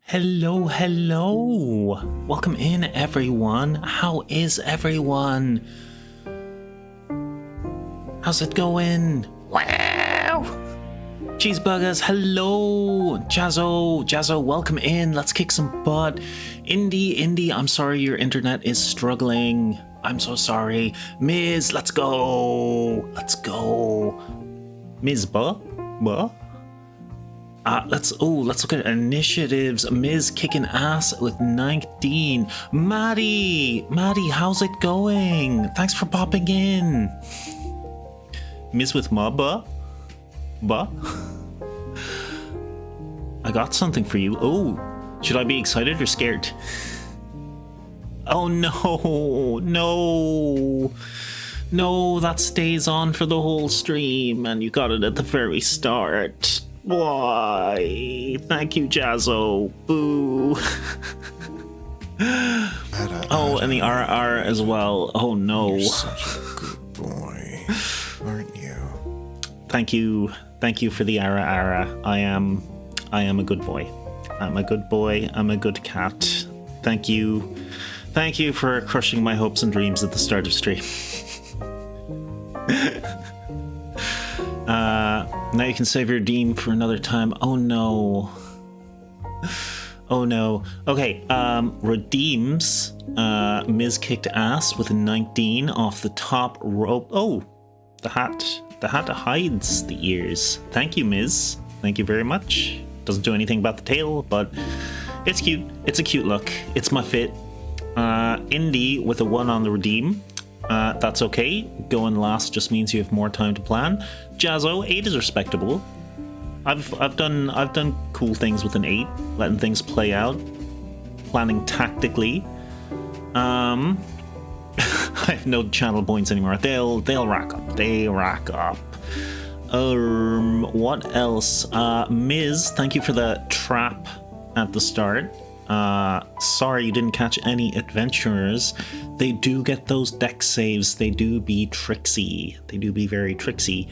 Hello, hello. Welcome in, everyone. How is everyone? How's it going? Wow. Cheeseburgers, hello. Jazzo, welcome in. Let's kick some butt. Indy, I'm sorry your internet is struggling. I'm so sorry. Miz, let's go. Miz, buh? Let's look at initiatives. Miz kicking ass with 19. Maddie, how's it going? Thanks for popping in. Miz with ma buh? I got something for you. Oh, should I be excited or scared? Oh no, that stays on for the whole stream and you got it at the very start. Why? Thank you, Jazzo. Boo. Oh, and the RR as well. Oh no. You're such a good boy, aren't you? Thank you for the RR. I am a good boy. I'm a good boy. I'm a good cat. Thank you for crushing my hopes and dreams at the start of stream. Now you can save your redeem for another time. Oh no. Okay, redeems. Miz kicked ass with a 19 off the top rope. Oh, the hat hides the ears. Thank you, Miz. Thank you very much. Doesn't do anything about the tail, but it's cute. It's a cute look. It's my fit. Indy with a 1 on the redeem. That's okay. Going last just means you have more time to plan. Jazzo, 8 is respectable. I've done cool things with an 8, letting things play out planning tactically. I have no channel points anymore. They'll rack up. They rack up. What else? Ms, thank you for the trap at the start. Sorry you didn't catch any adventurers. They do get those deck saves. They do be tricksy. They do be very tricksy.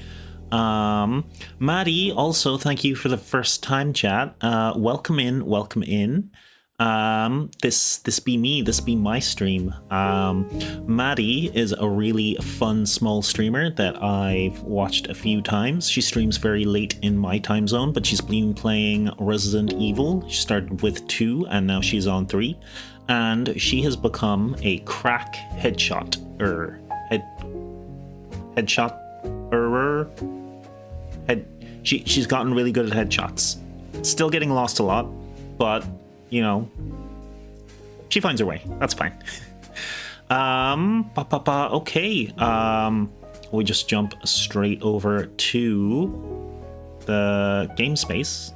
Maddie, also thank you for the first time chat. Welcome in, welcome in. This be me, this be my stream. Maddie is a really fun small streamer that I've watched a few times. She streams very late in my time zone, but she's been playing Resident Evil. She started with 2 and now she's on 3, and she has become a crack headshot she's gotten really good at headshots. Still getting lost a lot, but you know, she finds her way. That's fine. Okay. We just jump straight over to the game space,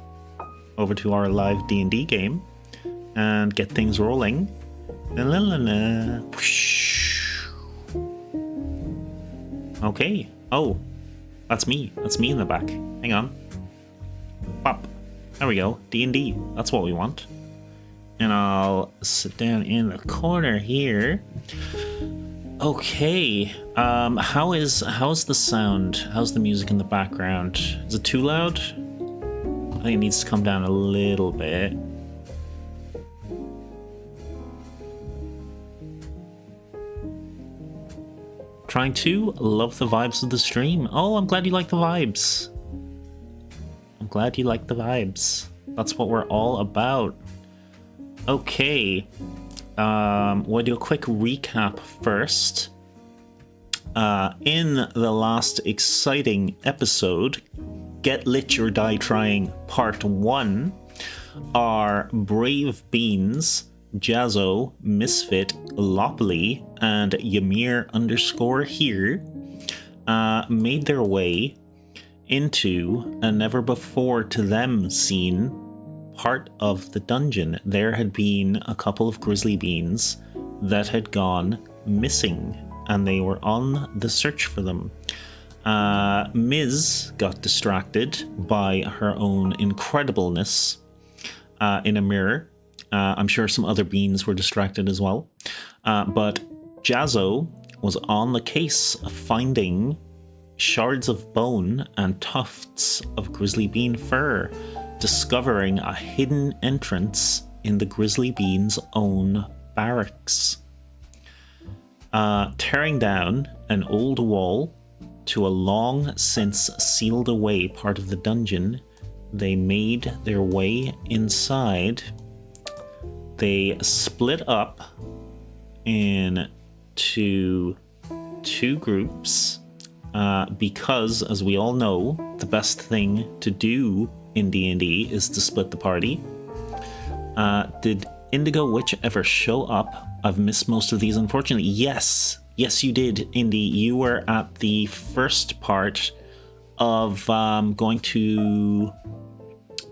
over to our live D&D game, and get things rolling. Okay. Oh, that's me. That's me in the back. Hang on. Pop. There we go. D&D. That's what we want. And I'll sit down in the corner here. Okay. How's the sound? How's the music in the background? Is it too loud? I think it needs to come down a little bit. Trying to love the vibes of the stream. Oh, I'm glad you like the vibes. I'm glad you like the vibes. That's what we're all about. Okay, we'll do a quick recap first. In the last exciting episode, Get Lich or Die Trying Part 1, our brave beans, Jazzo, Misfit, Lopley, and Ymir _here made their way into a never-before-to-them scene part of the dungeon. There had been a couple of grizzly beans that had gone missing, and they were on the search for them. Ms. got distracted by her own incredibleness in a mirror. I'm sure some other beans were distracted as well. But Jazzo was on the case of finding shards of bone and tufts of grizzly bean fur, discovering a hidden entrance in the grizzly bean's own barracks. Tearing down an old wall to a long since sealed away part of the dungeon, they made their way inside. They split up into two groups because, as we all know, the best thing to do in D&D is to split the party. Did Indigo Witch ever show up? I've missed most of these, unfortunately. Yes, you did, Indy. You were at the first part of going to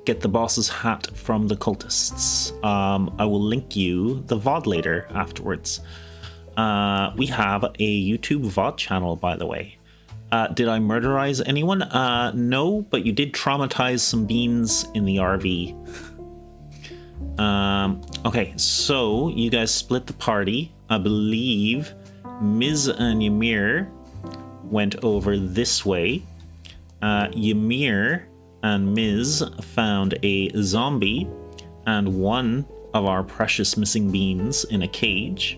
get the boss's hat from the cultists. I will link you the VOD later afterwards. We have a YouTube VOD channel, by the way. Did I murderize anyone? No, but you did traumatize some beans in the RV. Okay, so you guys split the party. I believe Ms. and Ymir went over this way. Ymir and Ms. found a zombie and one of our precious missing beans in a cage.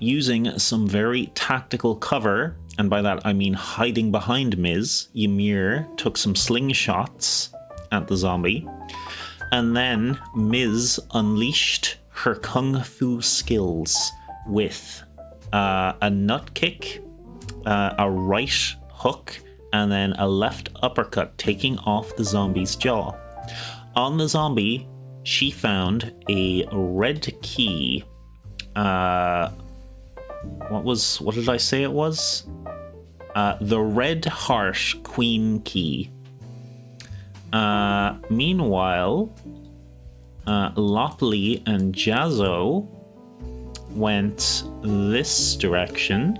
Using some very tactical cover, and by that I mean hiding behind Ms., Ymir took some slingshots at the zombie, and then Ms. unleashed her kung fu skills with a nut kick, a right hook, and then a left uppercut, taking off the zombie's jaw. On the zombie, she found a red key. What did I say it was? The Red Heart Queen Key. Meanwhile, Lopley and Jazzo went this direction.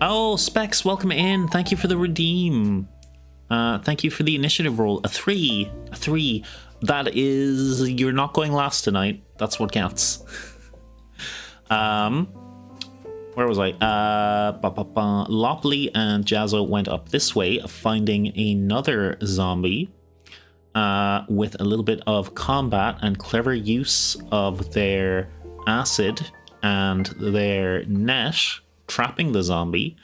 Oh, Specs, welcome in. Thank you for the redeem. Thank you for the initiative roll. A 3. A 3. That is... You're not going last tonight. That's what counts. Where was I? Lopley and Jazzo went up this way, finding another zombie with a little bit of combat and clever use of their acid and their net, trapping the zombie.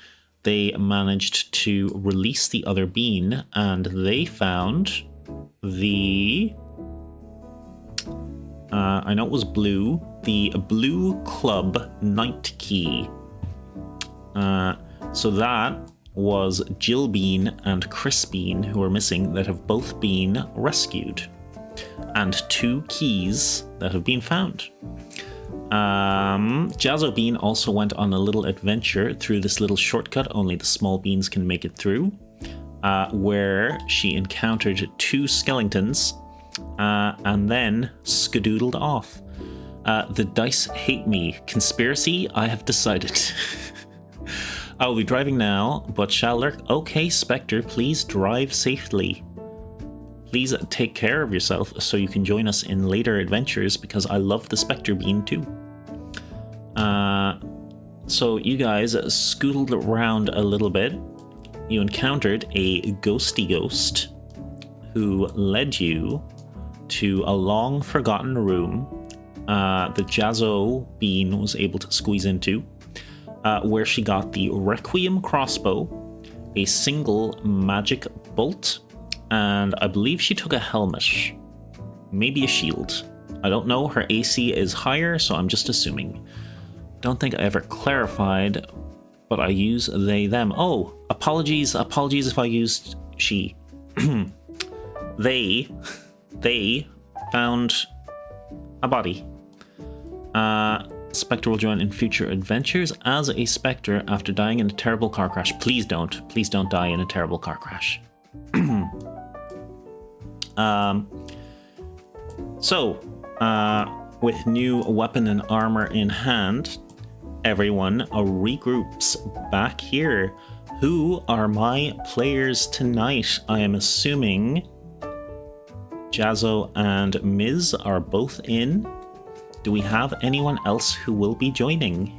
They managed to release the other bean, and they found the... I know it was blue. The Blue Club Night Key. So that was Jill Bean and Chris Bean, who are missing, that have both been rescued. And 2 keys that have been found. Jazzo Bean also went on a little adventure through this little shortcut only the small beans can make it through, where she encountered 2 skeletons and then skedoodled off. The dice hate me. Conspiracy, I have decided. I will be driving now, but shall lurk. Okay, Spectre, please drive safely. Please take care of yourself so you can join us in later adventures, because I love the Spectre Bean too. So you guys scootled around a little bit. You encountered a ghosty ghost who led you to a long forgotten room that Jazzo Bean was able to squeeze into, where she got the Requiem crossbow, a single magic bolt, and I believe she took a helmet, maybe a shield. I don't know, her AC is higher, so I'm just assuming. Don't think I ever clarified, but I use they, them. Oh, apologies if I used she. They found a body. Spectre will join in future adventures as a Spectre after dying in a terrible car crash. Please don't die in a terrible car crash. With new weapon and armor in hand, everyone regroups back here. Who are my players tonight? I am assuming Jazzo and Miz are both in. Do we have anyone else who will be joining?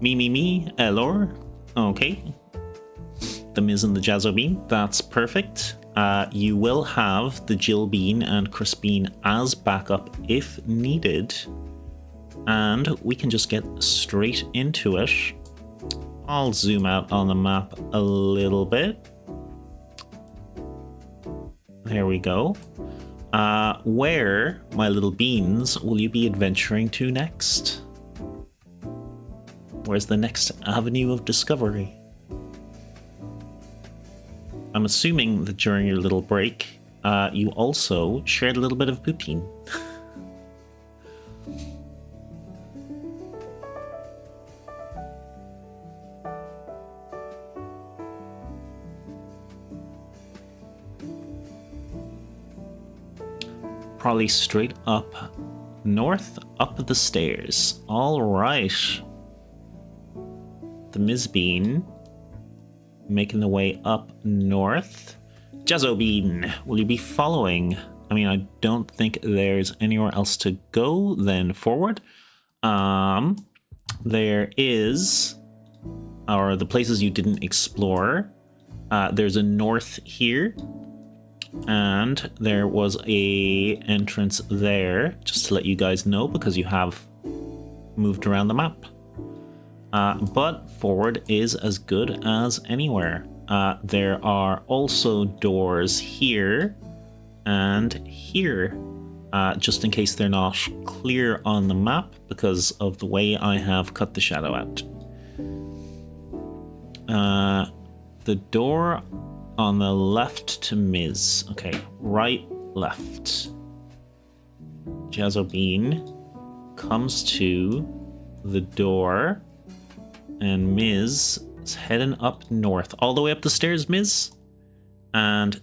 Me, Elor. Okay. The Miz and the Jazzo Bean. That's perfect. You will have the Jill Bean and Chris Bean as backup if needed. And we can just get straight into it. I'll zoom out on the map a little bit. There we go. Where, my little beans, will you be adventuring to next? Where's the next avenue of discovery? I'm assuming that during your little break, you also shared a little bit of poutine. Probably straight up north, up the stairs. All right. The Ms. Bean making the way up north. Jazzo Bean, will you be following? I mean, I don't think there's anywhere else to go than forward. There is, or the places you didn't explore. There's a north here. And there was a entrance there, just to let you guys know, because you have moved around the map. But forward is as good as anywhere. There are also doors here and here, just in case they're not clear on the map because of the way I have cut the shadow out. The door on the left to Miz. Okay, right, left. Jazzo Bean comes to the door, and Miz is heading up north. All the way up the stairs, Miz. And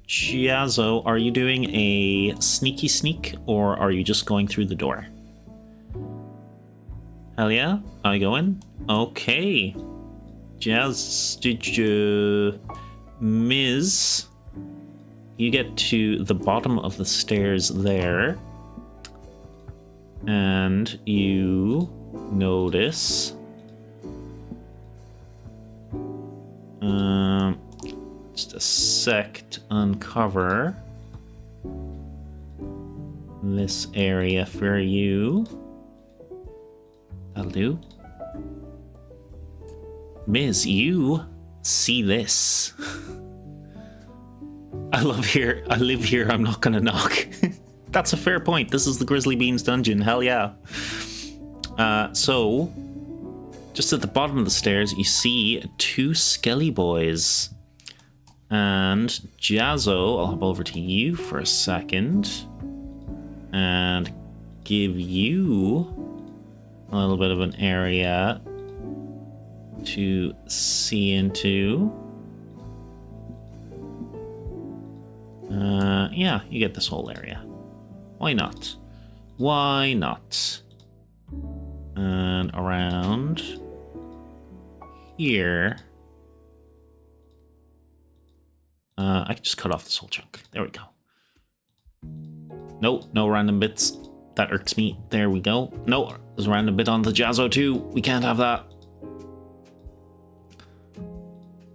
Jazzo, are you doing a sneaky sneak, or are you just going through the door? Hell yeah, I go in. Okay. Jazz, Ms. You get to the bottom of the stairs there. And you notice... just a sec to uncover this area for you. That'll do. Miz, you see this. I live here, I'm not gonna knock. That's a fair point. This is the Grizzly Beans dungeon, hell yeah. So, just at the bottom of the stairs, you see two skelly boys. And Jazzo, I'll hop over to you for a second. And give you a little bit of an area to see into. Yeah, you get this whole area. Why not? Why not? And around here. I can just cut off this whole chunk. There we go. Nope, no random bits. That irks me. There we go. No, there's a random bit on the Jazzo too. We can't have that.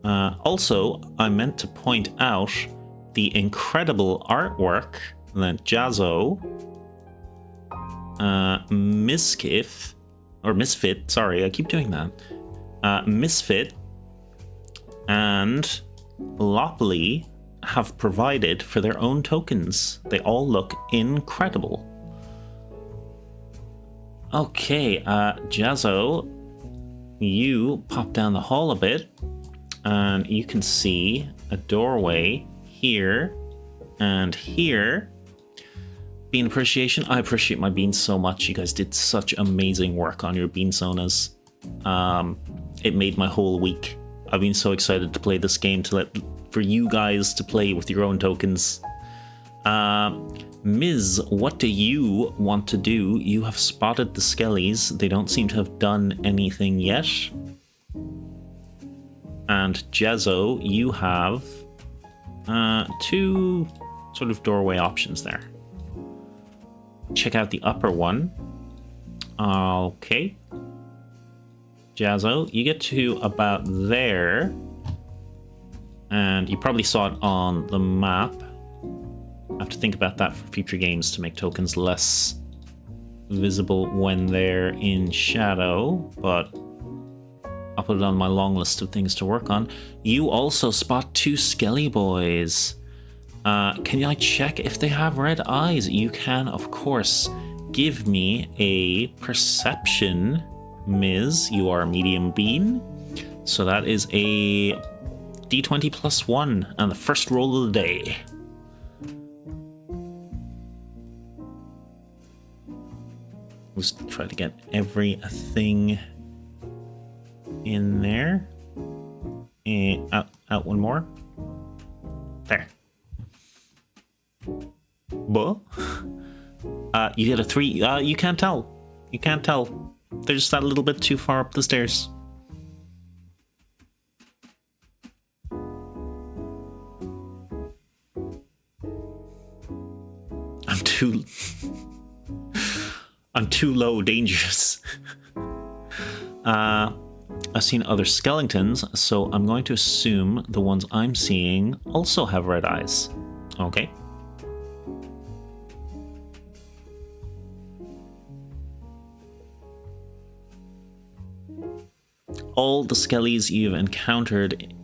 Also, I meant to point out the incredible artwork that Jazzo, Misfit, sorry, I keep doing that. Misfit and Lopley have provided for their own tokens. They all look incredible. Okay, Jazzo, you pop down the hall a bit, and you can see a doorway here and here. Bean appreciation. I appreciate my beans so much. You guys did such amazing work on your bean sonas. It made my whole week. I've been so excited to play this game for you guys to play with your own tokens. Ms, what do you want to do? You have spotted the skellies. They don't seem to have done anything yet. And Jazzo, you have two sort of doorway options there. Check out the upper one. Okay. Jazzo, you get to about there. And you probably saw it on the map. I have to think about that for future games to make tokens less visible when they're in shadow, but I'll put it on my long list of things to work on. You also spot two skelly boys. Can I check if they have red eyes? You can, of course. Give me a perception, Ms. You are a medium bean. So that is a D20 plus 1 and the first roll of the day. Let's try to get everything in there. And out one more. There. But you get a 3. You can't tell. You can't tell. They're just that little bit too far up the stairs. I'm too low, dangerous. I've seen other skeletons, so I'm going to assume the ones I'm seeing also have red eyes. Okay. All the skellies you've encountered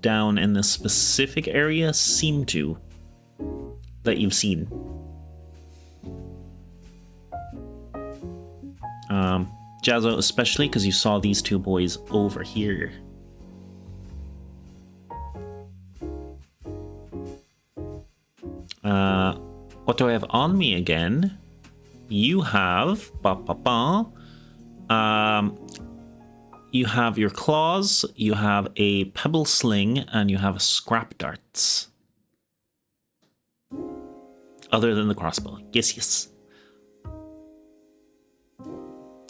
down in this specific area seem to, that you've seen. Jazzo, especially because you saw these two boys over here. What do I have on me again? You have... you have your claws, you have a pebble sling, and you have scrap darts. other than the crossbow. Yes, yes.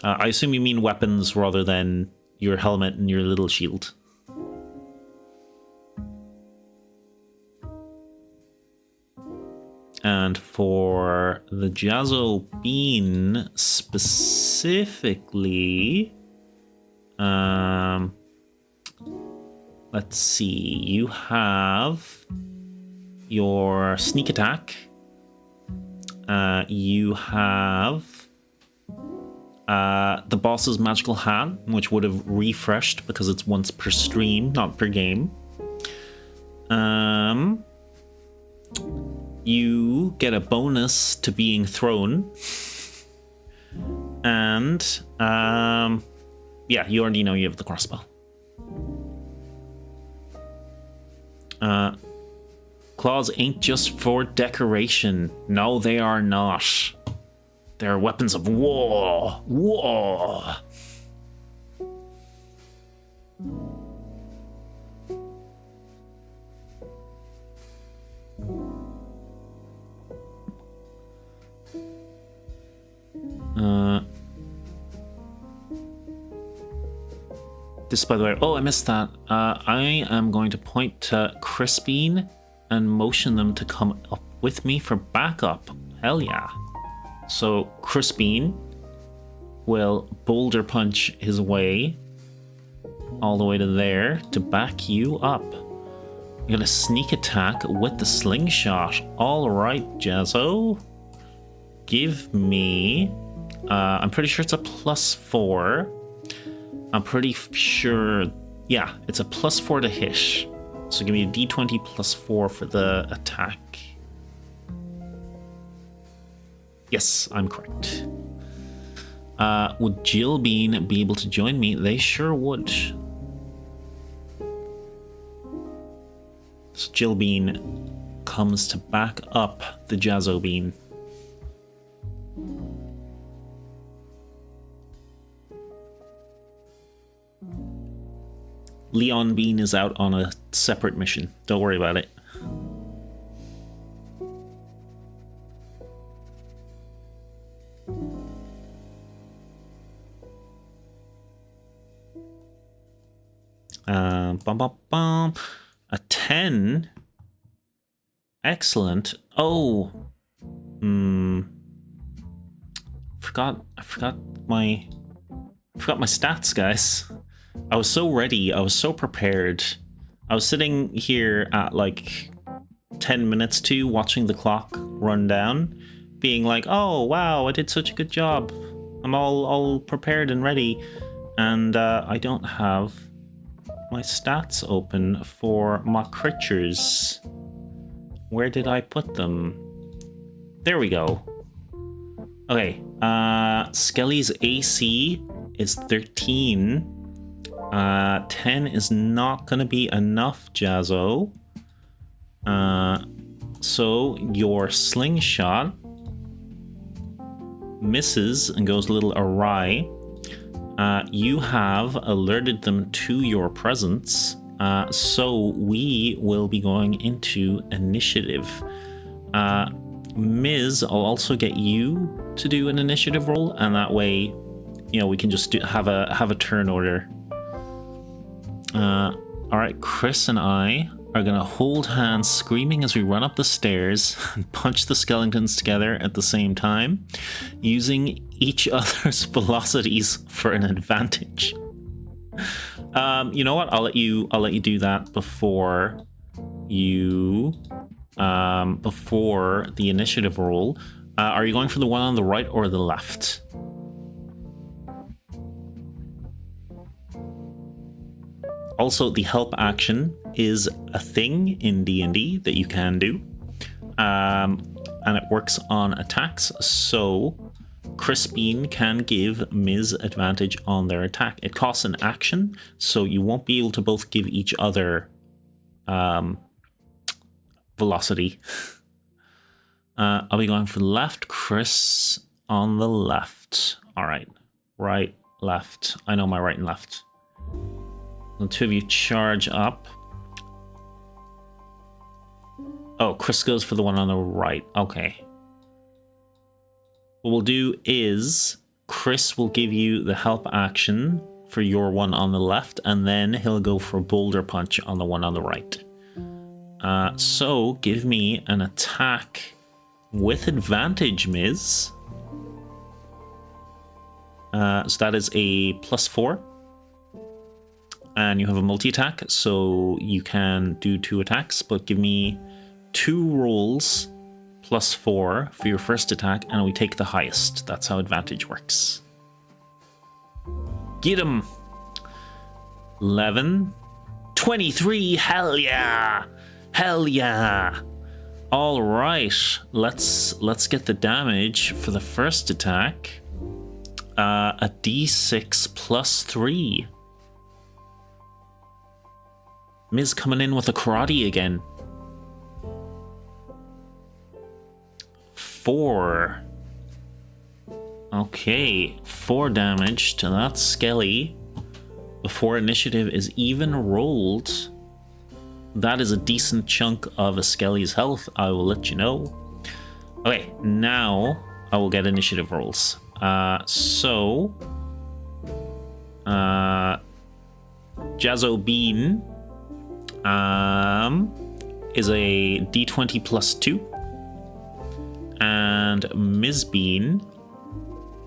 I assume you mean weapons rather than your helmet and your little shield. And for the Jazzo Bean specifically, let's see, you have your sneak attack. You have the boss's magical hat, which would have refreshed because it's once per stream, not per game. You get a bonus to being thrown. And, yeah, you already know you have the crossbow. Claws ain't just for decoration. No, they are not. They're weapons of war. War. This, by the way, oh, I missed that. I am going to point to Crispine and motion them to come up with me for backup. Hell yeah. So Crispine will boulder punch his way all the way to there to back you up. You're gonna sneak attack with the slingshot. All right, Jazzo. Give me... I'm pretty sure it's a +4. I'm pretty sure... Yeah, it's a +4 to hit. So give me a d20 +4 for the attack. Yes, I'm correct. Would Jill Bean be able to join me? They sure would. So Jill Bean comes to back up the Jazzo Bean. Leon Bean is out on a separate mission. Don't worry about it. Bum, bum, bum. A 10. Excellent. Oh. I forgot my stats, guys. I was so ready. I was so prepared. I was sitting here at like 10 minutes to watching the clock run down, being like, oh, wow, I did such a good job. I'm all prepared and ready. And I don't have my stats open for my creatures. Where did I put them? There we go. Okay, Skelly's AC is 13. 10 is not gonna be enough, Jazzo. So your slingshot misses and goes a little awry. You have alerted them to your presence, so we will be going into initiative. Ms, I'll also get you to do an initiative roll, and that way, you know, we can just have a turn order. All right, Chris and I are gonna hold hands, screaming as we run up the stairs and punch the skeletons together at the same time, using each other's velocities for an advantage. You know what? I'll let you do that before the initiative roll. Are you going for the one on the right or the left? Also, the help action is a thing in D&D that you can do, and it works on attacks, so Crispine can give Ms advantage on their attack. It costs an action, so you won't be able to both give each other velocity. I'll be going for the left, Chris on the left. All right, right, left. I know my right and left. The two of you charge up. Oh, Chris goes for the one on the right. Okay. What we'll do is Chris will give you the help action for your one on the left, and then he'll go for Boulder Punch on the one on the right. So give me an attack with advantage, Miz. So that is a +4. And you have a multi-attack, so you can do 2 attacks, but give me 2 rolls +4 for your first attack, and we take the highest. That's how advantage works. Get him! 11. 23! Hell yeah! Hell yeah! All right, let's get the damage for the first attack. A d6 +3. Miz coming in with a karate again. 4. Okay, 4 damage to that skelly before initiative is even rolled. That is a decent chunk of a skelly's health, I will let you know. Okay, now I will get initiative rolls. Jazzo Bean is a d20 +2, and Ms. Bean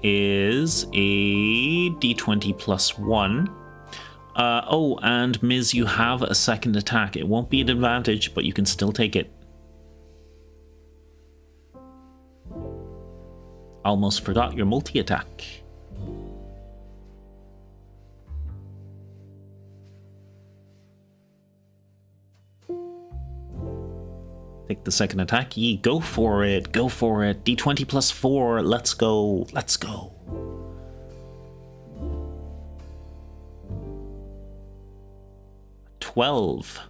is a d20 +1. Oh, and Ms., you have a second attack. It won't be an advantage, but you can still take it. Almost forgot your multi-attack. Take the second attack. Ye, go for it. Go for it. D20 +4. Let's go. Let's go. $12.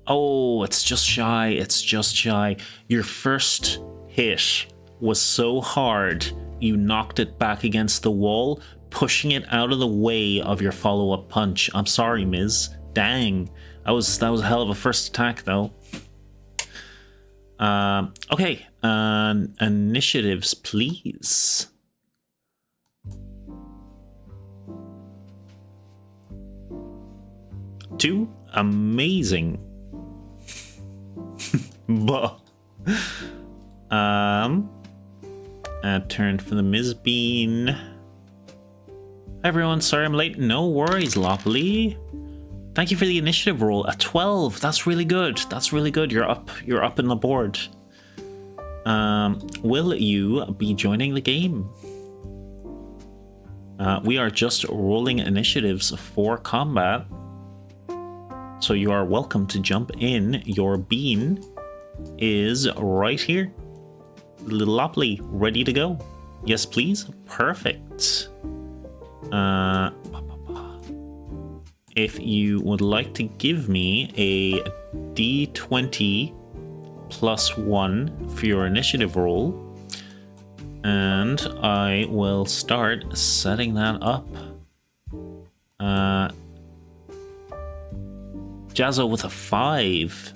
Oh, it's just shy. It's just shy. Your first hit was so hard, you knocked it back against the wall, pushing it out of the way of your follow-up punch. I'm sorry, Miz. Dang. That was a hell of a first attack, though. Okay, initiatives, please. Two, amazing. Buh. A turn for the Ms. Bean. Hi everyone, sorry I'm late. No worries, Lopley. Thank you for the initiative roll. A 12. That's really good. That's really good. You're up in the board. Will you be joining the game? We are just rolling initiatives for combat. So you are welcome to jump in. Your bean is right here. Little Lopley, ready to go. Yes, please. Perfect. If you would like to give me a d20 +1 for your initiative roll, and I will start setting that up. Jazzo with a 5.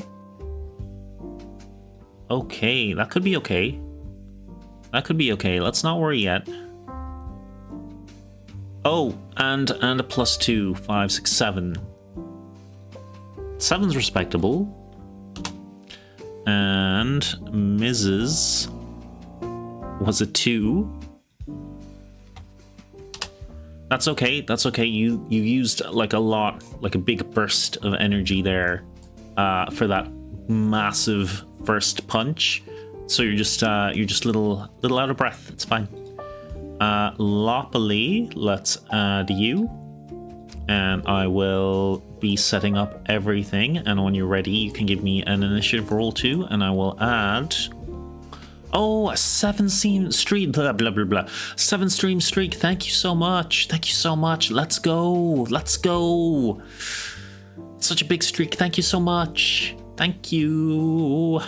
Okay, that could be okay. That could be okay. Let's not worry yet. Oh, and a +2, 5, 6, 7. 7's respectable. And Mrs. was a 2. That's okay. That's okay. You used like a big burst of energy there for that massive first punch. So you're just little out of breath. It's fine. Lopley, let's add you, and I will be setting up everything, and when you're ready you can give me an initiative roll too, and I will add a 7 stream, blah blah blah blah, 7 stream streak. Thank you so much. Let's go. Such a big streak. Thank you so much. Thank you.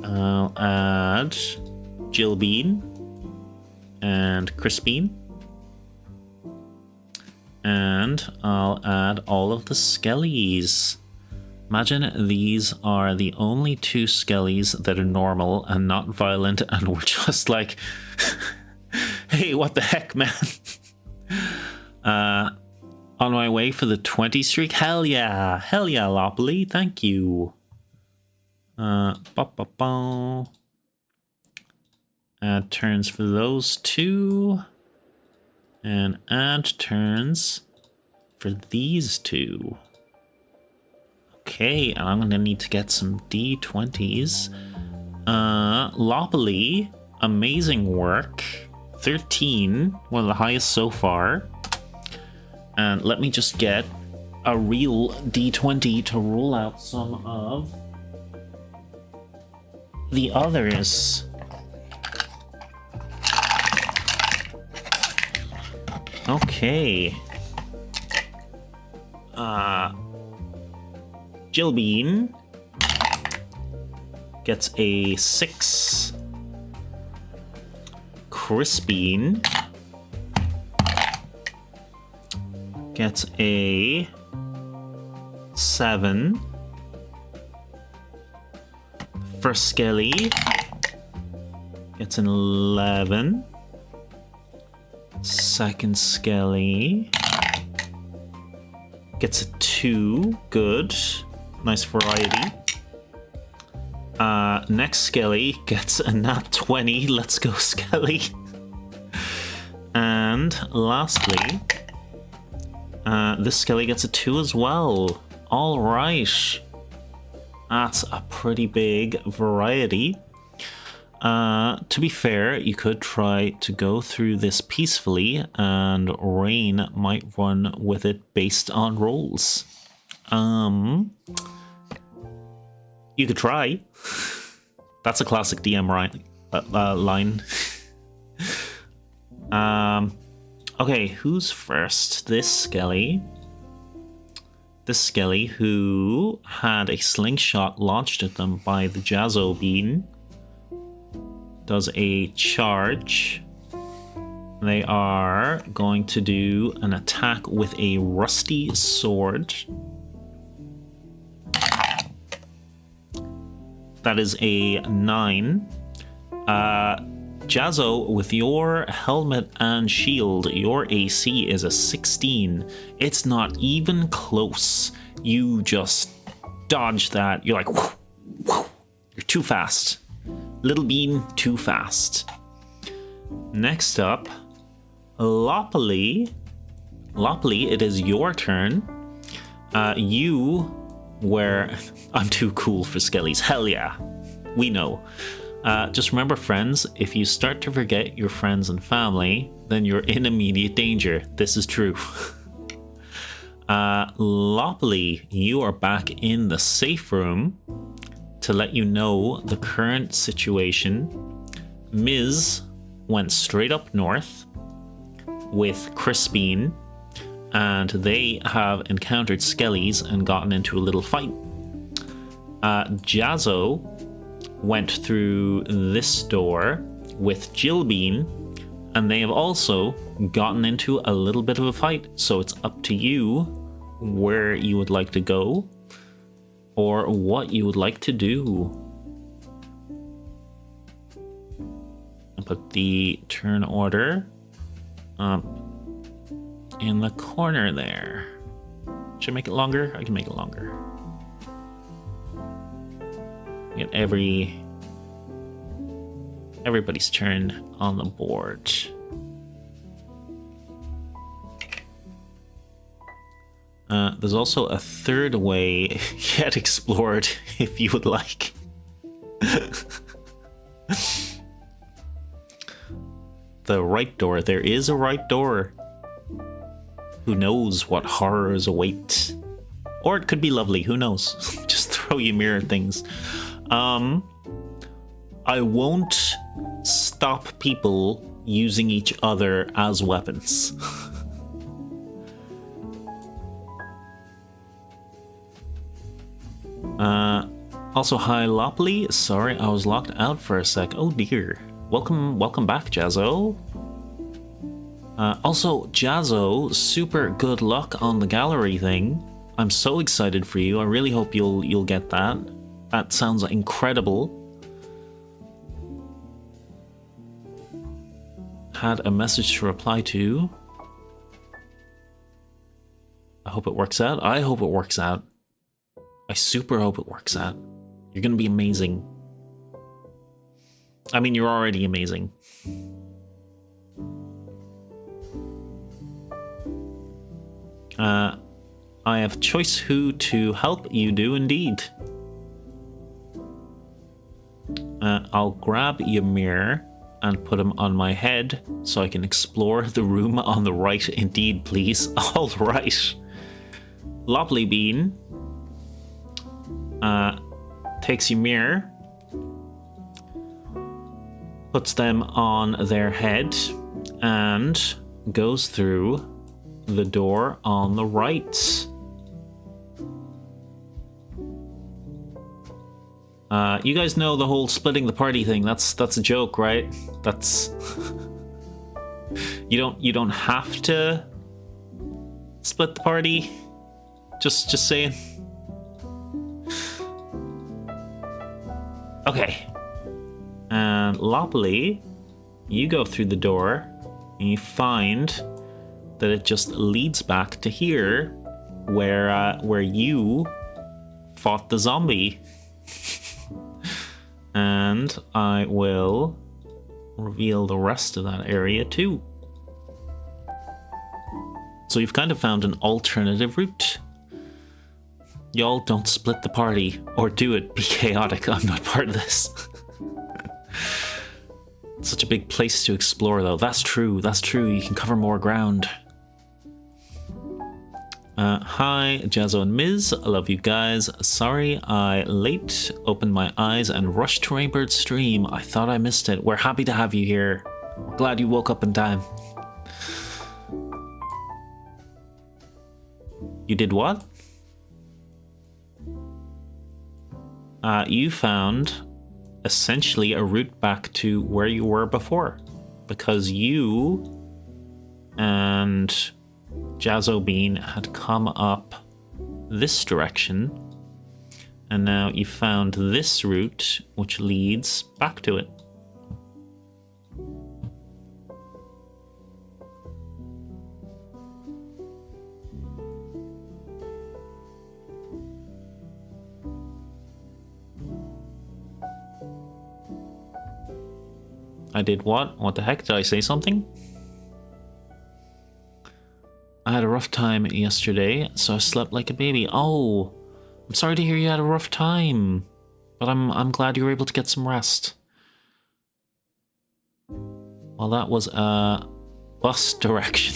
I'll add Jill Bean and Chris Bean, and I'll add all of the skellies. Imagine these are the only 2 skellies that are normal and not violent, and we're just like, hey, what the heck, man? On my way for the 20 streak? Hell yeah, Lopley, thank you. Add turns for those 2. And add turns for these 2. Okay, and I'm gonna need to get some D20s. Lopley, amazing work. 13, one of the highest so far. And let me just get a real D20 to roll out some of the others. Okay. Jillbean gets a 6. Crispine gets a 7. First Skelly gets an 11. Second Skelly gets a 2. Good. Nice variety. Next Skelly gets a nat 20. Let's go, Skelly. And lastly, this Skelly gets a 2 as well. All right. That's a pretty big variety. To be fair, you could try to go through this peacefully, and Rain might run with it based on rolls. You could try. That's a classic DM line. Okay, who's first? This Skelly. This Skelly, who had a slingshot launched at them by the Jazzo Bean, does a charge. They are going to do an attack with a rusty sword. That is a 9. Jazzo, with your helmet and shield, your AC is a 16. It's not even close. You just dodge that. You're like, whoo, whoo. You're too fast. Little Bean, too fast. Next up, Lopley. Lopley, it is your turn. You were... I'm too cool for Skellies. Hell yeah. We know. Just remember, friends, if you start to forget your friends and family, then you're in immediate danger. This is true. Lopley, you are back in the safe room. To let you know the current situation, Ms. went straight up north with Crispine, and they have encountered Skellies and gotten into a little fight. Jazzo went through this door with Jillbean, and they have also gotten into a little bit of a fight. So it's up to you where you would like to go or what you would like to do. I'll put the turn order up in the corner there. Should I make it longer? I can make it longer. Get everybody's turn on the board. There's also a third way yet explored if you would like. The right door. There is a right door. Who knows what horrors await? Or it could be lovely. Who knows? Just throw you mirror things. I won't stop people using each other as weapons. Also, hi Lopley. Sorry, I was locked out for a sec. Oh dear. Welcome back, Jazzo. Also, Jazzo, super good luck on the gallery thing. I'm so excited for you. I really hope you'll get that. That sounds incredible. Had a message to reply to. I hope it works out. I hope it works out. I super hope it works out. You're gonna be amazing. I mean, you're already amazing. I have choice who to help. You do indeed. I'll grab your mirror and put him on my head so I can explore the room on the right. Indeed, please. All right. Lopley Bean takes your mirror, puts them on their head, and goes through the door on the right. You guys know the whole splitting the party thing. That's a joke, right? That's you don't have to split the party. Just saying. Okay. And Lopley, you go through the door and you find that it just leads back to here where you fought the zombie. And I will reveal the rest of that area too. So you've kind of found an alternative route. Y'all don't split the party, or do it. Be chaotic. I'm not part of this. Such a big place to explore, though. That's true. That's true. You can cover more ground. Hi, Jazzo and Miz. I love you guys. Sorry I late. Opened my eyes and rushed to Rainbird's stream. I thought I missed it. We're happy to have you here. We're glad you woke up in time. You did what? You found essentially a route back to where you were before, because you and Jazzo Bean had come up this direction, and now you found this route which leads back to it. I did what? What the heck? Did I say something? I had a rough time yesterday, so I slept like a baby. Oh, I'm sorry to hear you had a rough time, but I'm glad you were able to get some rest. Well, that was a bus direction.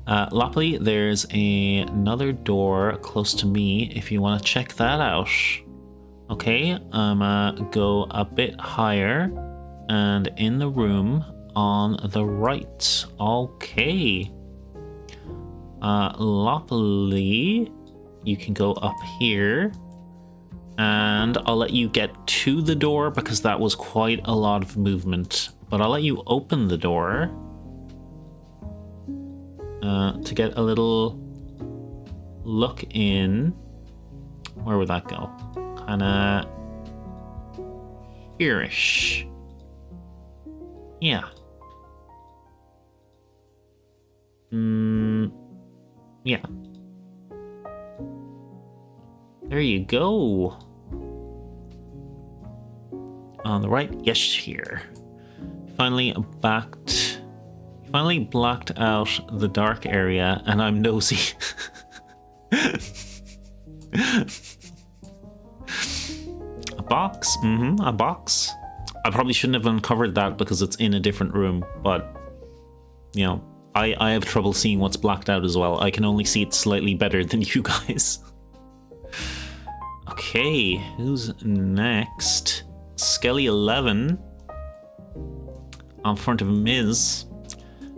Lopley, there's another door close to me if you want to check that out. Okay, go a bit higher and in the room on the right. Okay. Lopley, you can go up here and I'll let you get to the door because that was quite a lot of movement. But I'll let you open the door to get a little look in. Where would that go? Kinda here-ish. Yeah. Yeah. There you go. On the right, yes, here. Finally blacked out the dark area, and I'm nosy. A box? A box. I probably shouldn't have uncovered that because it's in a different room, but, you know, I have trouble seeing what's blacked out as well. I can only see it slightly better than you guys. Okay, who's next? Skelly 11 on front of Miz.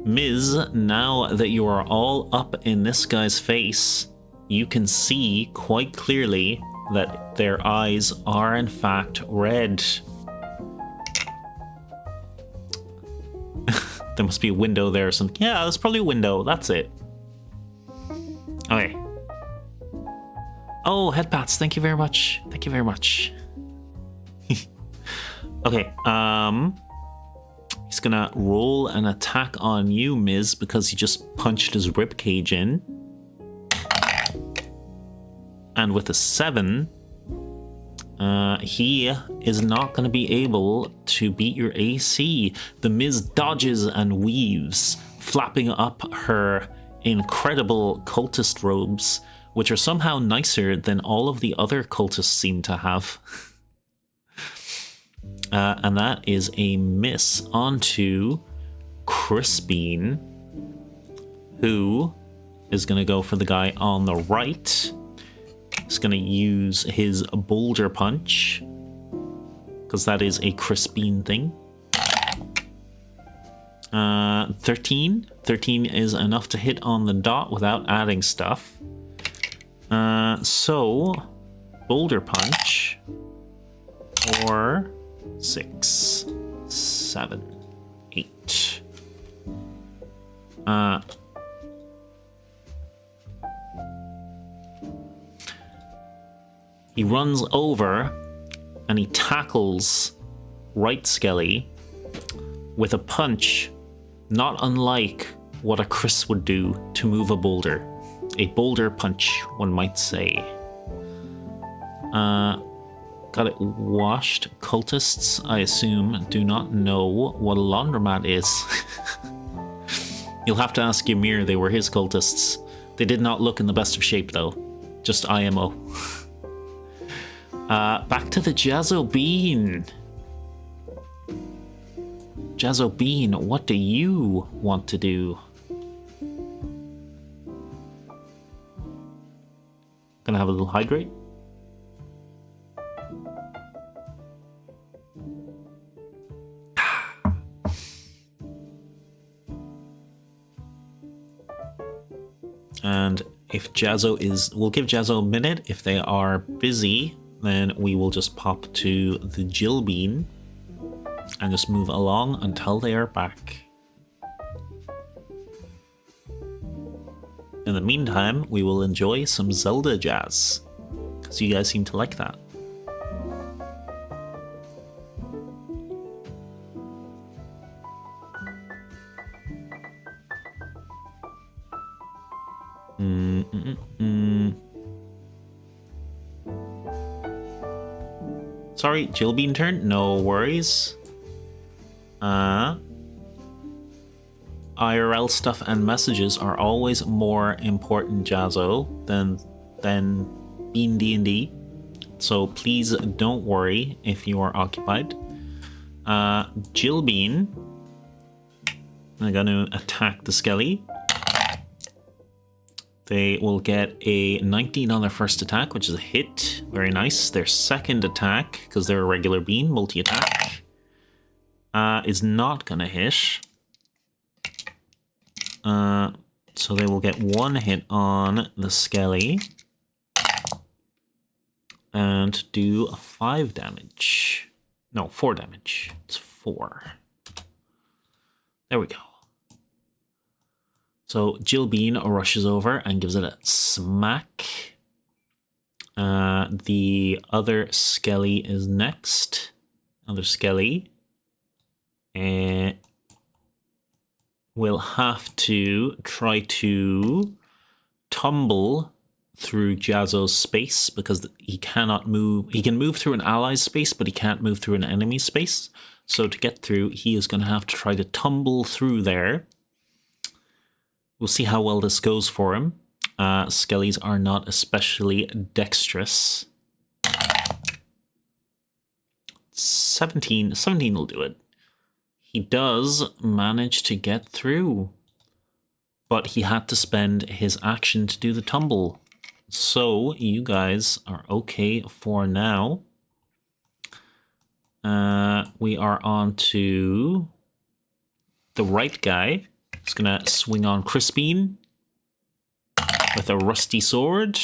Miz, now that you are all up in this guy's face, you can see quite clearly that their eyes are in fact red. There must be a window there or something. Yeah, there's probably a window. That's it. Oh, headpats. Thank you very much. Thank you very much. Okay, he's gonna roll an attack on you, Miz, because he just punched his ribcage in. And with a 7, he is not going to be able to beat your AC. The Miz dodges and weaves, flapping up her incredible cultist robes, which are somehow nicer than all of the other cultists seem to have. And that is a miss onto Crispine, who is going to go for the guy on the right. He's going to use his boulder punch, because that is a Crispine thing. 13. 13 is enough to hit on the dot without adding stuff. So, boulder punch for 6, 7, 8. He runs over and he tackles Right Skelly with a punch not unlike what a Chris would do to move a boulder. A boulder punch, one might say. Got it washed. Cultists, I assume, do not know what a laundromat is. You'll have to ask Ymir, they were his cultists. They did not look in the best of shape, though. Just IMO. Back to the Jazzo Bean. Jazzo Bean, what do you want to do? Gonna have a little hydrate? And if Jazzo is... We'll give Jazzo a minute. If they are busy, then we will just pop to the Jill Bean and just move along until they are back. In the meantime, we will enjoy some Zelda jazz, because you guys seem to like that. Sorry, Jill Bean turn? No worries. IRL stuff and messages are always more important, Jazzo, than Bean D&D. So please don't worry if you are occupied. Jill Bean, I'm gonna attack the Skelly. They will get a 19 on their first attack, which is a hit. Very nice. Their second attack, because they're a regular bean, multi-attack, is not going to hit. So they will get 1 hit on the Skelly and do 5 damage. No, 4 damage. It's 4. There we go. So Jill Bean rushes over and gives it a smack. The other Skelly is next. Other Skelly. Will have to try to tumble through Jazzo's space, because he cannot move. He can move through an ally's space, but he can't move through an enemy's space. So to get through, he is going to have to try to tumble through there. We'll see how well this goes for him. Skellies are not especially dexterous. 17 will do it. He does manage to get through, but he had to spend his action to do the tumble. So you guys are okay for now. We are on to the right guy. He's gonna swing on Crispine with a rusty sword.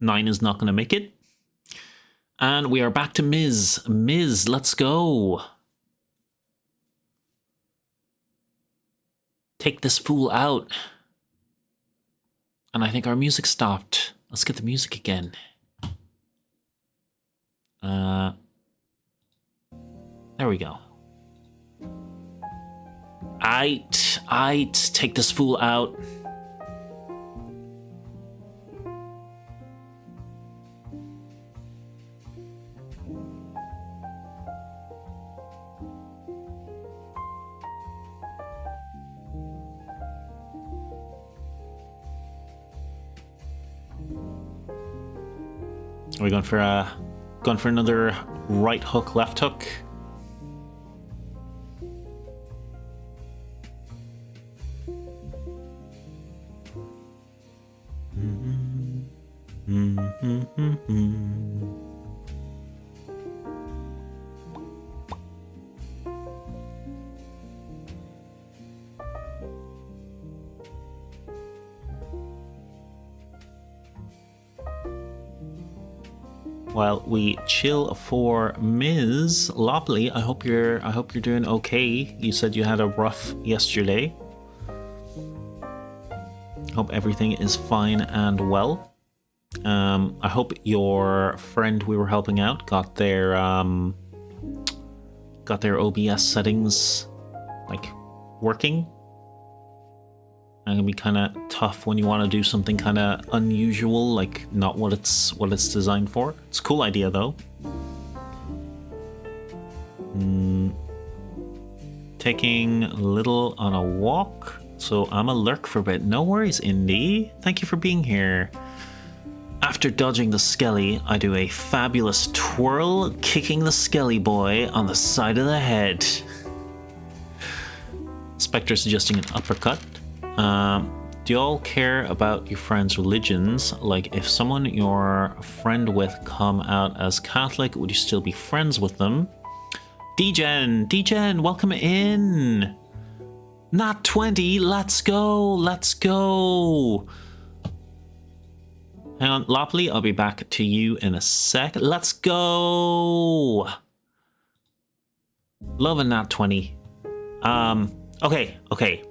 9 is not gonna make it. And we are back to Miz. Miz, let's go. Take this fool out. And I think our music stopped. Let's get the music again. There we go. Aight, take this fool out. Are we going for another right hook, left hook? While we chill for Ms. Lopley, I hope you're doing okay. You said you had a rough yesterday. Hope everything is fine and well. I hope your friend we were helping out got their OBS settings like working. It can be kind of tough when you want to do something kind of unusual, like not what it's designed for. It's a cool idea though. Taking Little on a walk, so I'm a lurk for a bit. No worries, Indy. Thank you for being here. After dodging the skelly, I do a fabulous twirl, kicking the skelly boy on the side of the head. Spectre suggesting an uppercut. Do you all care about your friends' religions? Like, if someone you're a friend with come out as Catholic, would you still be friends with them? D-Gen, welcome in! Not 20, let's go! Hang on, Lopley, I'll be back to you in a sec. Let's go! Love a nat 20. Okay.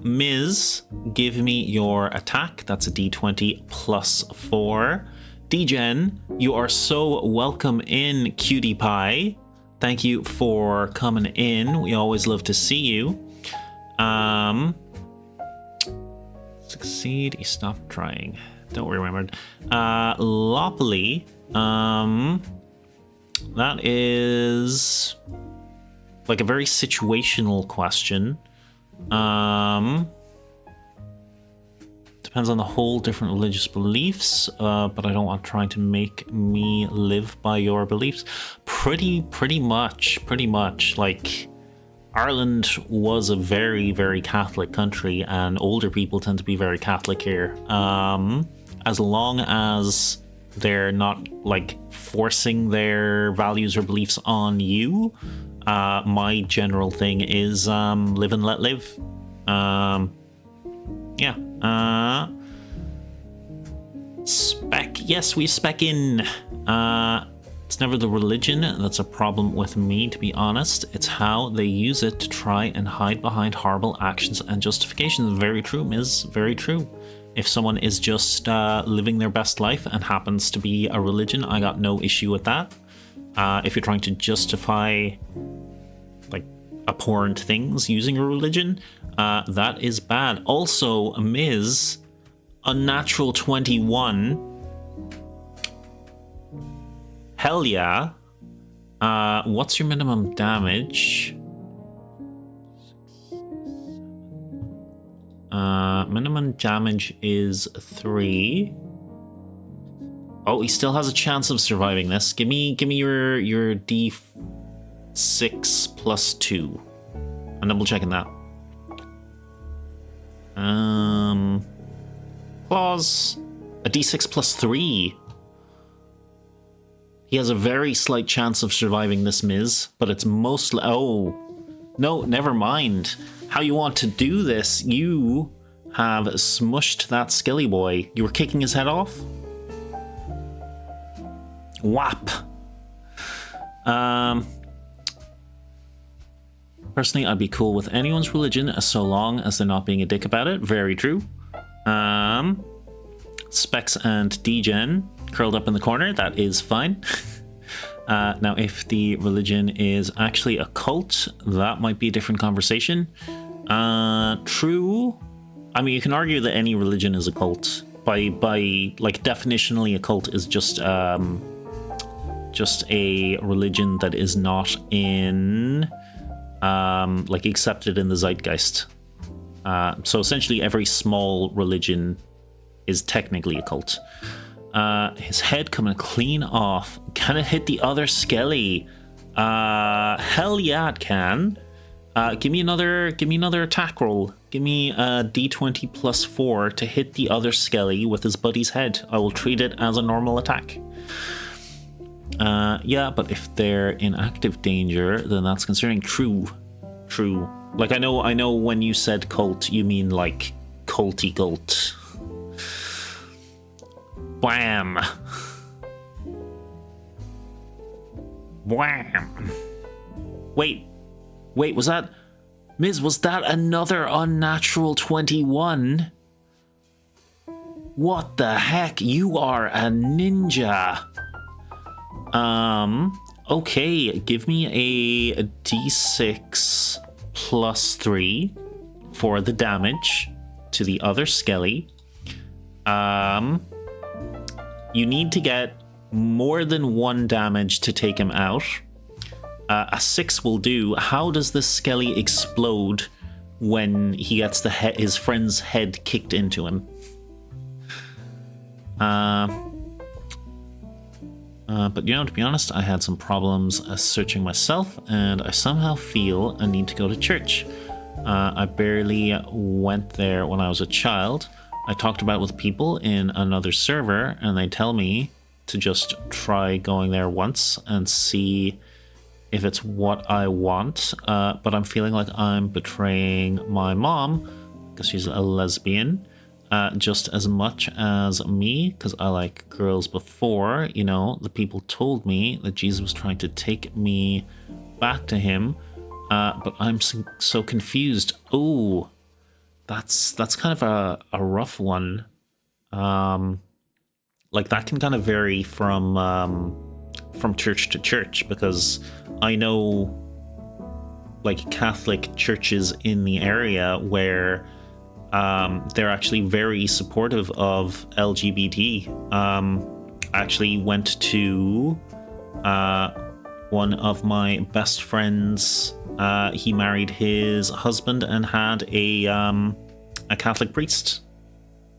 Ms, give me your attack. That's a d20 plus 4. D-Gen, you are so welcome in, cutie pie. Thank you for coming in. We always love to see you. Succeed. You stopped trying. Don't remember. Lopley. That is like a very situational question. Depends on the whole different religious beliefs, but I don't want trying to make me live by your beliefs. Pretty much. Like, Ireland was a very, very Catholic country, and older people tend to be very Catholic here. As long as they're not, like, forcing their values or beliefs on you, my general thing is live and let live. Spec. Yes, we spec in. It's never the religion that's a problem with me, to be honest. It's how they use it to try and hide behind horrible actions and justifications. Very true, Ms. Very true. If someone is just living their best life and happens to be a religion, I got no issue with that. If you're trying to justify like abhorrent things using a religion, that is bad. Also, Ms, unnatural 21. Hell yeah. What's your minimum damage? Minimum damage is 3. Oh, he still has a chance of surviving this. Give me your D6 plus 2. I'm double checking that. Claws. A D6 plus 3. He has a very slight chance of surviving this, Ms, but it's mostly... Oh, no, never mind. How you want to do this, you have smushed that skelly boy. You were kicking his head off? Whap. Personally, I'd be cool with anyone's religion so long as they're not being a dick about it. Very true. Specs and Degen curled up in the corner. That is fine. Now, if the religion is actually a cult, that might be a different conversation. True. I mean, you can argue that any religion is a cult. By like definitionally, a cult is just a religion that is not in like accepted in the zeitgeist. So essentially, every small religion is technically a cult. His head coming clean off. Can it hit the other skelly? Hell yeah, it can. Give me another attack roll. Give me a d20 plus 4 to hit the other skelly with his buddy's head. I will treat it as a normal attack. Yeah, but if they're in active danger, then that's concerning. True. Like I know when you said cult, you mean like culty cult. Wham! Wham! Wait, was that... Miz, was that another unnatural 21? What the heck? You are a ninja. Okay, give me a d6 plus 3 for the damage to the other skelly. You need to get more than 1 damage to take him out. A 6 will do. How does this skelly explode when he gets his friend's head kicked into him? But you know, to be honest, I had some problems searching myself, and I somehow feel I need to go to church. I barely went there when I was a child. I talked about it with people in another server, and they tell me to just try going there once and see if it's what I want. But I'm feeling like I'm betraying my mom, because she's a lesbian, just as much as me, because I like girls before. You know, the people told me that Jesus was trying to take me back to him, but I'm so confused. Oh, that's kind of a rough one. Like that can kind of vary from church to church, because I know like Catholic churches in the area where they're actually very supportive of LGBT. I actually went to one of my best friends. He married his husband and had a Catholic priest.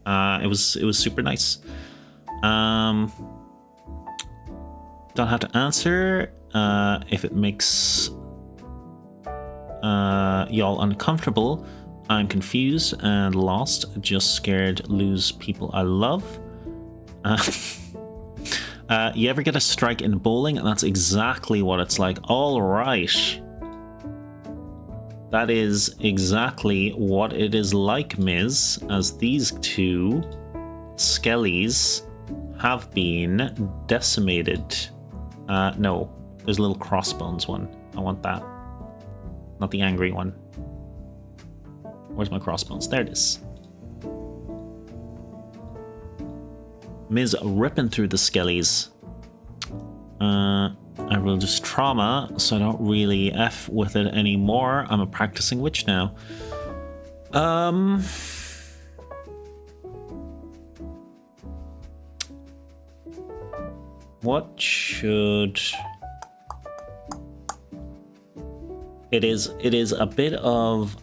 It was super nice. Don't have to answer if it makes y'all uncomfortable. I'm confused and lost, just scared lose people I love. You ever get a strike in bowling? And that's exactly what it's like. All right. That is exactly what it is like, Miz, as these two skellies have been decimated. No, there's a little crossbones one. I want that. Not the angry one. Where's my crossbones? There it is. Miz ripping through the skellies. I will just trauma, so I don't really F with it anymore. I'm a practicing witch now. What should... It is a bit of...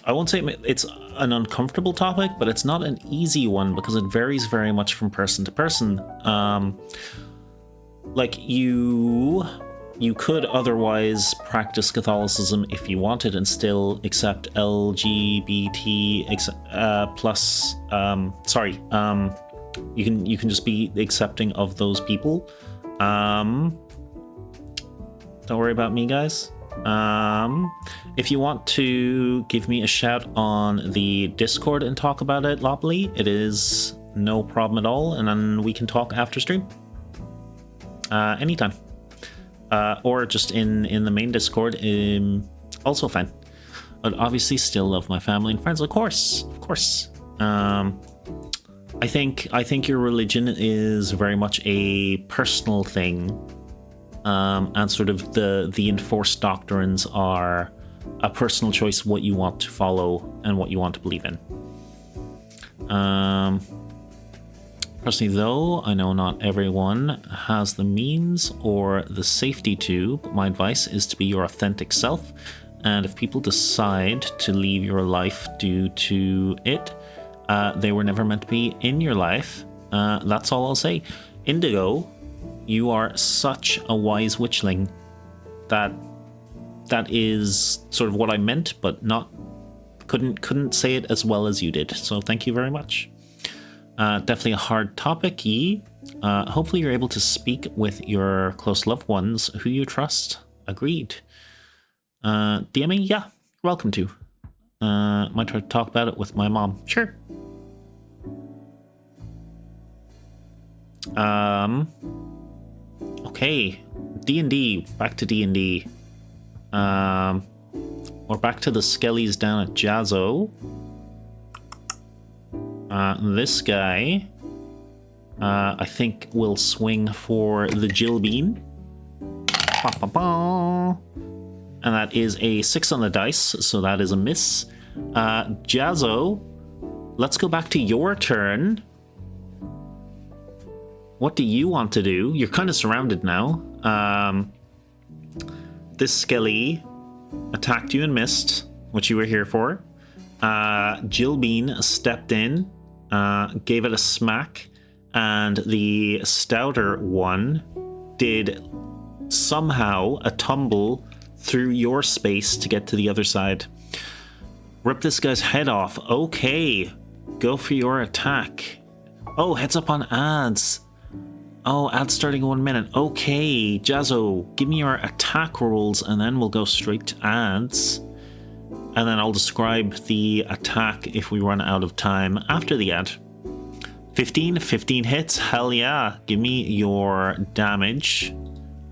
I won't say it's an uncomfortable topic, but it's not an easy one because it varies very much from person to person. Like you could otherwise practice Catholicism if you wanted and still accept LGBT plus. You can just be accepting of those people. Don't worry about me, guys. If you want to give me a shout on the Discord and talk about it loppily, it is no problem at all, and then we can talk after stream. Anytime. Or just in the main Discord, also fine. But obviously still love my family and friends, of course. I think your religion is very much a personal thing, and sort of the enforced doctrines are a personal choice what you want to follow and what you want to believe in. Personally, though, I know not everyone has the means or the safety to, but my advice is to be your authentic self. And if people decide to leave your life due to it, they were never meant to be in your life. That's all I'll say. Indigo, you are such a wise witchling that is sort of what I meant, but couldn't say it as well as you did. So thank you very much. Definitely a hard topic, Yi. Hopefully you're able to speak with your close loved ones who you trust. Agreed. DMing? Yeah, you're welcome to. Might try to talk about it with my mom. Sure. Okay. D&D. Back to D&D. Or back to the skellies down at Jazzo. This guy, I think, will swing for the Jill Bean. And that is a 6 on the dice, so that is a miss. Jazzo, let's go back to your turn. What do you want to do? You're kind of surrounded now. This skelly attacked you and missed, what you were here for. Jill Bean stepped in, gave it a smack, and the stouter one did somehow a tumble through your space to get to the other side. Rip this guy's head off. Okay, go for your attack. Oh, heads up on ads. Oh, ads starting in 1 minute. Okay, Jazzo, give me your attack rolls and then we'll go straight to ads. And then I'll describe the attack if we run out of time after the ad. 15 hits. Hell yeah. Give me your damage.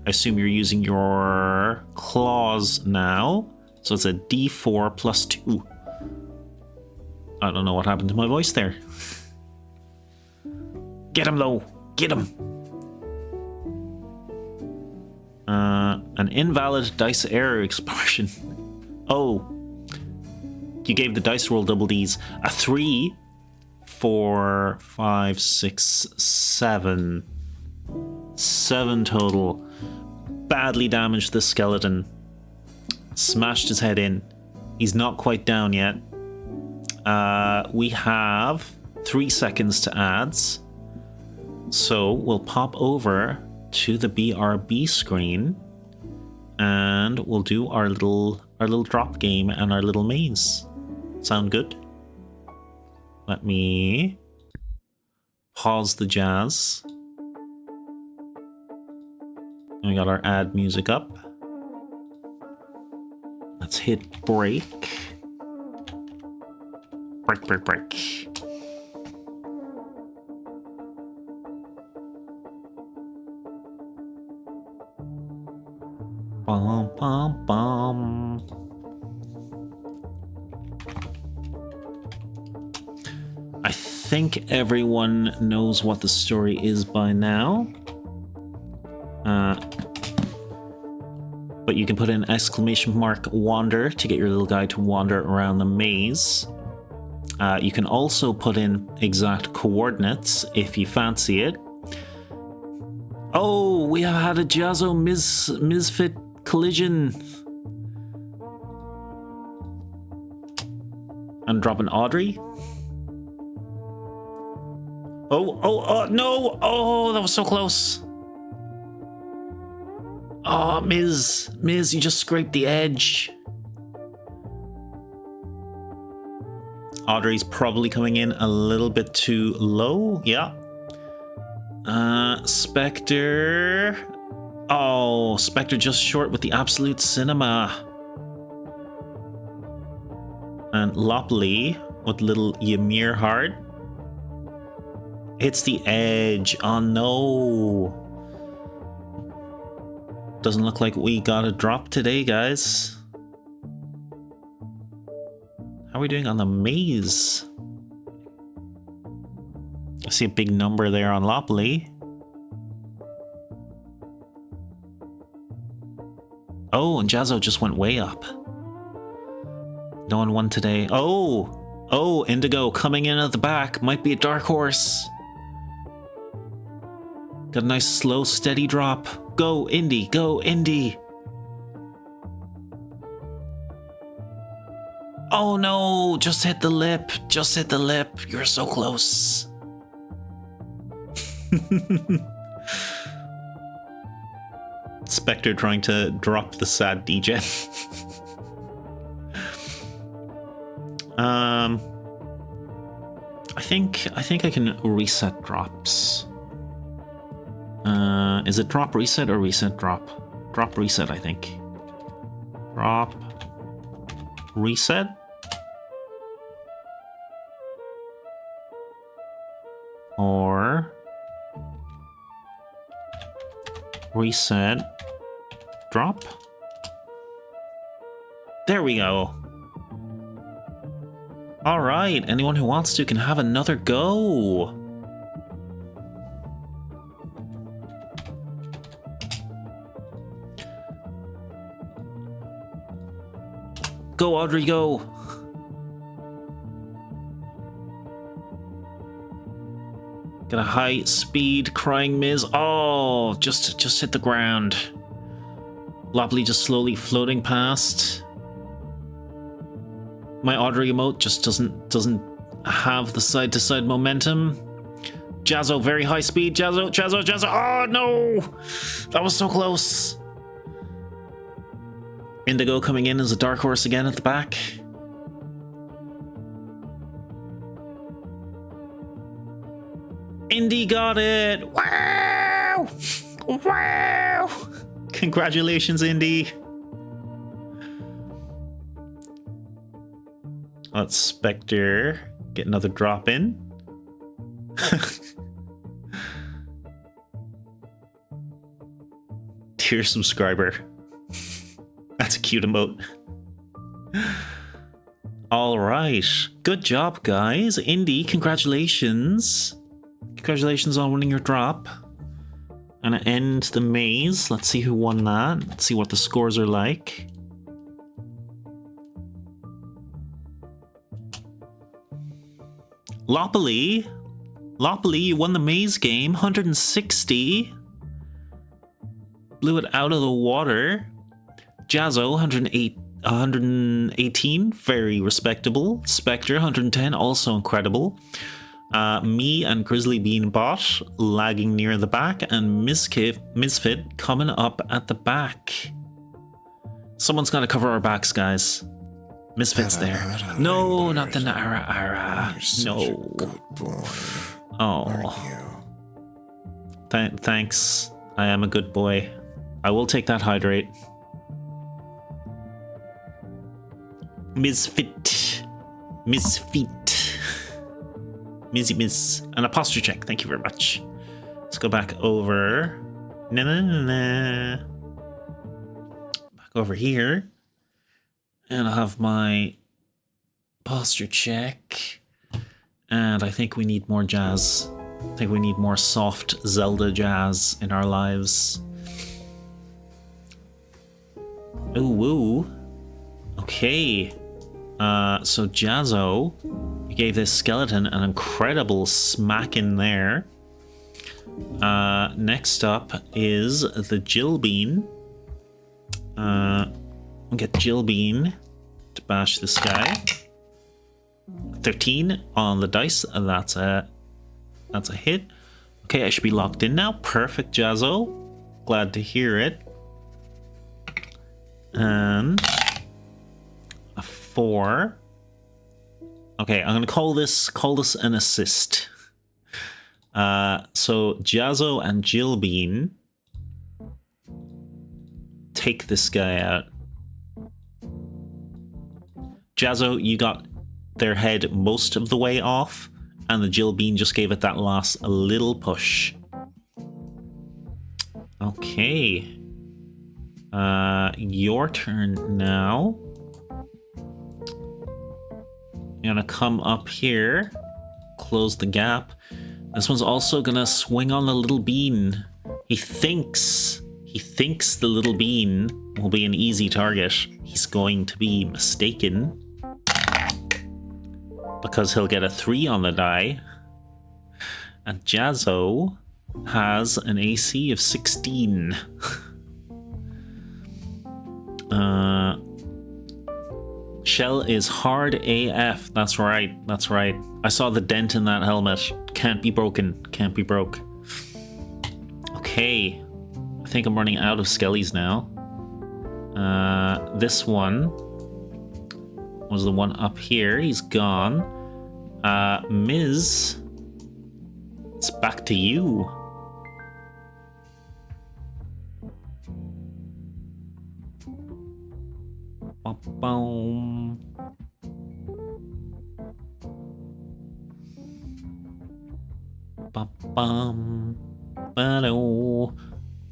I assume you're using your claws now. So it's a D4 plus 2. I don't know what happened to my voice there. Get him though. Get him. An invalid dice error expression. Oh. You gave the dice roll double Ds. A 3, 4, 5, 6, 7. 7 total. Badly damaged the skeleton. Smashed his head in. He's not quite down yet. We have 3 seconds to ads. So we'll pop over to the BRB screen and we'll do our little drop game and our little maze. Sound good? Let me pause the jazz. And we got our ad music up. Let's hit break. Break. Bum, bum, bum. I think everyone knows what the story is by now. But you can put in ! wander to get your little guy to wander around the maze. You can also put in exact coordinates if you fancy it. Oh, we have had a Jazzo Misfit collision. And drop an Audrey. Oh, no! Oh, that was so close. Oh, Miz, you just scraped the edge. Audrey's probably coming in a little bit too low. Yeah. Spectre. Oh, Spectre just short with the absolute cinema. And Lopley with little Ymir heart. Hits the edge. Oh no. Doesn't look like we got a drop today, guys. How are we doing on the maze? I see a big number there on Lopley. Oh, and Jazzo just went way up. No one won today. Oh, Indigo coming in at the back. Might be a dark horse. Got a nice slow, steady drop. Go, Indy. Go, Indy. Oh no, just hit the lip. Just hit the lip. You're so close. Spectre trying to drop the sad DJ. I think I can reset drops. Is it drop reset or reset drop? Drop reset, I think. Drop reset. Or reset drop. There we go. All right, anyone who wants to can have another go. Go, Audrey, go. Got a high speed crying Miz. Oh, just hit the ground. Lopley just slowly floating past. My Audrey emote just doesn't have the side-to-side momentum. Jazzo, very high speed. Jazzo. Oh no! That was so close. Indigo coming in as a dark horse again at the back. Indy got it! Wow! Wow! Congratulations, Indy. Let's Spectre get another drop in. Dear subscriber. That's a cute emote. All right. Good job, guys. Indy, congratulations. Congratulations on winning your drop. And to end the maze. Let's see who won that. Let's see what the scores are like. Lopley, you won the maze game. 160. Blew it out of the water. Jazzo, 118. Very respectable. Spectre, 110. Also incredible. Me and Grizzly being bot, lagging near the back, and Misfit coming up at the back. Someone's got to cover our backs, guys. Misfit's there. No, not the Nara. No. Good boy. Oh. Thanks. I am a good boy. I will take that hydrate. Misfit. Miss. An posture check. Thank you very much. Let's go back over. Back over here. And I'll have my posture check. And I think we need more jazz. I think we need more soft Zelda jazz in our lives. Ooh, woo. Okay. So Jazzo, you gave this skeleton an incredible smack in there. Next up is the Jill Bean. We'll get Jill Bean to bash this guy. 13 on the dice. That's a hit. Okay, I should be locked in now. Perfect, Jazzo. Glad to hear it. And a 4. Okay, I'm gonna call this an assist. So Jazzo and Jill Bean take this guy out. Jazzo, you got their head most of the way off, and the Jill Bean just gave it that last little push. Okay. Your turn now. You're gonna come up here, close the gap. This one's also gonna swing on the little bean. He thinks the little bean will be an easy target. He's going to be mistaken, because he'll get a 3 on the die. And Jazzo has an AC of 16. Shell is hard AF. That's right. That's right. I saw the dent in that helmet. Can't be broken. Can't be broke. Okay. I think I'm running out of skellies now. This one was the one up here. He's gone. Ms. It's back to you. Ba-boom. Ba-bum. Ba-do.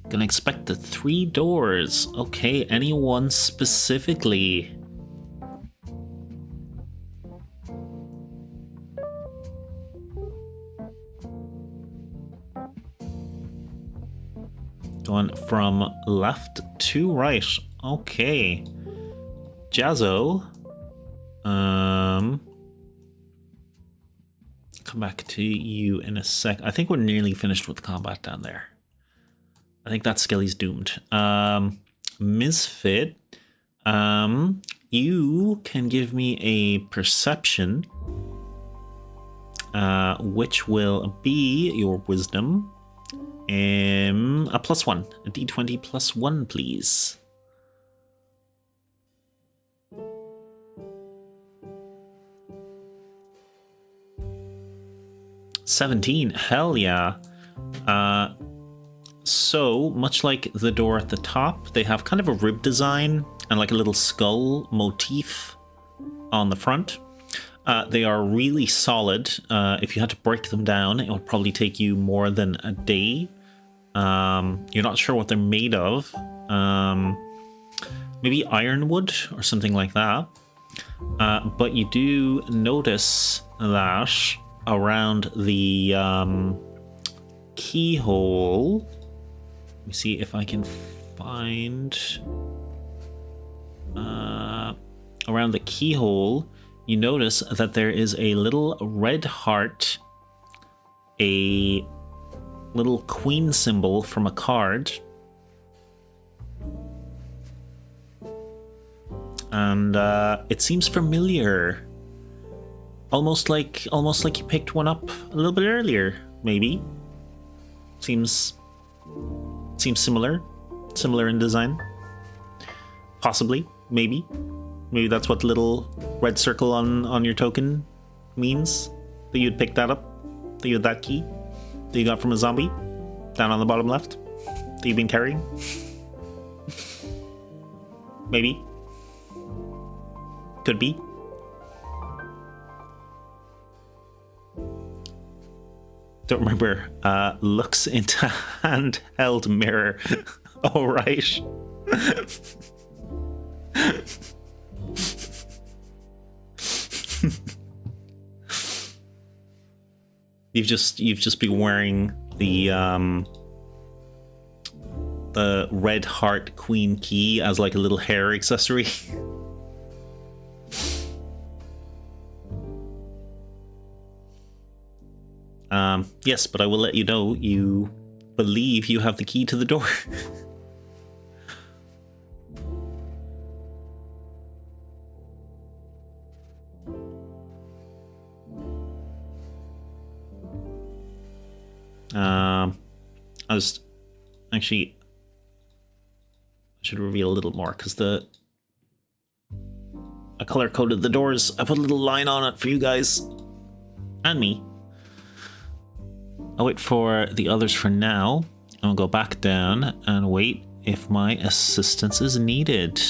Gonna expect the 3 doors. Okay, anyone specifically? Going from left to right. Okay. Jazzo. Come back to you in a sec. I think we're nearly finished with combat down there. I think that Skelly's doomed. Misfit. You can give me a perception. Which will be your wisdom. A +1. A d20 +1, please. $17. Hell yeah. So, much like the door at the top, they have kind of a rib design and like a little skull motif on the front. They are really solid. If you had to break them down, it would probably take you more than a day. You're not sure what they're made of. Maybe ironwood or something like that. But you do notice that around the keyhole, let me see if I can find around the keyhole, you notice that there is a little red heart, a little queen symbol from a card, and it seems familiar. Almost like you picked one up a little bit earlier, maybe. Seems similar in design. Possibly, maybe that's what the little red circle on your token means. That you'd pick that up, that you had that key that you got from a zombie down on the bottom left that you've been carrying. Maybe, could be. Don't remember. Looks into handheld mirror. All right. You've just been wearing the red heart queen key as like a little hair accessory. Yes, but I will let you know you believe you have the key to the door. I should reveal a little more because I color coded the doors. I put a little line on it for you guys and me. I'll wait for the others for now. I'll go back down and wait if my assistance is needed.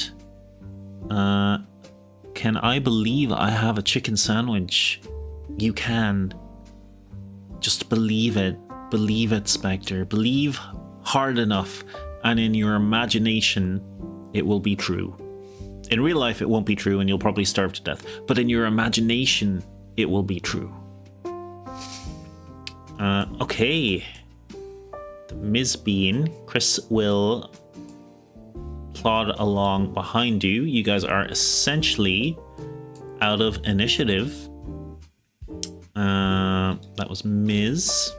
Can I believe I have a chicken sandwich? You can. Just believe it. Believe it, Spectre. Believe hard enough, and in your imagination, it will be true. In real life, it won't be true, and you'll probably starve to death. But in your imagination, it will be true. Okay. The Ms. Bean. Chris will plod along behind you. You guys are essentially out of initiative. That was Ms.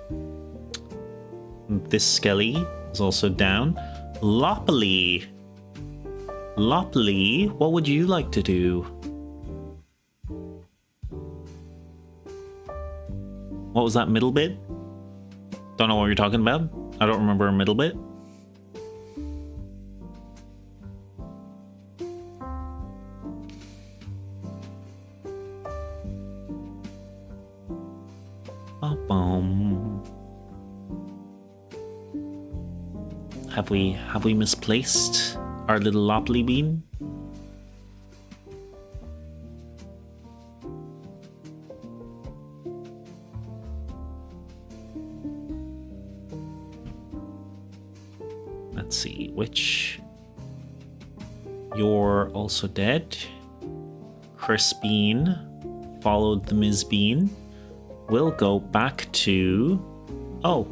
This Skelly is also down. Lopley. Lopley, what would you like to do? What was that middle bit? Don't know what you're talking about. I don't remember a middle bit. Have we misplaced our little Lopley bean? Let's see, which... You're also dead. Chris Bean followed the Ms. Bean. We'll go back to... Oh,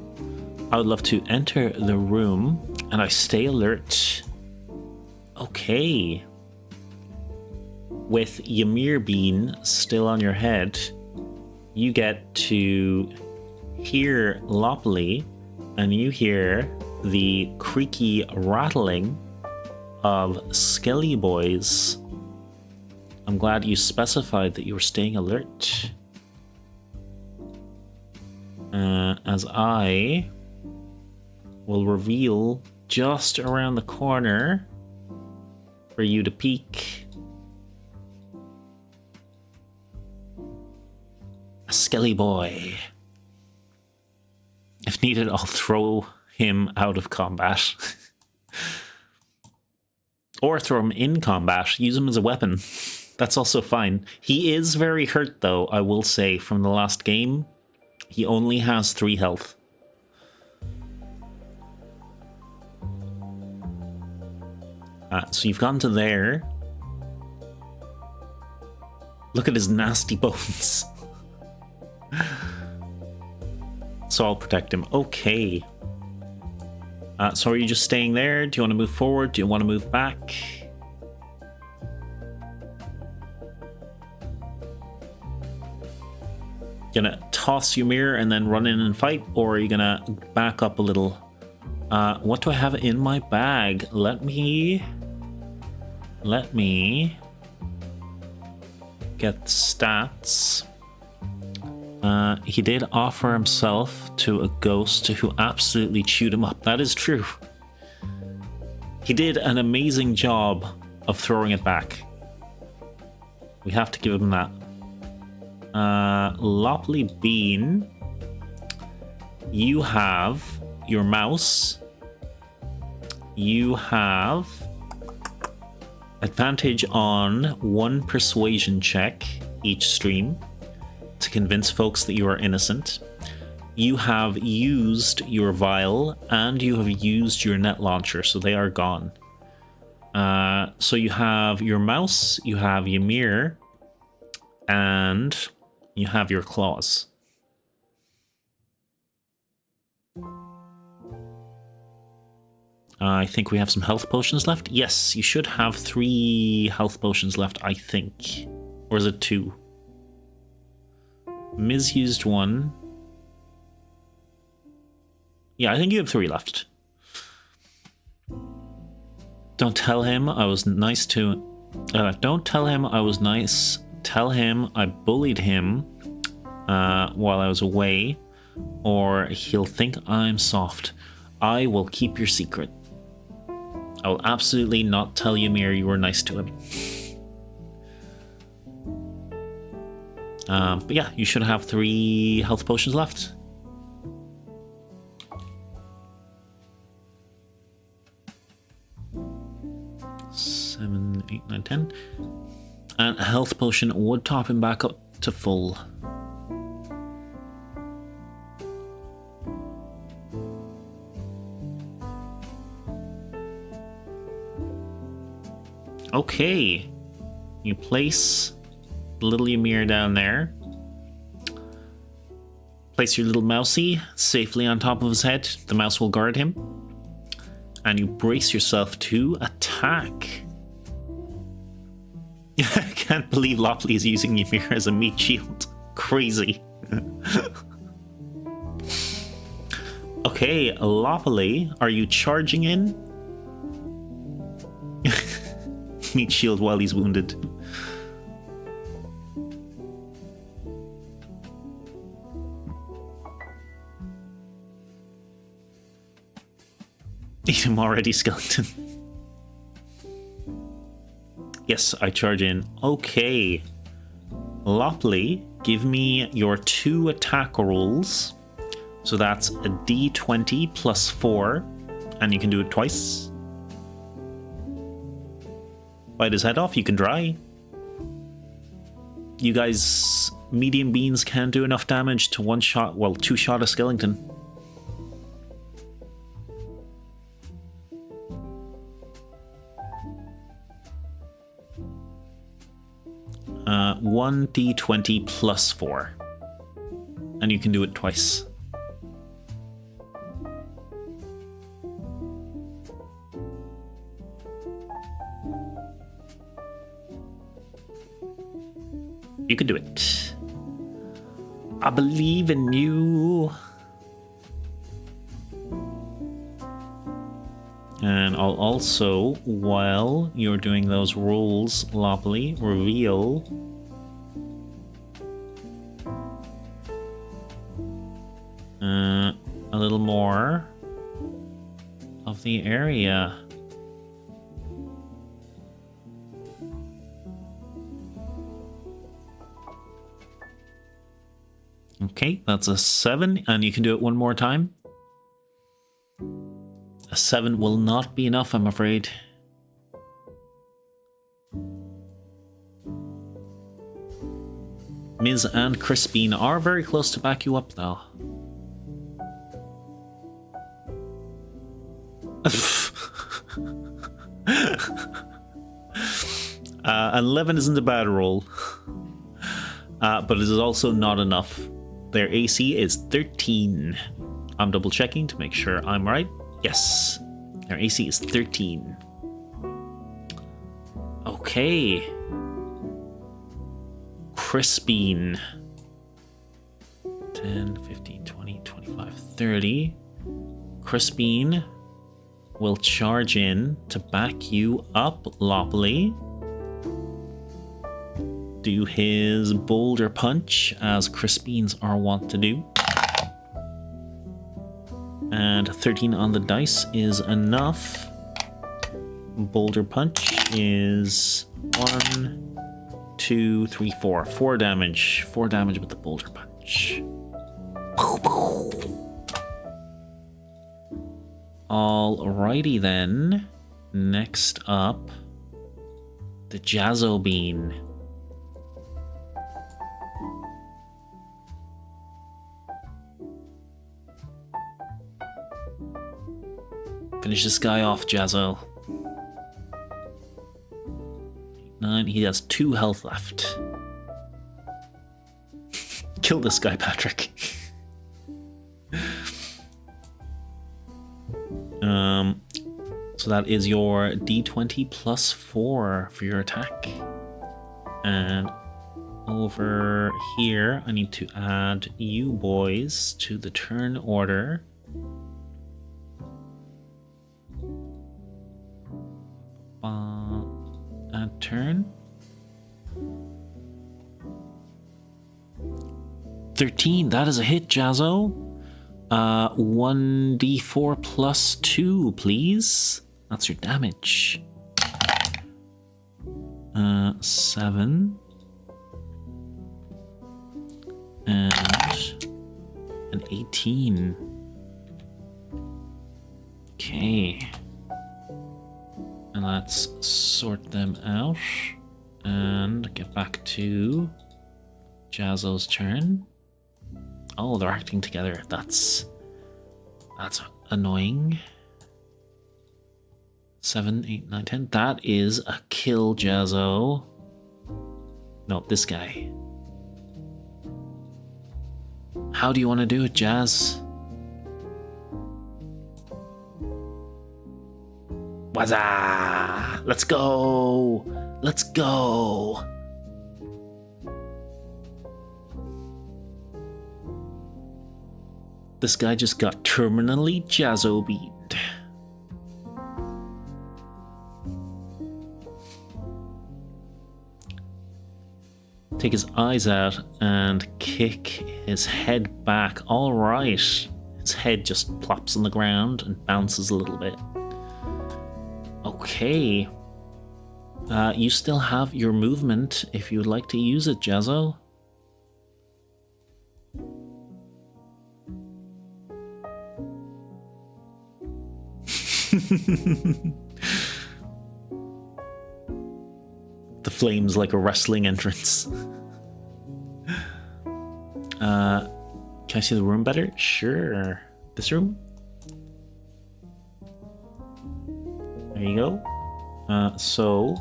I would love to enter the room and I stay alert. Okay. With Ymir Bean still on your head, you get to hear Lopley and you hear the creaky rattling of Skelly Boys. I'm glad you specified that you were staying alert. As I will reveal just around the corner for you to peek. A Skelly Boy. If needed, I'll throw him out of combat. Or throw him in combat. Use him as a weapon. That's also fine. He is very hurt, though, I will say, from the last game. He only has 3 health. So you've gone to there. Look at his nasty bones. So I'll protect him. Okay. So are you just staying there? Do you want to move forward? Do you want to move back? Gonna toss Ymir and then run in and fight? Or are you gonna back up a little? What do I have in my bag? Let me get stats. He did offer himself to a ghost who absolutely chewed him up. That is true. He did an amazing job of throwing it back. We have to give him that. Lopley Bean, you have your mouse. You have advantage on 1 persuasion check each stream to convince folks that you are innocent. You have used your vial and you have used your net launcher, so they are gone. So you have your mouse, you have Ymir, and you have your claws. I think we have some health potions left. Yes, you should have 3 health potions left, I think. Or is it 2? Miz used 1. Yeah, I think you have 3 left. Don't tell him I was nice to... don't tell him I was nice. Tell him I bullied him while I was away, or he'll think I'm soft. I will keep your secret. I will absolutely not tell Ymir you were nice to him. But yeah, you should have 3 health potions left. Seven, 8, 9, 10. And a health potion would top him back up to full. Okay. You place the little Ymir down there. Place your little mousey safely on top of his head. The mouse will guard him. And you brace yourself to attack. I can't believe Lopley is using Ymir as a meat shield. Crazy. Okay, Lopley, are you charging in? Meat shield while he's wounded. Eat him already, skeleton. Yes, I charge in. Okay. Lopley, give me your 2 attack rolls. So that's a d20 plus 4. And you can do it twice. Bite his head off, you can dry. You guys, medium beans can't do enough damage to 1-shot, well, 2-shot a skeleton. 1d20 plus 4. And you can do it twice. You can do it. I believe in you. And I'll also, while you're doing those rolls, Lopley, reveal a little more of the area. Okay, that's a 7, and you can do it one more time. A 7 will not be enough, I'm afraid. Miz and Crispine are very close to back you up, though. 11 isn't a bad roll, but it is also not enough. Their AC is 13. I'm double checking to make sure I'm right. Yes, their AC is 13. Okay. Crispine. 10, 15, 20, 25, 30. Crispine will charge in to back you up, Lopley. Do his boulder punch, as Crispines are wont to do. And 13 on the dice is enough. Boulder punch is 1, 2, 3, 4. 4 damage. 4 damage with the boulder punch. Alrighty then. Next up, the Jazzo Bean. Finish this guy off, Jazzo. 9, he has 2 health left. Kill this guy, Patrick. So that is your d20 plus 4 for your attack. And over here, I need to add you boys to the turn order. Add turn. 13, that is a hit, Jazzo. 1d4 plus 2, please. That's your damage. 7. And an 18. Okay. And let's sort them out and get back to Jazzo's turn. Oh, they're acting together. That's annoying. 7, 8, 9, 10. That is a kill, Jazzo. No, this guy. How do you want to do it, Jazz? Wazza! Let's go! Let's go! This guy just got terminally jazzo-beat. Take his eyes out and kick his head back. All right. His head just plops on the ground and bounces a little bit. Okay. You still have your movement if you would like to use it, Jazzo. The flames like a wrestling entrance. Can I see the room better? Sure. This room? There you go. So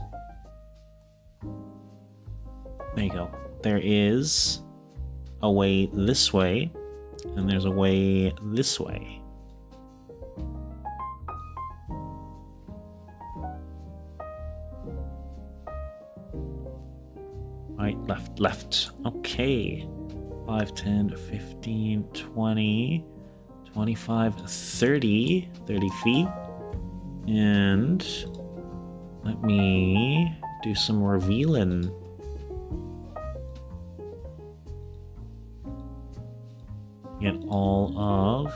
there you go. There is a way this way, and there's a way this way. Right, left, left. Okay. 5, 10, 15, 20, 25, 30. 30 feet. And let me do some revealing. Get all of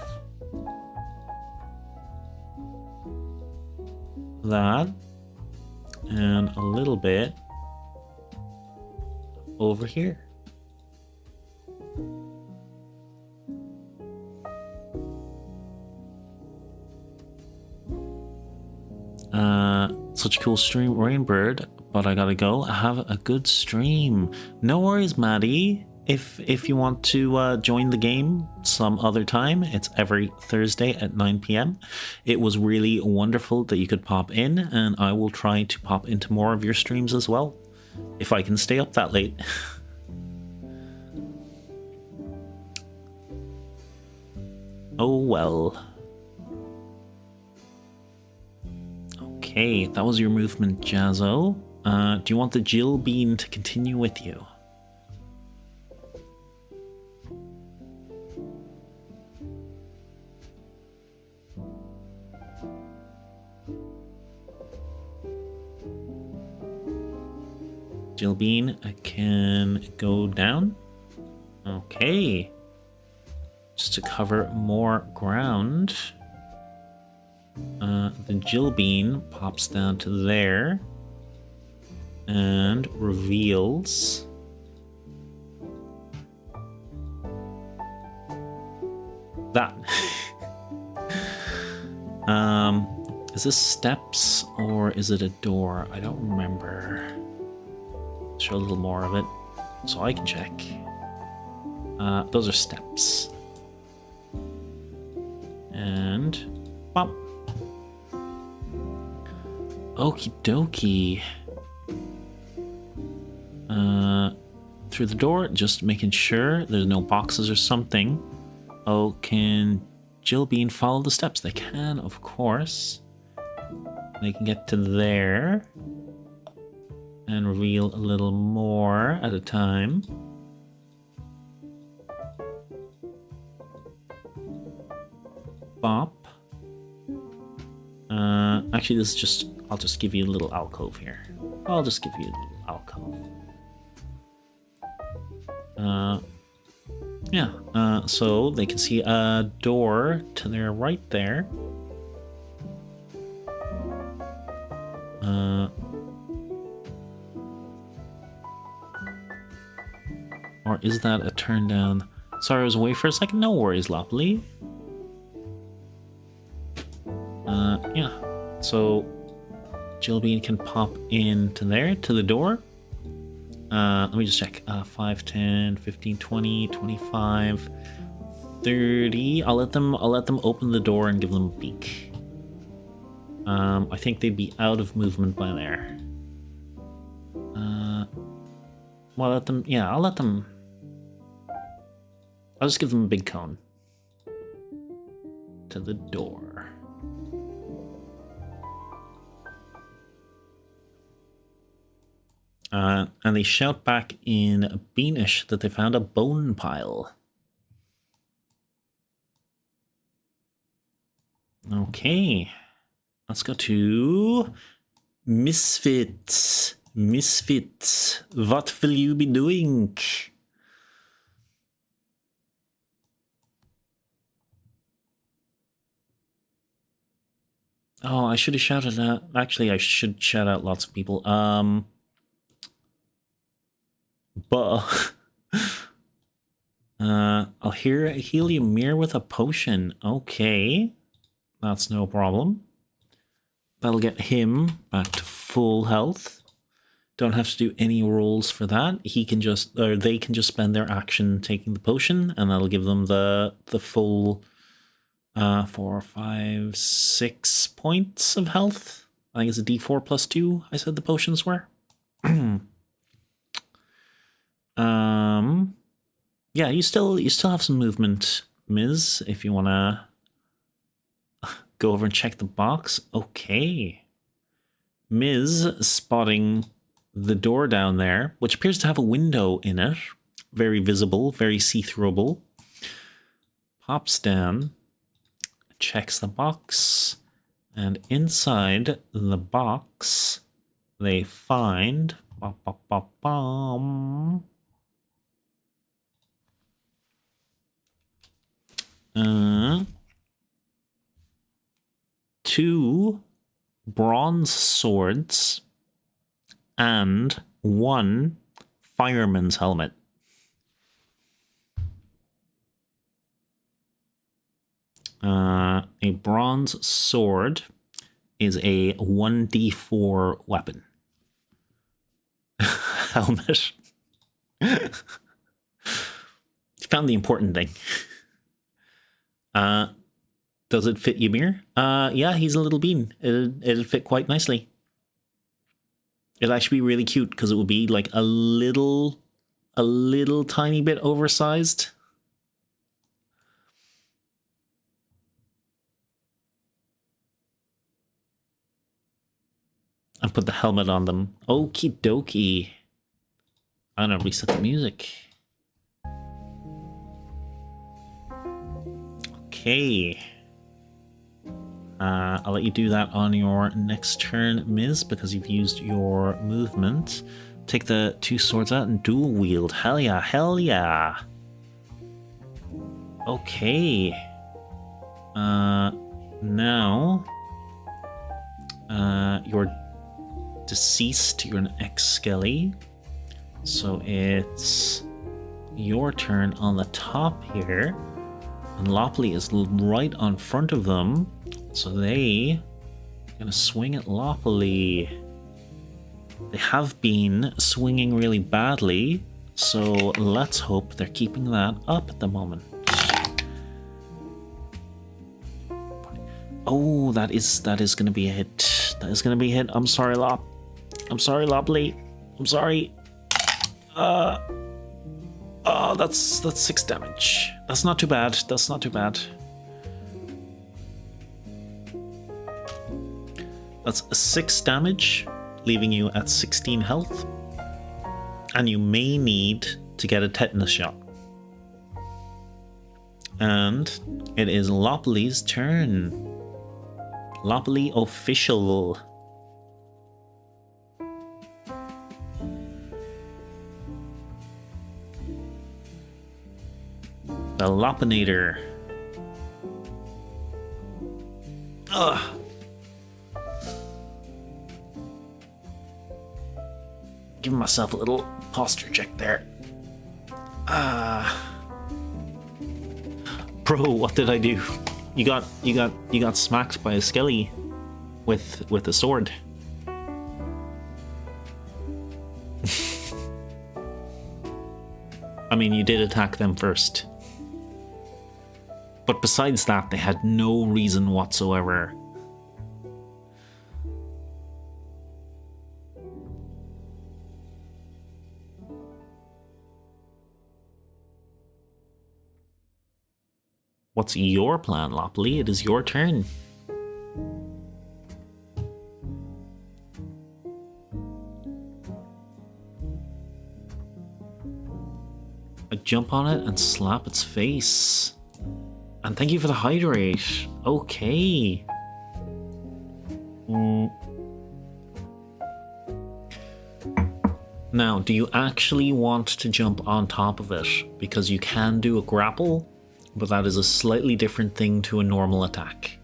that and a little bit over here. Such a cool stream, Rainbird, but I gotta go. Have a good stream. No worries, Maddie. If you want to join the game some other time, it's every Thursday at 9 p.m. It was really wonderful that you could pop in, and I will try to pop into more of your streams as well, if I can stay up that late. Oh well. Okay, that was your movement, Jazzo. Do you want the Jill Bean to continue with you? Jill Bean can go down. Okay. Just to cover more ground. The Jill Bean pops down to there and reveals that. Is this steps or is it a door? I don't remember. Show a little more of it so I can check. Those are steps. And pop. Okie dokie. Through the door, just making sure there's no boxes or something. Oh, can Jill Bean follow the steps? They can, of course. They can get to there and reveal a little more at a time. Bop. Actually, this is just, I'll just give you a little alcove here. I'll just give you a little alcove. So they can see a door to their right there. Or is that a turn down? Sorry, I was away for a second. No worries, Lopley. Yeah. So Jill Bean can pop into there to the door. Let me just check. 5, 10, 15, 20, 25, 30. I'll let them open the door and give them a peek. I think they'd be out of movement by there. Well, I'll let them I'll just give them a big cone. To the door. And they shout back in Beanish that they found a bone pile. Okay. Let's go to Misfits. Misfits. What will you be doing? Oh, I should have shouted out. Actually, I should shout out lots of people. But I'll heal you Mir with a potion. Okay, that's no problem. That'll get him back to full health. Don't have to do any rolls for that. He can just, or they can just spend their action taking the potion, and that'll give them the full 4, 5, 6 points of health. I think it's a D4 plus 2. I said the potions were. Yeah, you still have some movement, Ms. If you wanna go over and check the box. Okay, Ms. spotting the door down there, which appears to have a window in it, very visible, very see-throughable. Pops down, checks the box, and inside the box, they find. Two bronze swords and one fireman's helmet. A bronze sword is a 1d4 weapon. Helmet. You found the important thing. Does it fit Ymir? Yeah, he's a little bean. It'll fit quite nicely. It'll actually be really cute because it will be like a little tiny bit oversized. And put the helmet on them. Okie dokie. I'm gonna reset the music. Okay. I'll let you do that on your next turn, Ms, because you've used your movement. Take the two swords out and dual wield. Hell yeah, hell yeah. Okay. Now, you're deceased. You're an ex-skelly. So it's your turn on the top here. And Lopley is right on front of them. So they are going to swing at Lopley. They have been swinging really badly. So let's hope they're keeping that up at the moment. Oh, that is going to be a hit. That is going to be a hit. I'm sorry, Lop. I'm sorry, Lopley. I'm sorry. Oh, that's 6 damage. That's not too bad. That's not too bad. That's 6 damage, leaving you at 16 health. And you may need to get a tetanus shot. And it is Lopley's turn. Lopley official. The Lopinator. Ugh. Giving myself a little posture check there. Bro, what did I do? You got smacked by a skelly with a sword. I mean, you did attack them first. But besides that, they had no reason whatsoever. What's your plan, Lopley? It is your turn. I jump on it and slap its face. And thank you for the hydrate. Okay. Now, do you actually want to jump on top of it? Because you can do a grapple, but that is a slightly different thing to a normal attack.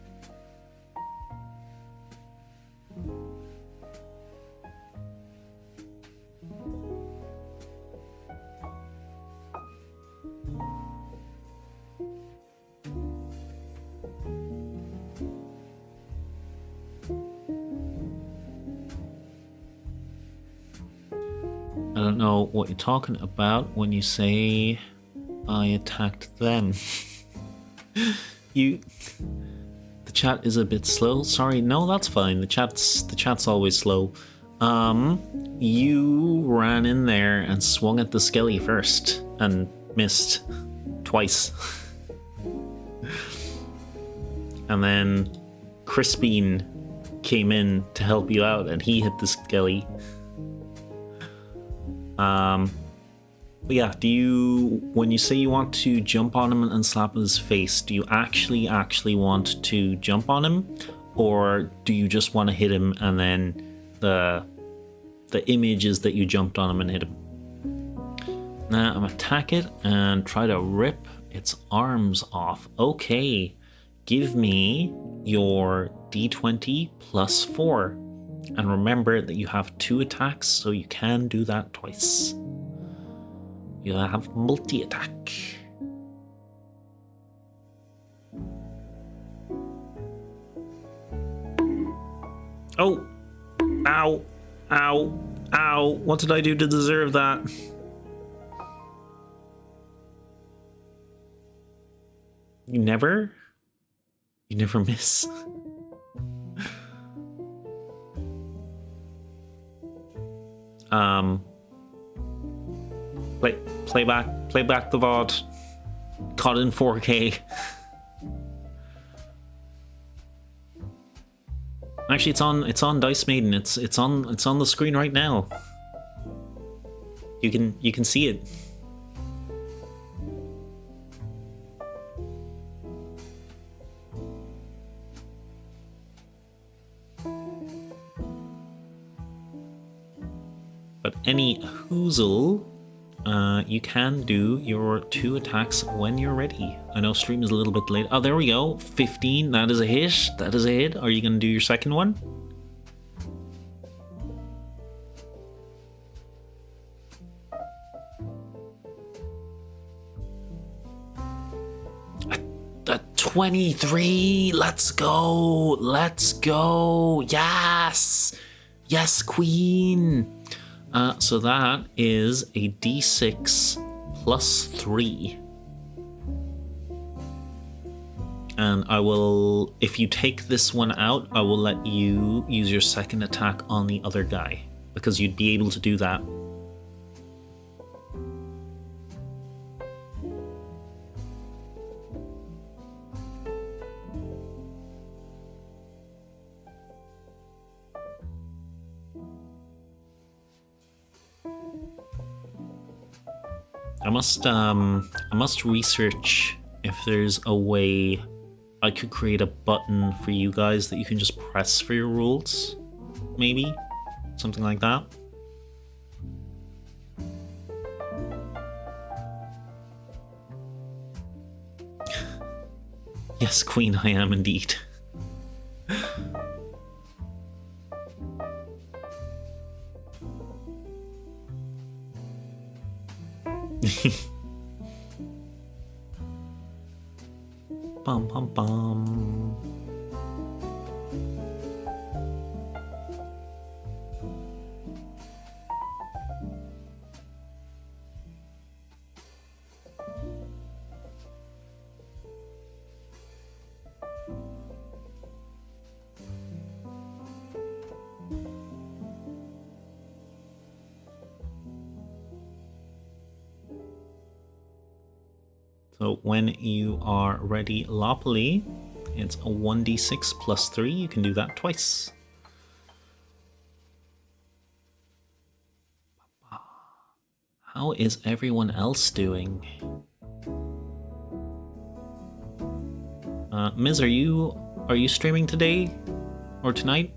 I don't know what you're talking about when you say I attacked them. The chat is a bit slow. Sorry, no, that's fine. The chat's always slow. You ran in there and swung at the skelly first and missed twice. And then Crispine came in to help you out and he hit the skelly. But yeah, when you say you want to jump on him and slap his face, do you actually want to jump on him? Or do you just want to hit him and then the image is that you jumped on him and hit him? Now I'm attack it and try to rip its arms off. Okay, give me your d20 plus 4. And remember that you have 2 attacks, so you can do that twice. You have multi-attack. Oh! Ow! Ow! Ow! What did I do to deserve that? You never miss. Play back the VOD. Caught in 4K. Actually, it's on Dice Maiden. It's on the screen right now. You can see it. But any hoozle, you can do your 2 attacks when you're ready. I know stream is a little bit late. Oh, there we go. 15. That is a hit. That is a hit. Are you going to do your second one? A 23. Let's go. Let's go. Yes. Yes, queen. So that is a d6 plus 3. And I will, if you take this one out, I will let you use your second attack on the other guy, because you'd be able to do that. I must research if there's a way I could create a button for you guys that you can just press for your rules. Maybe? Something like that. Yes, Queen, I am indeed. Bum bum bum. So when you are ready, Lopley, it's a 1d6 plus 3. You can do that twice. How is everyone else doing? Miz, are you streaming today or tonight?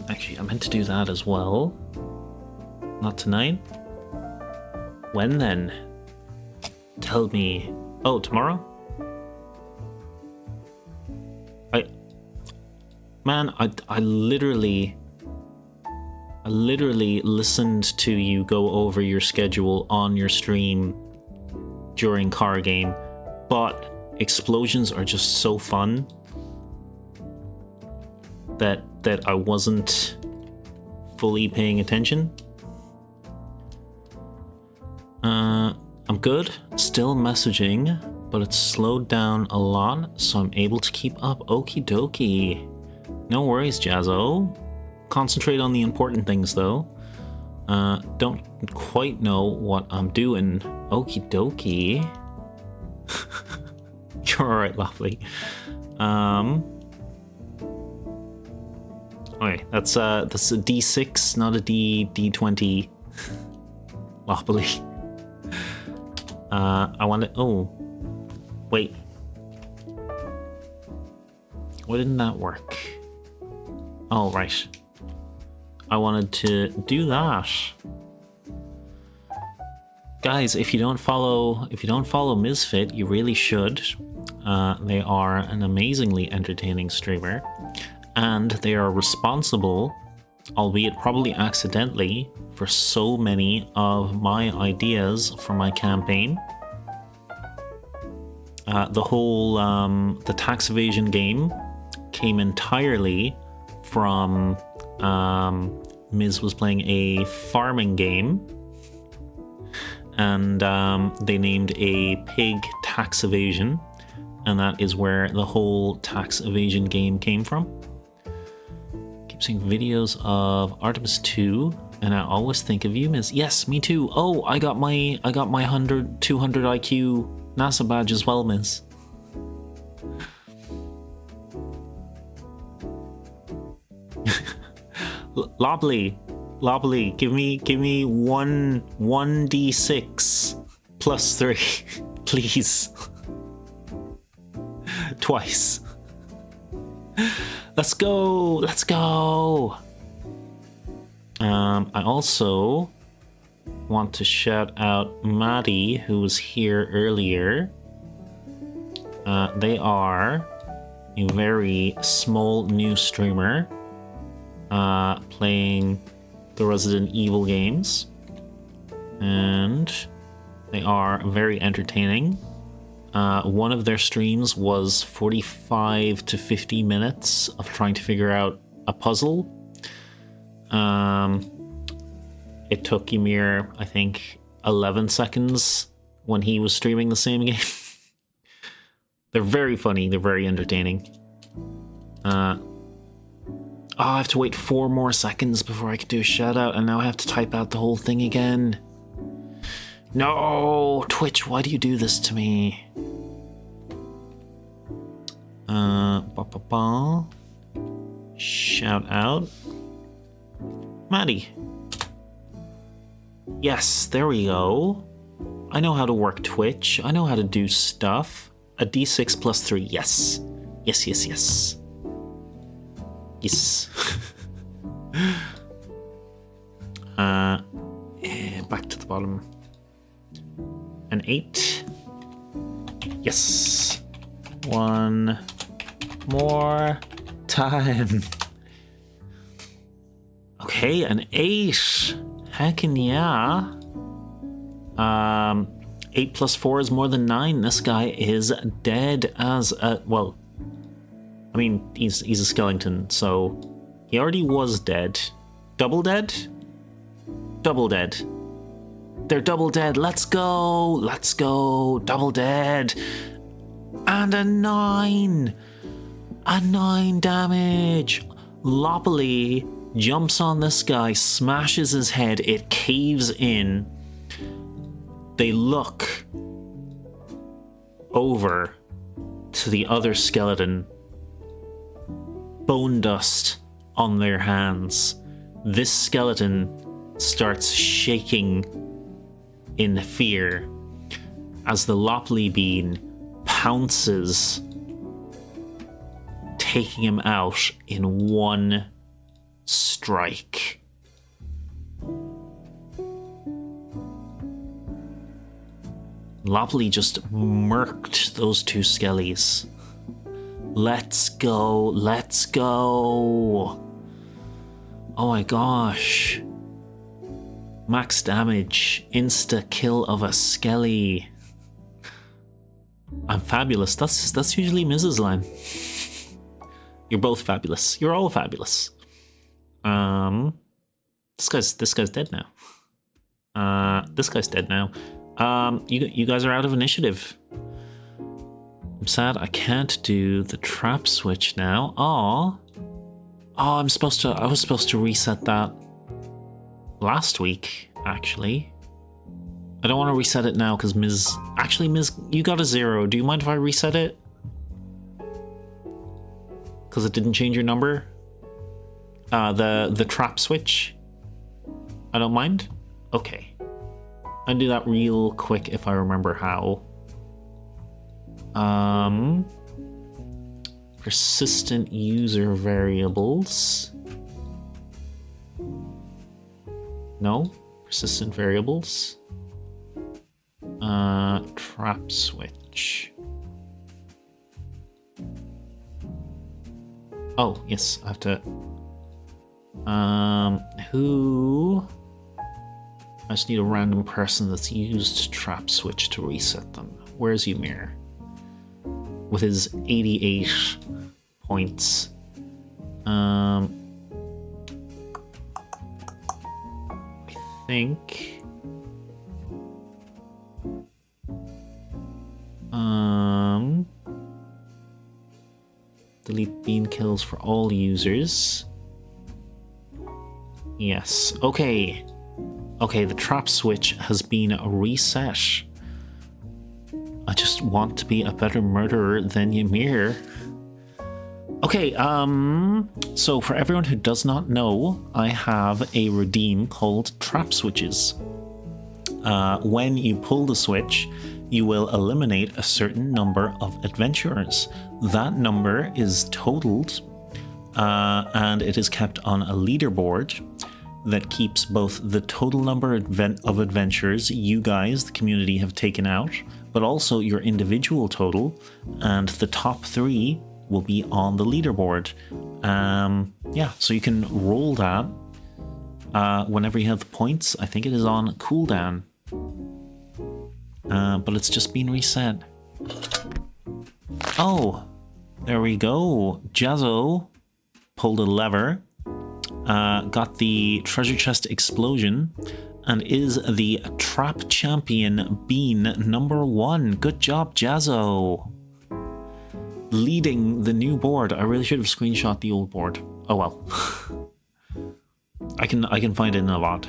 Actually, I meant to do that as well. Not tonight? When then? Tell me. Oh, tomorrow? I literally listened to you go over your schedule on your stream during car game, but explosions are just so fun that I wasn't fully paying attention. I'm good, still messaging, but it's slowed down a lot, so I'm able to keep up. Okie dokie. No worries, Jazzo. Concentrate on the important things, though. Don't quite know what I'm doing. Okie dokie. You're alright, lovely. Okay, that's a D6, not a D20. Lovely. I want to. Oh, wait. Why didn't that work? Oh, right. I wanted to do that. Guys, if you don't follow Misfit, you really should. They are an amazingly entertaining streamer, and they are responsible, albeit probably accidentally, for so many of my ideas for my campaign. The whole the tax evasion game came entirely from Miz was playing a farming game, and they named a pig tax evasion, and that is where the whole tax evasion game came from. Keep seeing videos of Artemis 2, and I always think of you, Miz. Yes, me too. Oh, I got my 200 IQ NASA badge as well, Miz. Lobley, give me 1d6 plus 3, please. Twice. Let's go. I also want to shout out Maddie, who was here earlier. They are a very small new streamer, playing the Resident Evil games, and they are very entertaining. One of their streams was 45 to 50 minutes of trying to figure out a puzzle. It took Ymir, I think, 11 seconds when he was streaming the same game. They're very funny, they're very entertaining. I have to wait 4 more seconds before I can do a shout out, and now I have to type out the whole thing again. No, Twitch, why do you do this to me? Shout out. Maddie. Yes, there we go. I know how to work Twitch. I know how to do stuff. A d6 plus 3, yes. Yes. Yes. Back to the bottom. An 8. Yes. One more time. Okay, an 8. Heckin' yeah. 8 plus 4 is more than 9. This guy is dead as a... Well, I mean, he's a skeleton, so he already was dead. Double dead? Double dead. They're double dead. Let's go. Double dead. And a 9. A 9 damage. Loppily jumps on this guy, smashes his head, it caves in. They look over to the other skeleton, bone dust on their hands. This skeleton starts shaking in fear as the Lopley bean pounces, taking him out in one strike. Lopley just murked those two skellies. Let's go, let's go. Oh my gosh. Max damage, insta kill of a skelly. I'm fabulous. That's usually Mrs. line. You're both fabulous. You're all fabulous. This guy's dead now. This guy's dead now. You guys are out of initiative. I'm sad I can't do the trap switch now. Oh, I was supposed to reset that last week, actually. I don't want to reset it now because Ms, you got a 0. Do you mind if I reset it? Because it didn't change your number? The trap switch? I don't mind? Okay. I'll do that real quick if I remember how. Persistent user variables. No? Persistent variables. Trap switch. Oh, yes, I have to... who... I just need a random person that's used trap switch to reset them. Where's Ymir? With his 88 points. I think... delete bean kills for all users. Yes. Okay. Okay, the trap switch has been reset. I just want to be a better murderer than Ymir. Okay, so for everyone who does not know, I have a redeem called Trap Switches. When you pull the switch, you will eliminate a certain number of adventurers. That number is totaled, and it is kept on a leaderboard that keeps both the total number of adventures you guys, the community, have taken out, but also your individual total, and the top 3 will be on the leaderboard. Yeah, so you can roll that whenever you have the points. I think it is on cooldown. But it's just been reset. Oh, there we go. Jazzo pulled a lever, got the treasure chest explosion, and is the trap champion bean number 1. Good job, Jazzo. Leading the new board. I really should have screenshot the old board. Oh well. I can find it in a lot.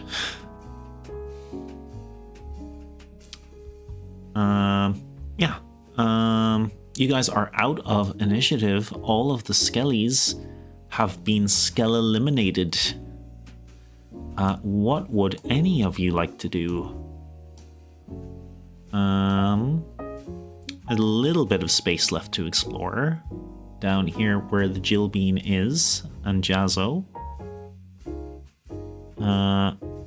Yeah. You guys are out of initiative. All of the skellies have been skell eliminated. What would any of you like to do? A little bit of space left to explore. Down here where the Jill Bean is, and Jazzo.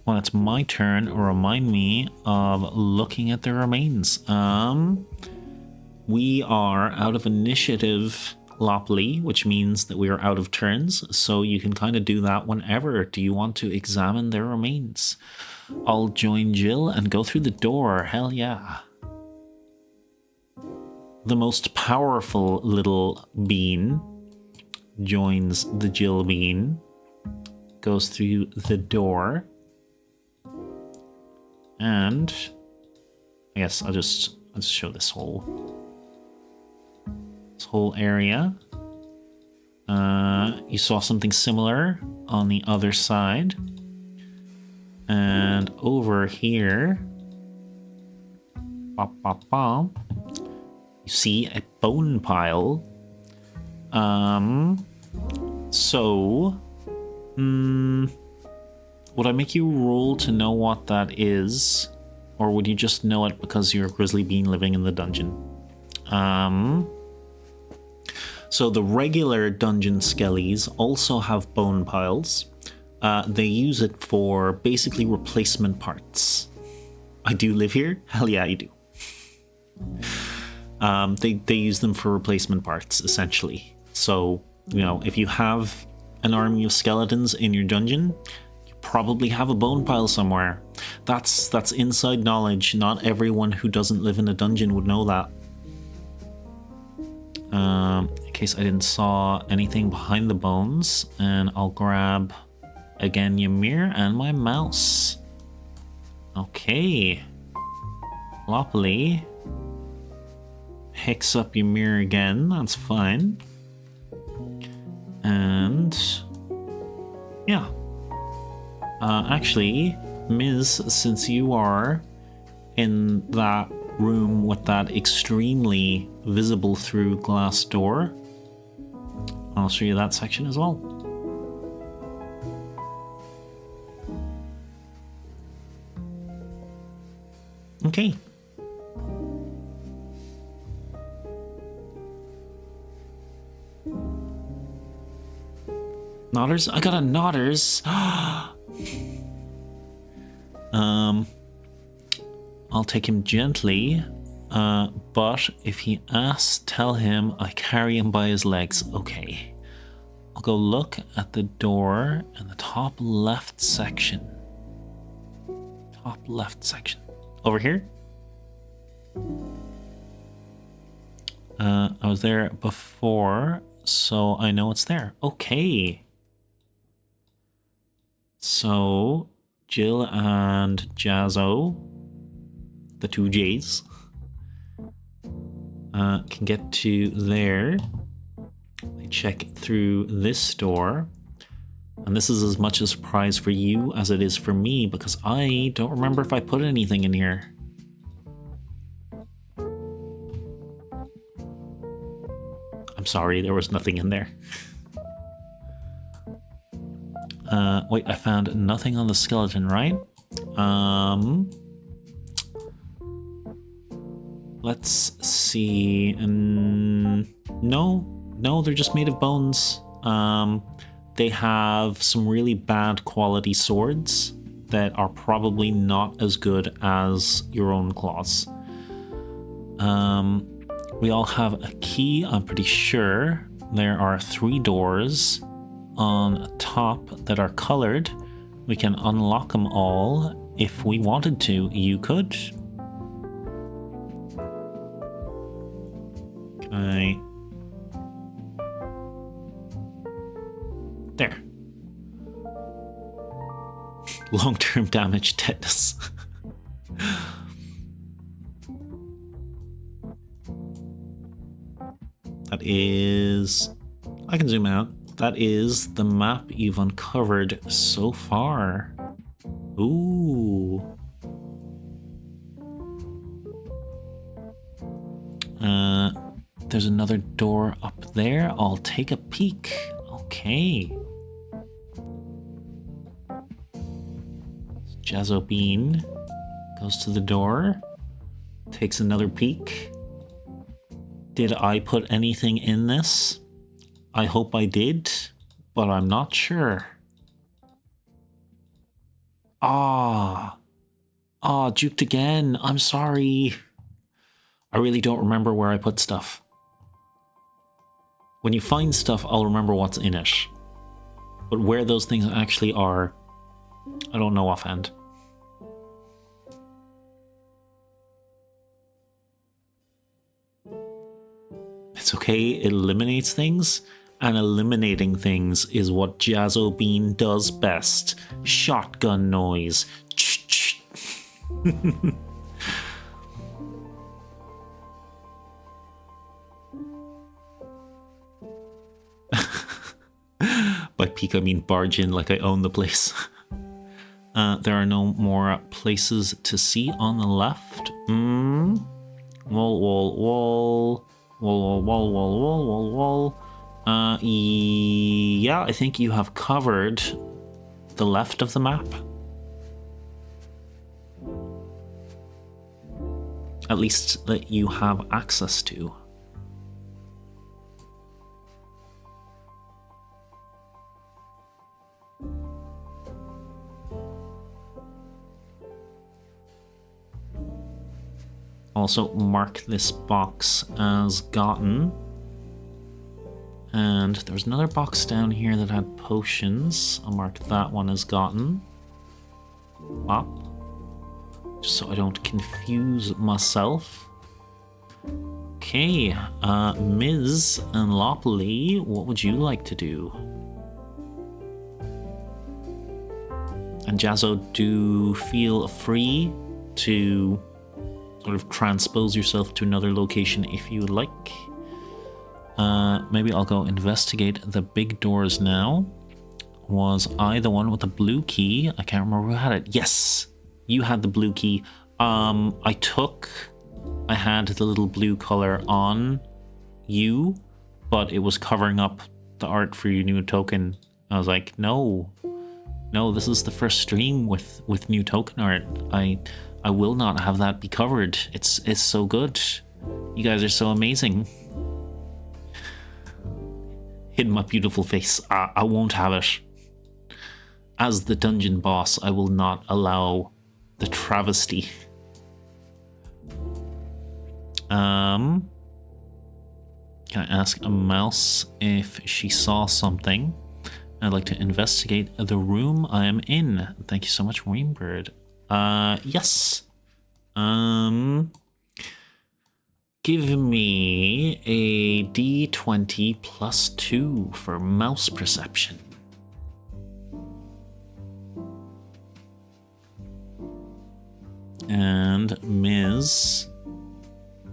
When it's my turn, remind me of looking at the remains. We are out of initiative, Lopley, which means that we are out of turns, so you can kind of do that whenever. Do you want to examine their remains? I'll join Jill and go through the door. Hell yeah. The most powerful little bean joins the Jill Bean, goes through the door, and I guess I'll just show this whole area. You saw something similar on the other side. And over here, bop, bop, bop, you see a bone pile. Would I make you roll to know what that is? Or would you just know it because you're a grizzly being living in the dungeon? So the regular dungeon skellies also have bone piles. They use it for basically replacement parts. I do live here? Hell yeah, I do. They use them for replacement parts, essentially. So, you know, if you have an army of skeletons in your dungeon, you probably have a bone pile somewhere. That's inside knowledge. Not everyone who doesn't live in a dungeon would know that. In case I didn't saw anything behind the bones, and I'll grab again Ymir and my mouse. Okay. Loppily picks up Ymir again, that's fine. And yeah. Actually, Ms., since you are in that room with that extremely visible through glass door, I'll show you that section as well. Okay. Nodders? I got a Nodders. I'll take him gently, but if he asks, tell him I carry him by his legs. Okay. I'll go look at the door in the top left section. Top left section. Over here? I was there before, so I know it's there. Okay. So, Jill and Jazzo, the two J's, can get to there. They check through this door. And this is as much a surprise for you as it is for me, because I don't remember if I put anything in here. I'm sorry, there was nothing in there. Wait, I found nothing on the skeleton, right? Let's see. No, they're just made of bones. They have some really bad quality swords that are probably not as good as your own claws. We all have a key, I'm pretty sure. There are 3 doors on top that are colored. We can unlock them all if we wanted to. You could. Okay. There. Long-term damage tetanus. That is... I can zoom out. That is the map you've uncovered so far. Ooh. There's another door up there. I'll take a peek. Okay. Jazzo Bean goes to the door, takes another peek. Did I put anything in this? I hope I did, but I'm not sure. Juked again. I'm sorry. I really don't remember where I put stuff. When you find stuff, I'll remember what's in it. But where those things actually are, I don't know offhand. It's okay, it eliminates things, and eliminating things is what Jazzo Bean does best. Shotgun noise. By peek, I mean barge in like I own the place. There are no more places to see on the left. Wall, wall, wall. Wall, wall, wall, wall, wall, wall, wall. Yeah, I think you have covered the left of the map. At least that you have access to. Also mark this box as gotten. And there was another box down here that had potions. I'll mark that one as gotten. Up. Just so I don't confuse myself. Okay, Ms. and Lopley, what would you like to do? And Jazzo, do feel free to sort of transpose yourself to another location if you would like. Maybe I'll go investigate the big doors now. Was I the one with the blue key? I can't remember who had it. Yes, you had the blue key. I had the little blue color on you, but it was covering up the art for your new token. I was like, no, this is the first stream with new token art. I will not have that be covered. It's so good. You guys are so amazing. Hid my beautiful face. I won't have it. As the dungeon boss, I will not allow the travesty. Can I ask a mouse if she saw something? I'd like to investigate the room I am in. Thank you so much, Rainbird. Yes. Give me a D20 plus 2 for mouse perception. And Ms.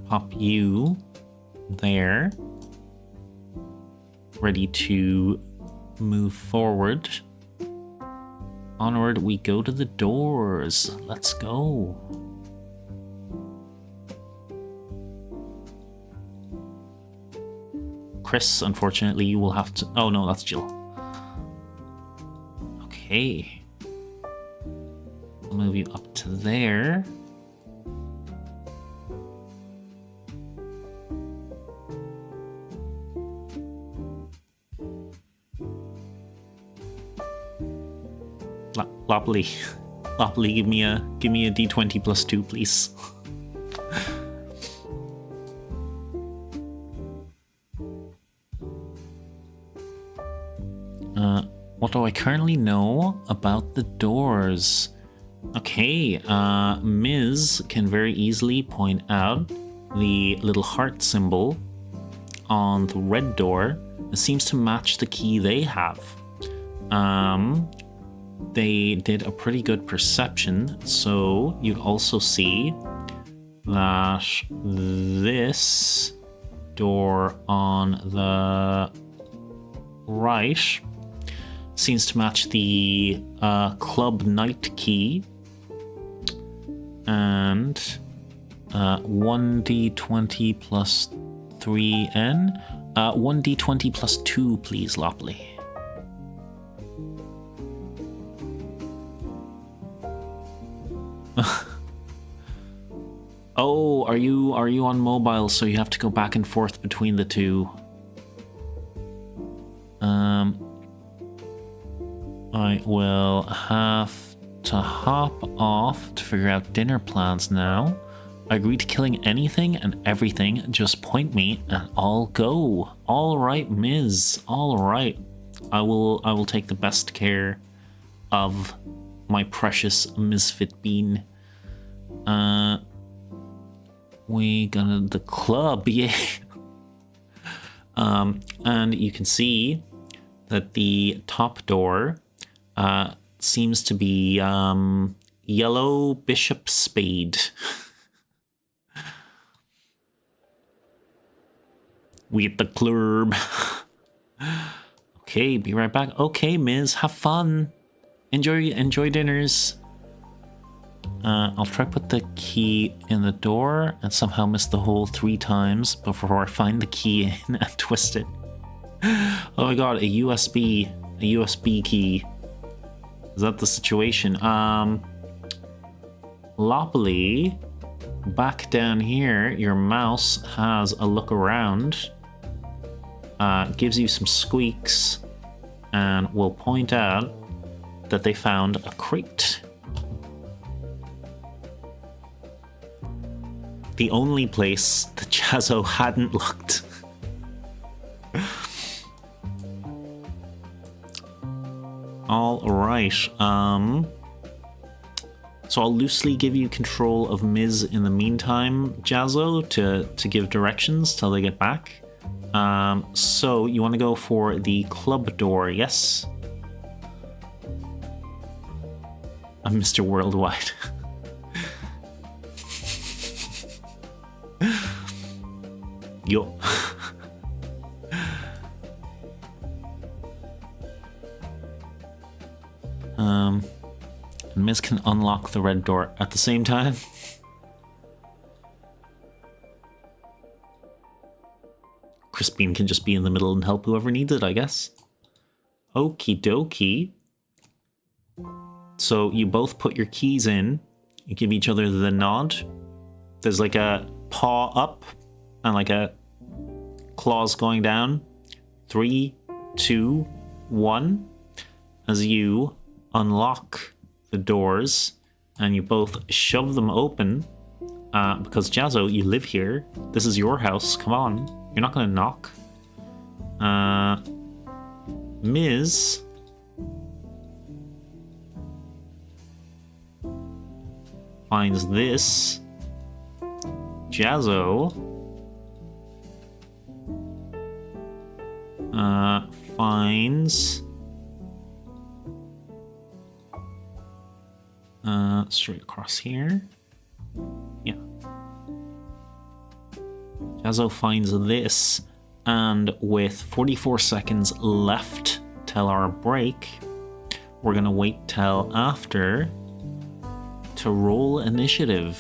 Pop you there. Ready to move forward. Onward we go to the doors. Let's go. Chris, unfortunately, you will have to... Oh, no, that's Jill. Okay. I'll move you up to there. Lopley, give me a D20 plus 2, please. What do I currently know about the doors? Okay, Ms. can very easily point out the little heart symbol on the red door. It seems to match the key they have. They did a pretty good perception, so you'd also see that this door on the right seems to match the club night key, and 1d20 plus 3n. 1d20 plus 2, please, Lopley. Oh, are you on mobile, so you have to go back and forth between the two? I will have to hop off to figure out dinner plans now. I agree to killing anything and everything. Just point me and I'll go. All right, Ms. All right. I will take the best care of my precious misfit bean. We got the club, yeah. And you can see that the top door seems to be yellow bishop spade. We at the club. Okay, be right back. Okay, Ms, have fun. Enjoy dinners. I'll try to put the key in the door and somehow miss the hole 3 times before I find the key in and twist it. Oh my god, a USB key. Is that the situation? Loppily, back down here, your mouse has a look around, gives you some squeaks, and will point out that they found a crate. The only place that Jazzo hadn't looked. All right. So I'll loosely give you control of Ms in the meantime, Jazzo, to give directions till they get back. So you want to go for the club door, yes? I'm Mr. Worldwide. Yo. And Miz can unlock the red door at the same time. Crispine can just be in the middle and help whoever needs it, I guess. Okie dokie. So you both put your keys in. You give each other the nod. There's like a paw up and like a claws going down. 3, 2, 1. As you unlock the doors and you both shove them open, because Jazzo, you live here. This is your house. Come on. You're not going to knock. Ms. finds this. Jazzo finds straight across here. Yeah. Jazzo finds this, and with 44 seconds left till our break, we're gonna wait till after to roll initiative.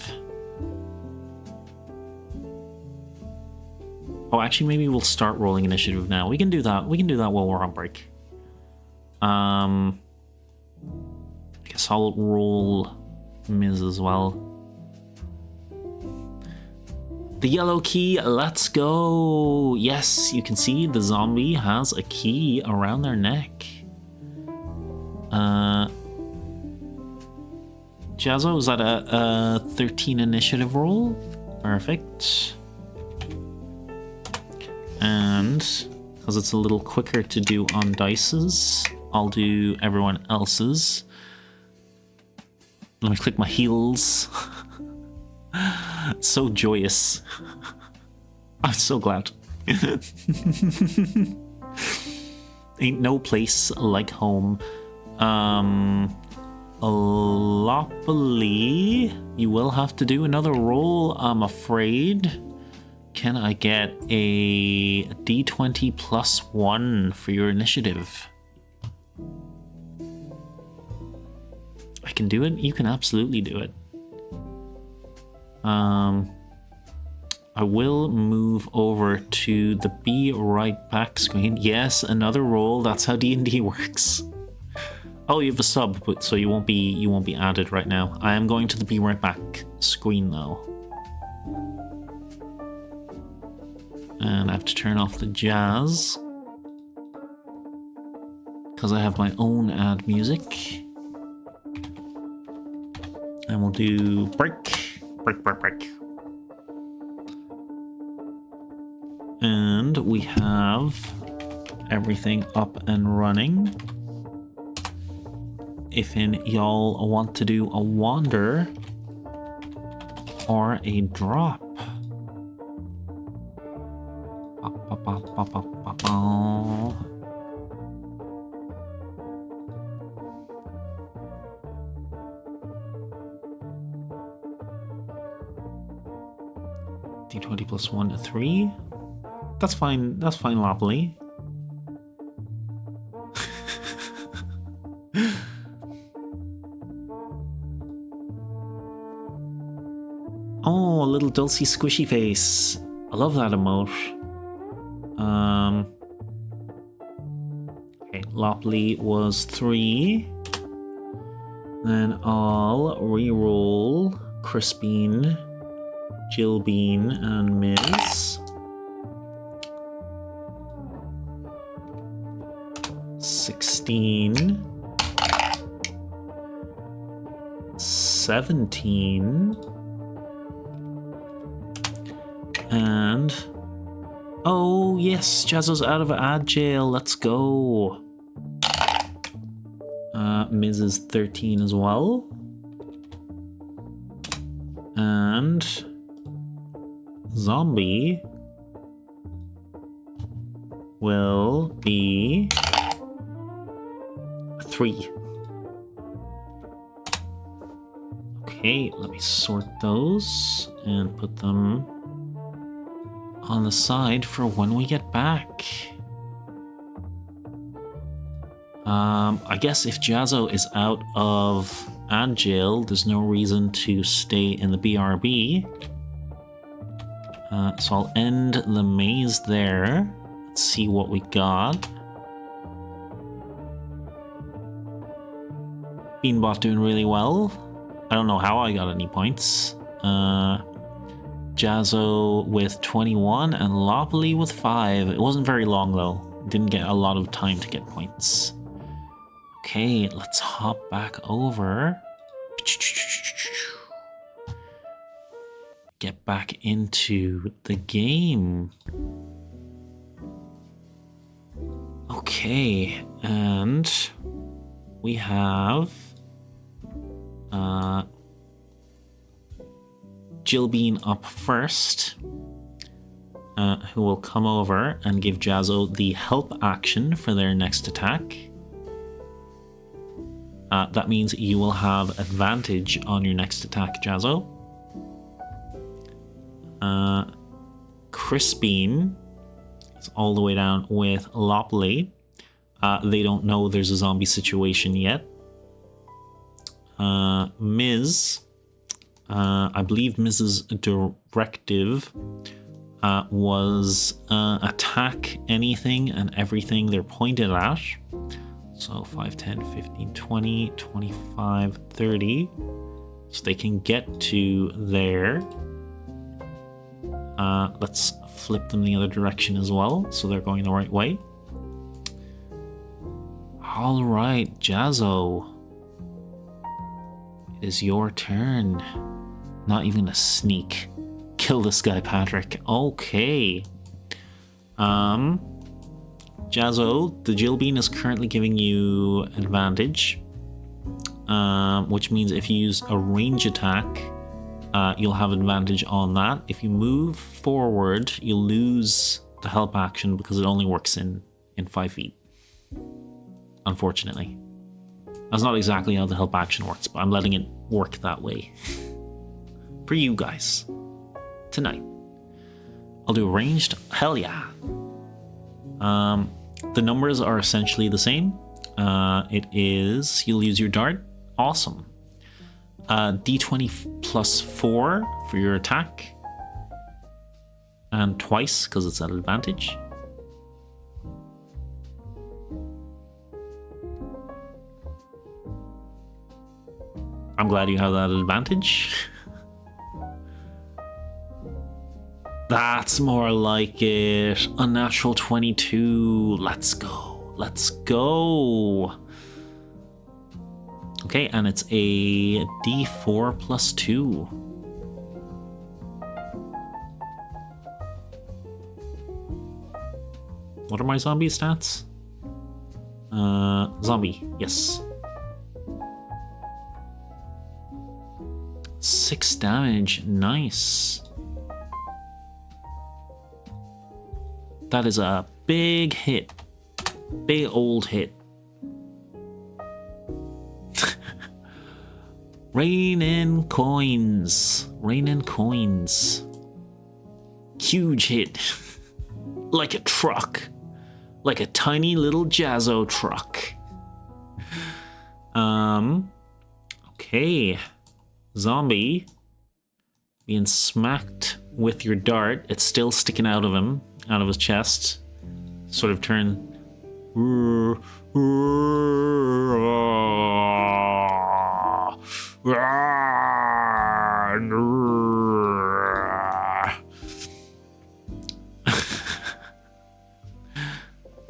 Oh, actually, maybe we'll start rolling initiative now. We can do that. We can do that while we're on break. I guess I'll roll Ms as well. The yellow key, let's go. Yes, you can see the zombie has a key around their neck. Jazzo, is that a 13 initiative roll? Perfect. And because it's a little quicker to do on dices, I'll do everyone else's. Let me click my heels. It's so joyous. I'm so glad. Ain't no place like home. Loppily, you will have to do another roll, I'm afraid. Can I get a D20 plus 1 for your initiative? I can do it? You can absolutely do it. I will move over to the be right back screen. Yes, another roll. That's how D&D works. Oh, you have a sub, but so you won't be added right now. I am going to the be right back screen though. And I have to turn off the jazz because I have my own ad music. And we'll do break. And we have everything up and running. If y'all want to do a wander or a drop. D20 plus 1 to 3. That's fine. That's fine, Loppily. Oh, a little Dulcie squishy face. I love that emote. Okay, Lopley was 3. Then I'll re-roll Crispine, Jillbean, and Miz. 16. 17. And... oh, yes, Jazzo's out of ad jail. Let's go. Miz is 13 as well. And... Zombie will be 3. Okay, let me sort those and put them on the side for when we get back. I guess if Jazzo is out of ad jail, there's no reason to stay in the BRB. So I'll end the maze there. Let's see what we got. Beanbot doing really well. I don't know how I got any points. Jazzo with 21 and Lopley with 5. It wasn't very long though. Didn't get a lot of time to get points. Okay, let's hop back over. Get back into the game. Okay, and we have Jillbean up first, who will come over and give Jazzo the help action for their next attack. That means you will have advantage on your next attack, Jazzo. Crispine is all the way down with Lopley. They don't know there's a zombie situation yet. Miz, I believe Miz's directive was attack anything and everything they're pointed at. So 5, 10, 15, 20, 25, 30. So they can get to there. Let's flip them the other direction as well, so they're going the right way. All right, Jazzo. It is your turn. Not even a sneak. Kill this guy, Patrick. Okay. Jazzo, the Jillbean is currently giving you advantage, which means if you use a range attack, you'll have advantage on that. If you move forward, you'll lose the help action because it only works in 5 feet. Unfortunately. That's not exactly how the help action works, but I'm letting it work that way. For you guys. Tonight. I'll do a ranged. Hell yeah. The numbers are essentially the same. It is, you'll use your dart. Awesome. D20 plus 4 for your attack. And twice, because it's at advantage. I'm glad you have that advantage. That's more like it. Unnatural 22. Let's go. Let's go. Okay, and it's a D4 plus 2. What are my zombie stats? Zombie, yes. 6 damage, nice. That is a big hit. Big old hit. Rain in coins. Rain in coins. Huge hit. Like a truck. Like a tiny little Jazzo truck. Okay. Zombie being smacked with your dart. It's still sticking out of him, out of his chest. Sort of turn.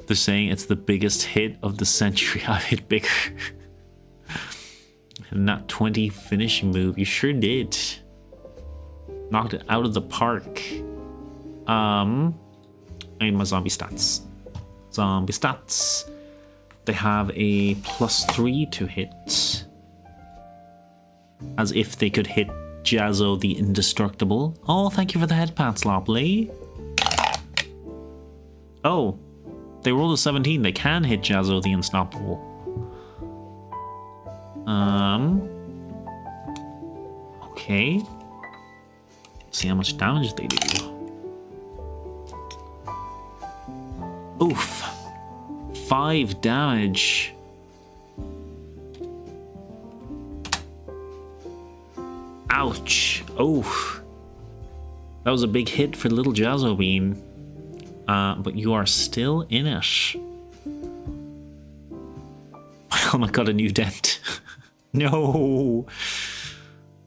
They're saying it's the biggest hit of the century. I've hit bigger. Not 20 finishing move. You sure did. Knocked it out of the park. I need my zombie stats. Zombie stats. They have a +3 to hit. As if they could hit Jazzo the Indestructible. Oh, thank you for the head pats, Lopley. Oh, they rolled a 17. They can hit Jazzo the Unstoppable. Okay. Let's see how much damage they do. Oof. 5 damage. Ouch. Oh. That was a big hit for little Jazzo Bean. But you are still in it. My helmet got a new dent. No.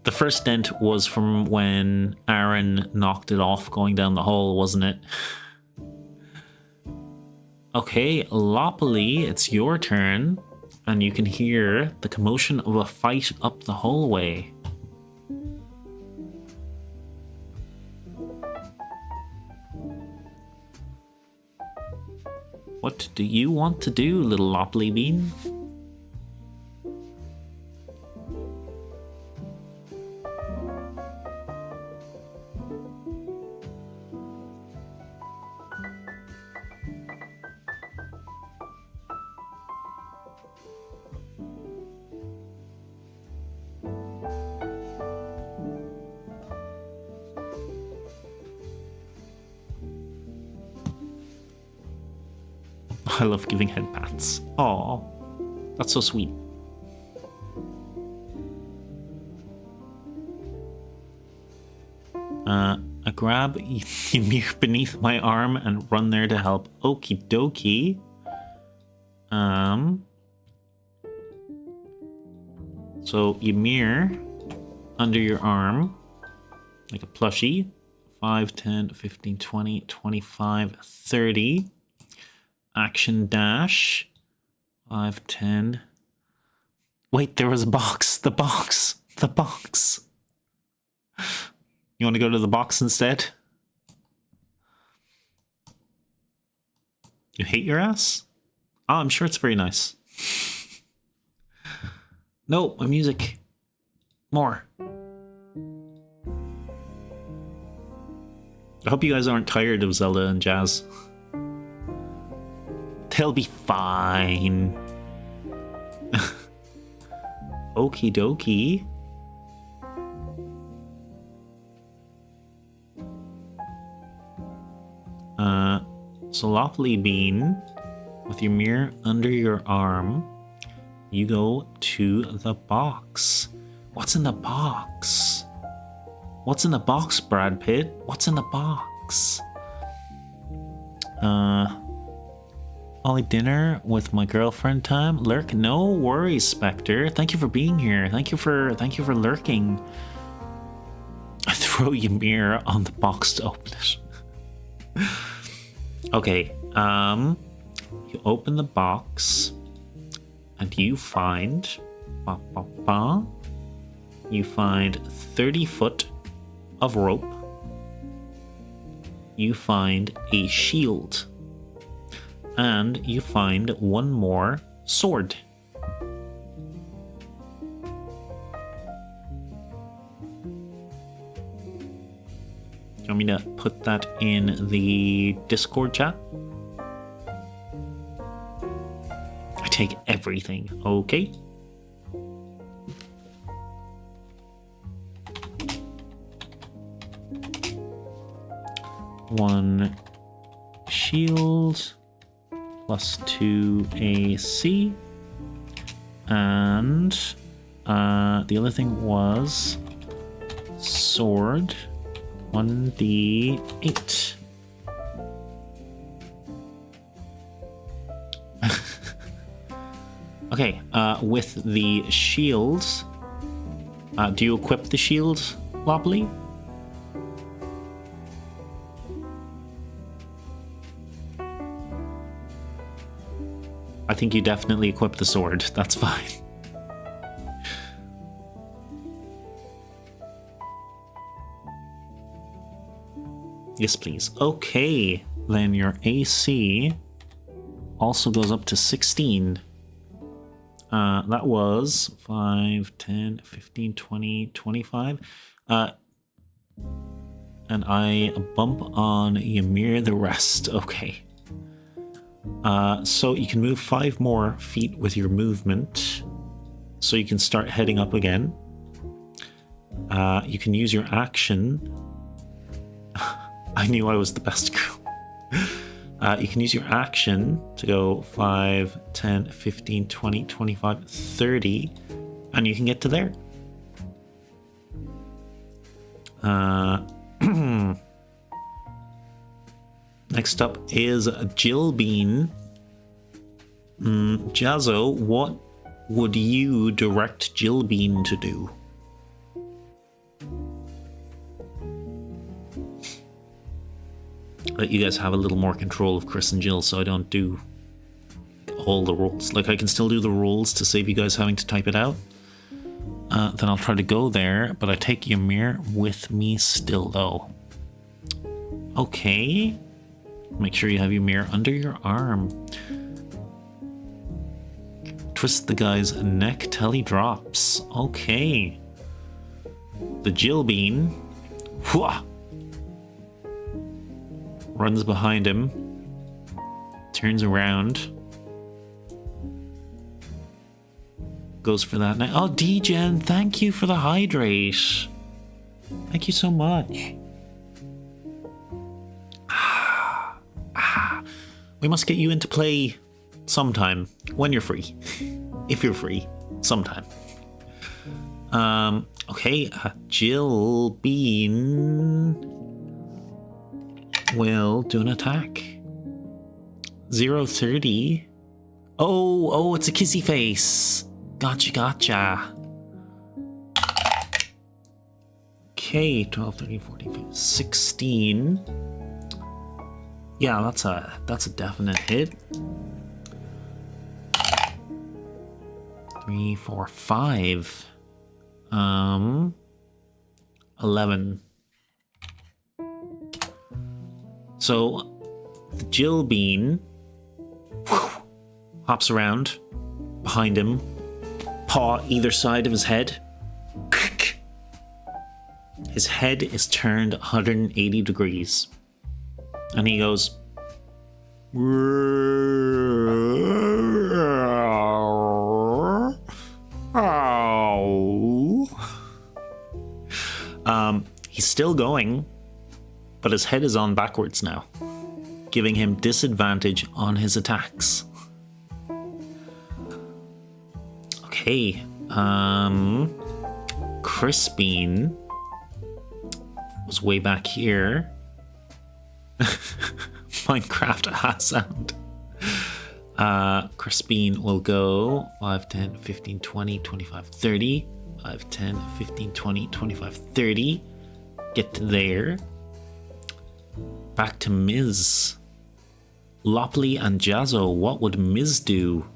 The first dent was from when Aaron knocked it off going down the hole, wasn't it? Okay, Lopley, it's your turn. And you can hear the commotion of a fight up the hallway. What do you want to do, little Lopley Bean? I love giving head pats. Aw, that's so sweet. I grab Ymir beneath my arm and run there to help. Okie dokie. So Ymir under your arm, like a plushie. 5, 10, 15, 20, 25, 30. Action dash. 5, 10. Wait, there was a box. The box. The box. You want to go to the box instead? You hate your ass? Oh, I'm sure it's very nice. No, my music. More. I hope you guys aren't tired of Zelda and Jazz. They'll be fine. Okie dokie. So Lopley Bean, with your mirror under your arm, you go to the box. What's in the box? What's in the box, Brad Pitt? What's in the box? Only dinner with my girlfriend time. Lurk, no worries, Spectre. Thank you for being here. Thank you for lurking. I throw Ymir on the box to open it. Okay, you open the box and you find you find 30 foot of rope. You find a shield. And you find one more sword. Do you want me to put that in the Discord chat? I take everything, okay? One shield. +2 AC. And the other thing was sword 1d8. Okay, with the shields, do you equip the shield, Lopley? I think you definitely equip the sword. That's fine. Yes, please. Okay, then your AC also goes up to 16. That was 5, 10, 15, 20, 25. And I bump on Ymir the rest. Okay. So you can move 5 more feet with your movement. So you can start heading up again. You can use your action. I knew I was the best girl. You can use your action to go 5, 10, 15, 20, 25, 30, and you can get to there. Next up is Jillbean. Jazzo, what would you direct Jillbean to do? Let you guys have a little more control of Chris and Jill so I don't do all the rolls. Like, I can still do the rolls to save you guys having to type it out. Then I'll try to go there, but I take Ymir with me still, though. Okay. Make sure you have Ymir under your arm. Twist the guy's neck till he drops. Okay. The Jillbean. Whoa! Runs behind him, turns around, goes for that. Oh, D-Gen, thank you for the hydrate. Thank you so much. We must get you into play sometime, when you're free. If you're free, sometime. Okay, Jillbean will do an attack. 0-30. Oh, it's a kissy face. Gotcha. Okay, 12, 13, 14, 15, 16. Yeah, that's a definite hit. 3, 4, 5. 11. So, the Jillbean hops around behind him, paw either side of his head. His head is turned 180 degrees. And he goes... He's still going, but his head is on backwards now, giving him disadvantage on his attacks. Okay, Crispine was way back here. Minecraft ass sound. Crispine will go 5, 10, 15, 20, 25, 30. 5, 10, 15, 20, 25, 30. Get to there. Back to Miz. Lopley and Jazzo, what would Miz do?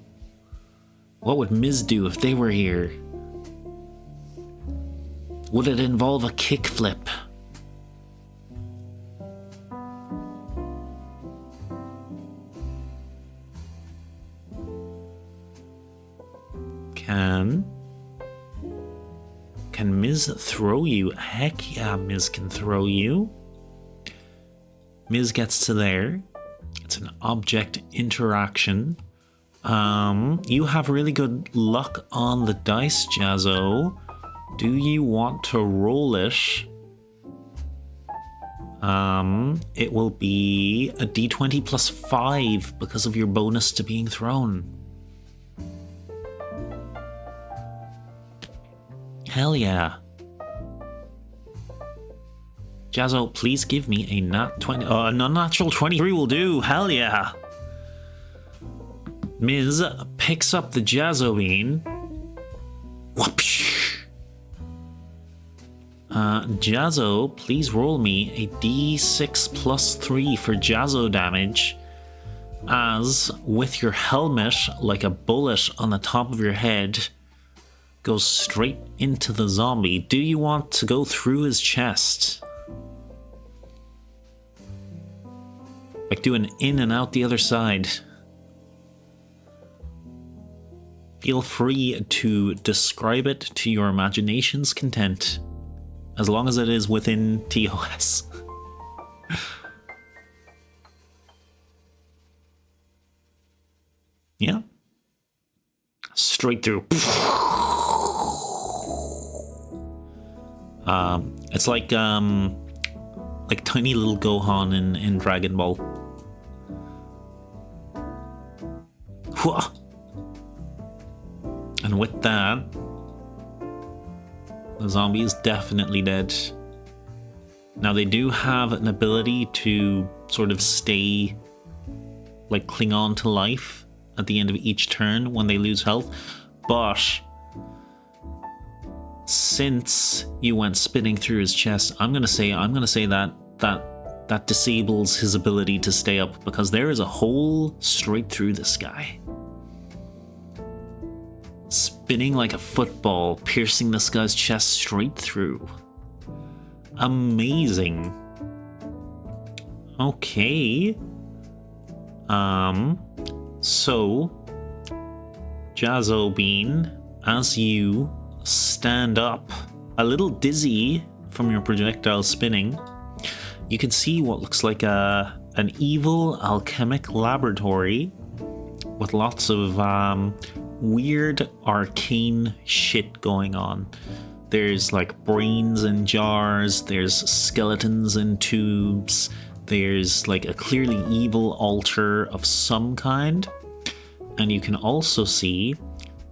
What would Miz do if they were here? Would it involve a kickflip? Can Miz throw you? Heck yeah, Miz can throw you. Miz gets to there. It's an object interaction. You have really good luck on the dice, Jazzo. Do you want to roll it? It will be a d20 plus 5 because of your bonus to being thrown. Hell yeah. Jazzo, please give me a nat 20. A non-natural 23 will do. Hell yeah. Miz picks up the Jazzo bean. Whoopsh. Jazzo, please roll me a d6 plus 3 for Jazzo damage. As, with your helmet, like a bullet on the top of your head, goes straight into the zombie. Do you want to go through his chest? Like do an in and out the other side. Feel free to describe it to your imagination's content, as long as it is within TOS. Yeah. Straight through. It's like tiny little Gohan in Dragon Ball. And with that, the zombie is definitely dead. Now they do have an ability to sort of stay, like cling on to life at the end of each turn when they lose health, but since you went spinning through his chest, I'm gonna say that disables his ability to stay up, because there is a hole straight through this guy. Spinning like a football, piercing this guy's chest straight through. Amazing. Okay. So, Jazzo Bean, as you stand up, a little dizzy from your projectile spinning, you can see what looks like an evil alchemic laboratory with lots of weird arcane shit going on. There's like brains in jars, there's skeletons in tubes, there's like a clearly evil altar of some kind, and you can also see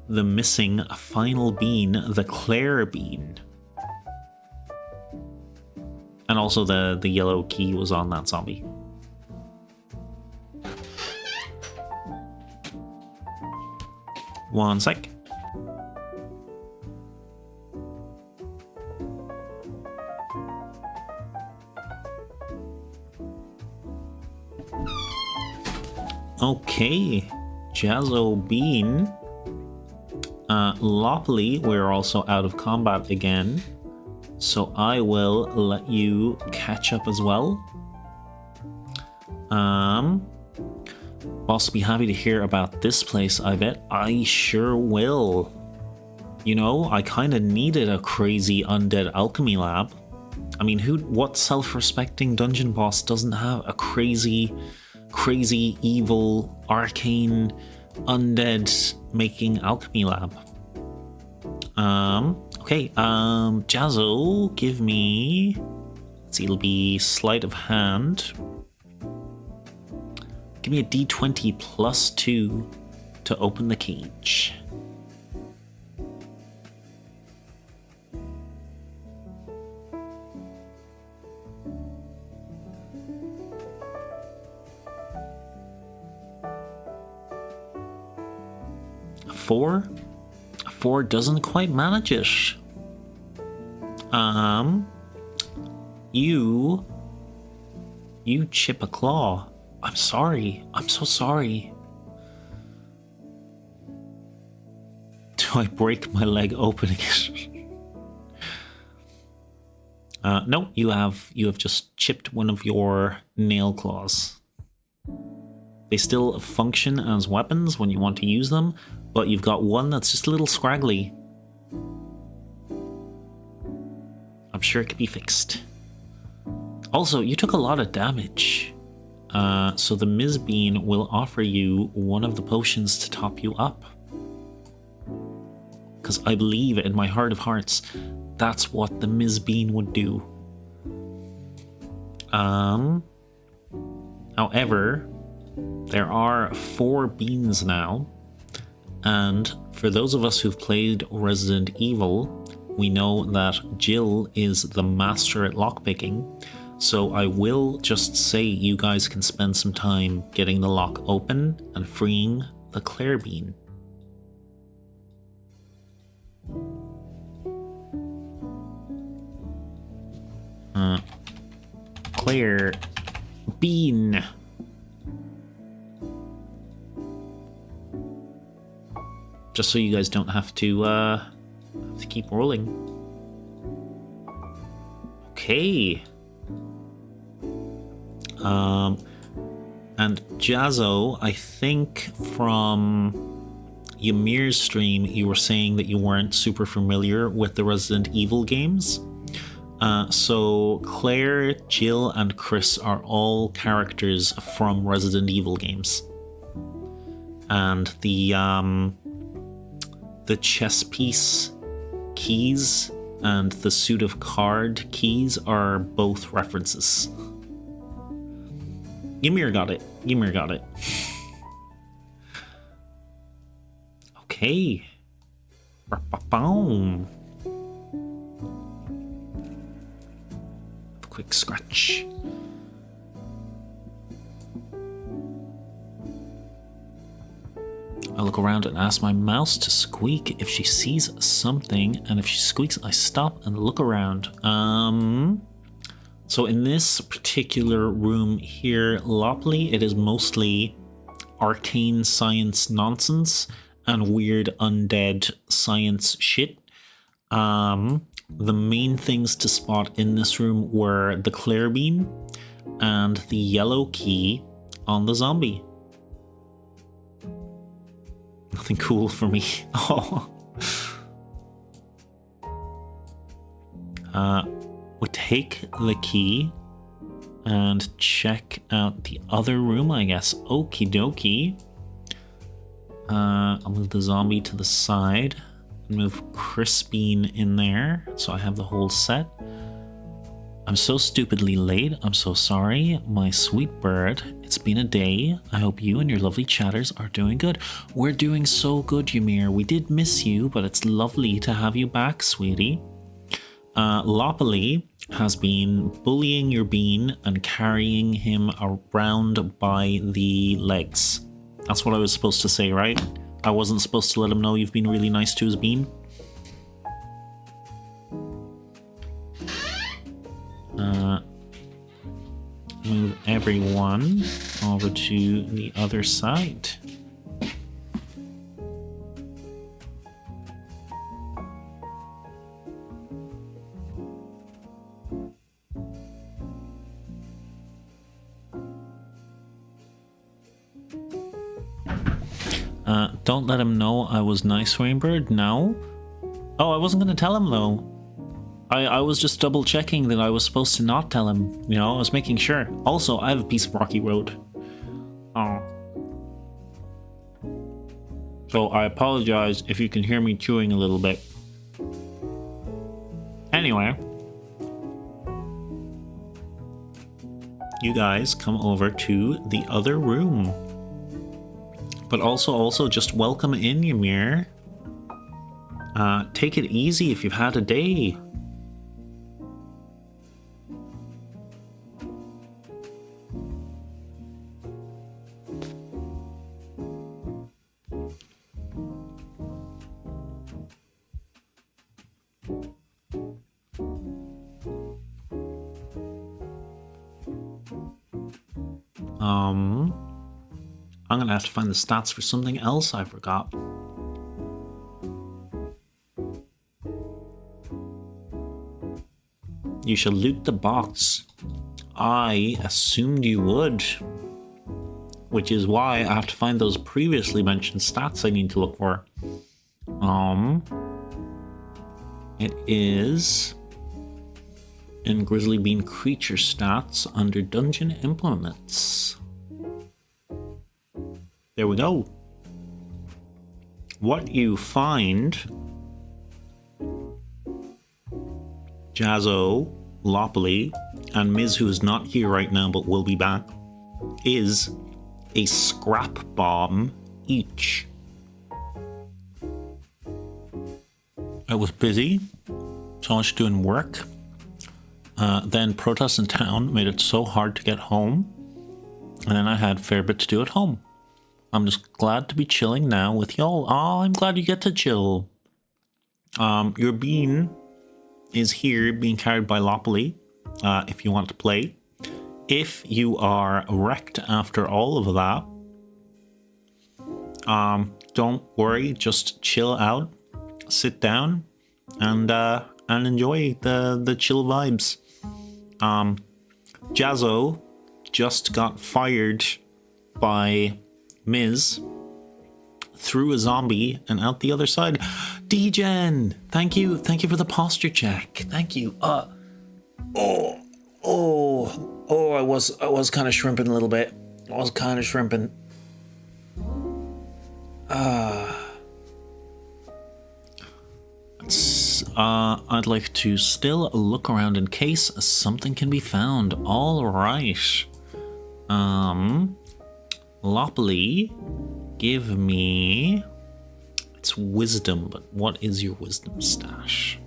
the missing final bean, the Claire bean. And also the yellow key was on that zombie. One sec. Okay, Jazzo Bean. Lopley, we're also out of combat again, so I will let you catch up as well. Boss will be happy to hear about this place, I bet. I sure will. You know, I kind of needed a crazy undead alchemy lab. I mean, what self-respecting dungeon boss doesn't have a crazy evil arcane undead making alchemy lab? Okay, Jazzo, give me, let's see, it'll be sleight of hand. Give me a d20 plus 2 to open the cage. A 4 doesn't quite manage it. You chip a claw. I'm sorry. I'm so sorry. Do I break my leg opening it? No, you have just chipped one of your nail claws. They still function as weapons when you want to use them, but you've got one that's just a little scraggly. I'm sure it could be fixed. Also, you took a lot of damage. So the Ms. Bean will offer you one of the potions to top you up. Because I believe in my heart of hearts, that's what the Ms. Bean would do. However, there are 4 beans now, and for those of us who've played Resident Evil, we know that Jill is the master at lockpicking, so I will just say you guys can spend some time getting the lock open and freeing the Claire Bean. Claire Bean. Just so you guys don't have to keep rolling. Okay. And Jazzo, I think from Ymir's stream, you were saying that you weren't super familiar with the Resident Evil games. So Claire, Jill, and Chris are all characters from Resident Evil games. And the chess piece keys and the suit of card keys are both references. Ymir got it. Ymir got it. Okay. Boom. Quick scratch. I look around and ask my mouse to squeak if she sees something, and if she squeaks, I stop and look around. So in this particular room here, Lopley, it is mostly arcane science nonsense and weird undead science shit. The main things to spot in this room were the Claire Bean and the yellow key on the zombie. Nothing cool for me. Oh. We take the key and check out the other room, I guess. Okie dokie. I'll move the zombie to the side. Move Chris Bean in there, so I have the whole set. I'm so stupidly late. I'm so sorry, my sweet bird. It's been a day. I hope you and your lovely chatters are doing good. We're doing so good, Ymir. We did miss you, but it's lovely to have you back, sweetie. Lopley has been bullying your bean and carrying him around by the legs. That's what I was supposed to say, right? I wasn't supposed to let him know you've been really nice to his bean. Move everyone over to the other side. Don't let him know I was nice, Rainbird. No? Oh, I wasn't going to tell him, though. I was just double checking that I was supposed to not tell him. You know, I was making sure. Also, I have a piece of rocky road. Oh. So I apologize if you can hear me chewing a little bit. Anyway. You guys come over to the other room. But also just welcome in, Ymir. Take it easy if you've had a day. I'm gonna have to find the stats for something else I forgot. You shall loot the box. I assumed you would. Which is why I have to find those previously mentioned stats I need to look for. It is in Grizzly Bean Creature Stats under Dungeon Implements. There we go. What you find, Jazzo, Lopley, and Miz, who is not here right now but will be back, is a scrap bomb each. I was busy so much doing work. Then protests in town made it so hard to get home. And then I had a fair bit to do at home. I'm just glad to be chilling now with y'all. Oh, I'm glad you get to chill. Your bean is here being carried by Lopoly, if you want to play. If you are wrecked after all of that, don't worry, just chill out, sit down, and enjoy the chill vibes. Jazzo just got fired by Miz through a zombie and out the other side. Degen, thank you for the posture check. Thank you. I was kind of shrimping a little bit. I'd like to still look around in case something can be found. All right. Lopoly, give me... It's wisdom, but what is your wisdom stash?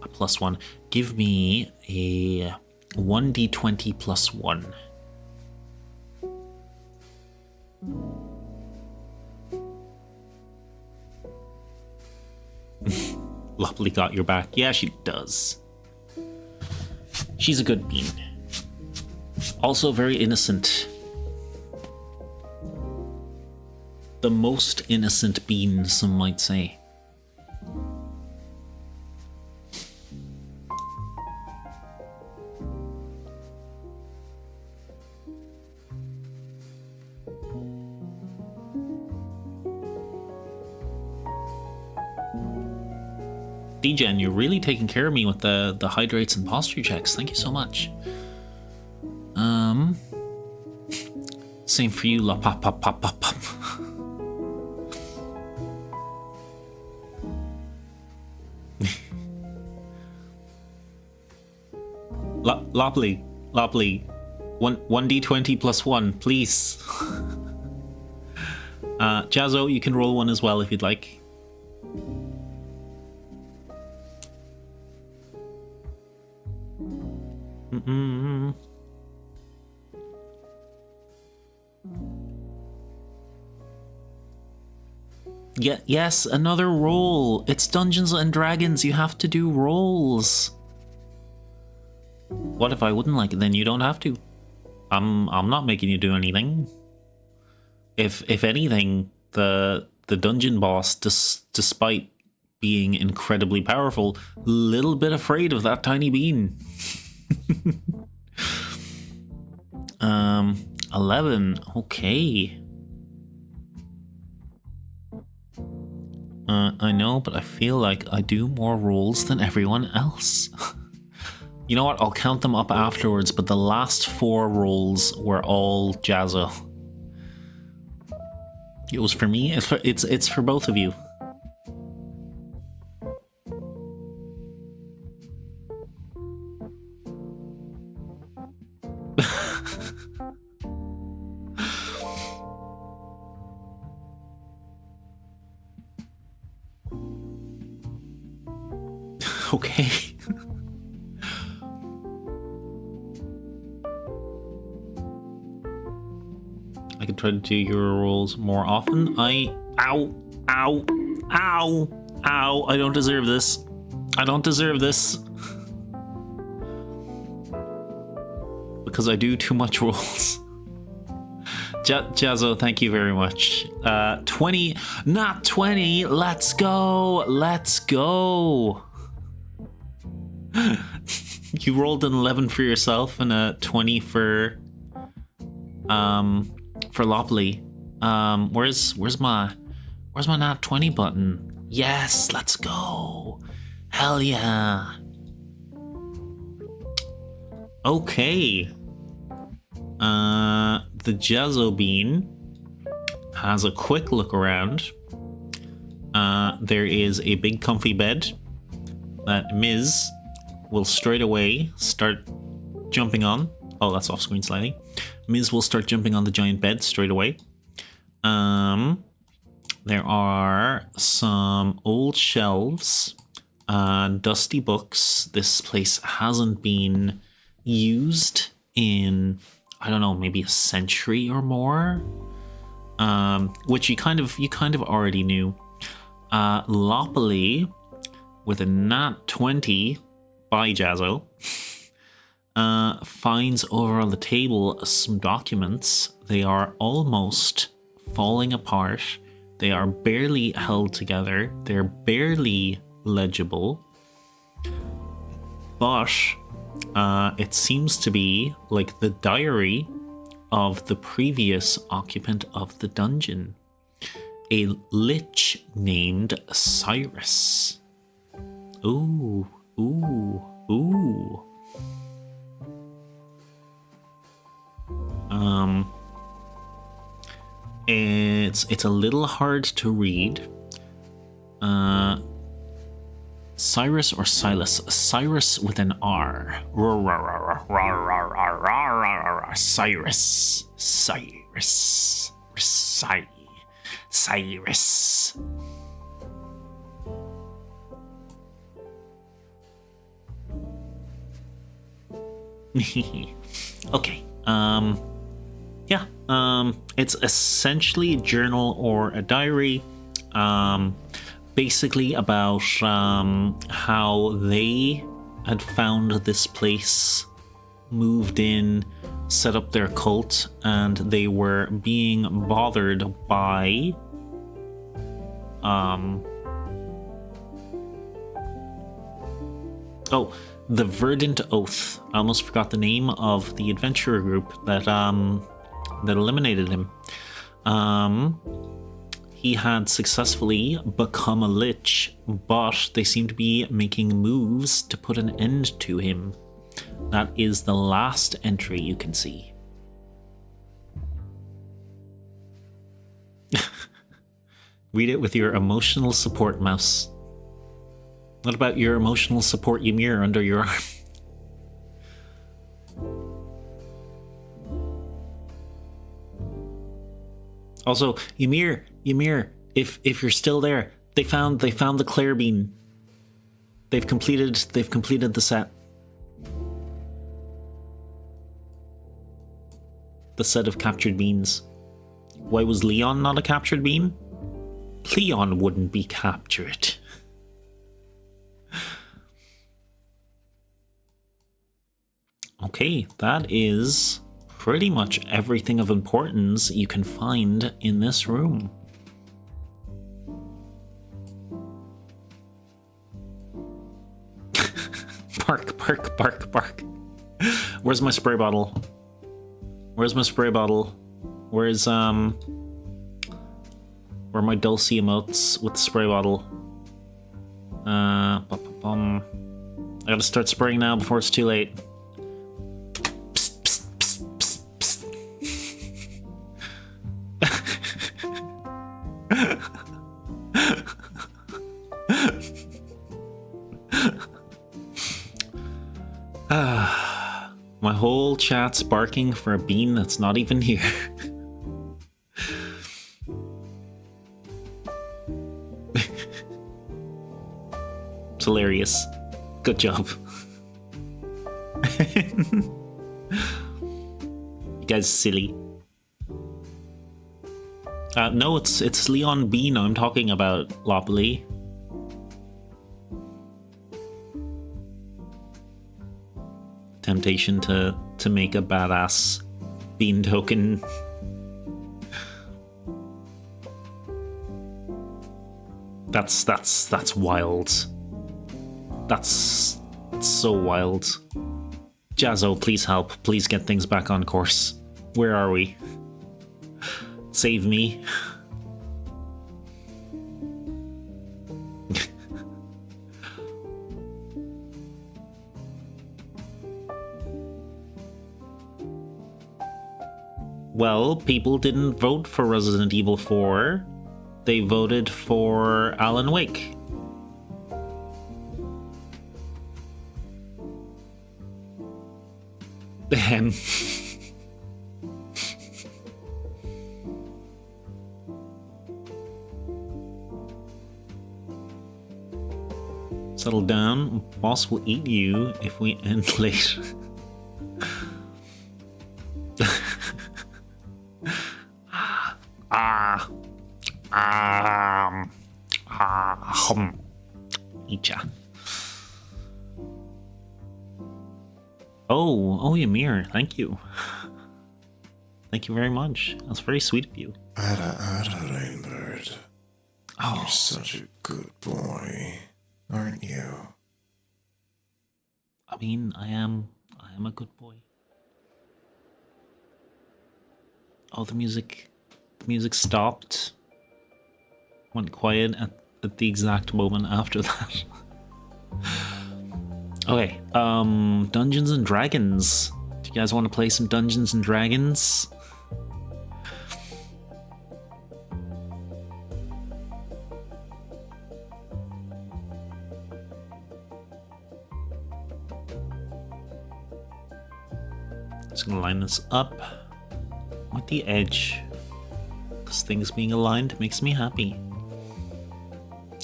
A +1. Give me a 1d20 +1. Lopoly got your back. Yeah, she does. She's a good bean. Also very innocent. The most innocent bean, some might say. Degen, you're really taking care of me with the hydrates and posture checks. Thank you so much. Same for you, la pop pop pop pop pop. Lopoly, 1d20 +1, please. Jazzo, you can roll one as well if you'd like. Yeah, yes, another roll. It's Dungeons and Dragons. You have to do rolls. What if I wouldn't like it? Then you don't have to. I'm not making you do anything. If anything, the dungeon boss, despite being incredibly powerful, little bit afraid of that tiny bean. 11. Okay. I know, but I feel like I do more rolls than everyone else. You know what? I'll count them up afterwards, but the last 4 rolls were all Jazzo. It was for me. It's for both of you. Okay. I could try to do your rolls more often. Ow! I don't deserve this. Because I do too much rolls. Jazzo, thank you very much. 20, not 20. Let's go. You rolled an 11 for yourself and a 20 for Lopoly. Where's my nat 20 button? Yes, let's go. Hell yeah. Okay. The Jazzo Bean has a quick look around. There is a big comfy bed that Miz will straight away start jumping on. Oh, that's off screen slightly. Miz will start jumping on the giant bed straight away. There are some old shelves dusty books. This place hasn't been used in, I don't know, maybe a century or more. Which you kind of already knew. Loppily, with a nat 20 by Jazzo, finds over on the table some documents. They are almost falling apart. They are barely held together. They're barely legible. But it seems to be like the diary of the previous occupant of the dungeon. A lich named Cyrus. Ooh, ooh, ooh. It's a little hard to read. Cyrus or Silas? Cyrus with an R. Cyrus. Cyrus. Cyrus. Okay. Yeah. It's essentially a journal or a diary. Basically about how they had found this place, moved in, set up their cult, and they were being bothered by the Verdant Oath. I almost forgot the name of the adventurer group that eliminated him. He had successfully become a lich, but they seem to be making moves to put an end to him. That is the last entry you can see. Read it with your emotional support mouse. What about your emotional support Ymir under your arm? Also, Ymir, if you're still there, they found the Claire bean. They've completed the set. The set of captured beans. Why was Leon not a captured bean? Leon wouldn't be captured. Okay, that is pretty much everything of importance you can find in this room. Bark, bark, bark, bark. Where's my spray bottle? Where's my spray bottle? Where's where are my Dulcie emotes with the spray bottle? I gotta start spraying now before it's too late. Psst, psst, psst, psst, psst. My whole chat's barking for a bean that's not even here. It's hilarious. Good job. You guys silly. No, it's Leon Bean I'm talking about, Loppily. Temptation to make a badass bean token. That's wild. That's so wild. Jazzo, please help. Please get things back on course. Where are we? Save me. Well, people didn't vote for Resident Evil 4. They voted for Alan Wake. Settle down. Boss will eat you if we end late. Eat ya. Oh, Ymir, thank you. Thank you very much. That's very sweet of you. Ada, Rainbird. Oh, You're such a good boy, aren't you? I mean, I am a good boy. Oh, the music stopped. Went quiet at the exact moment after that. Okay, Dungeons and Dragons. Do you guys want to play some Dungeons and Dragons? Just gonna line this up with the edge, because things being aligned makes me happy.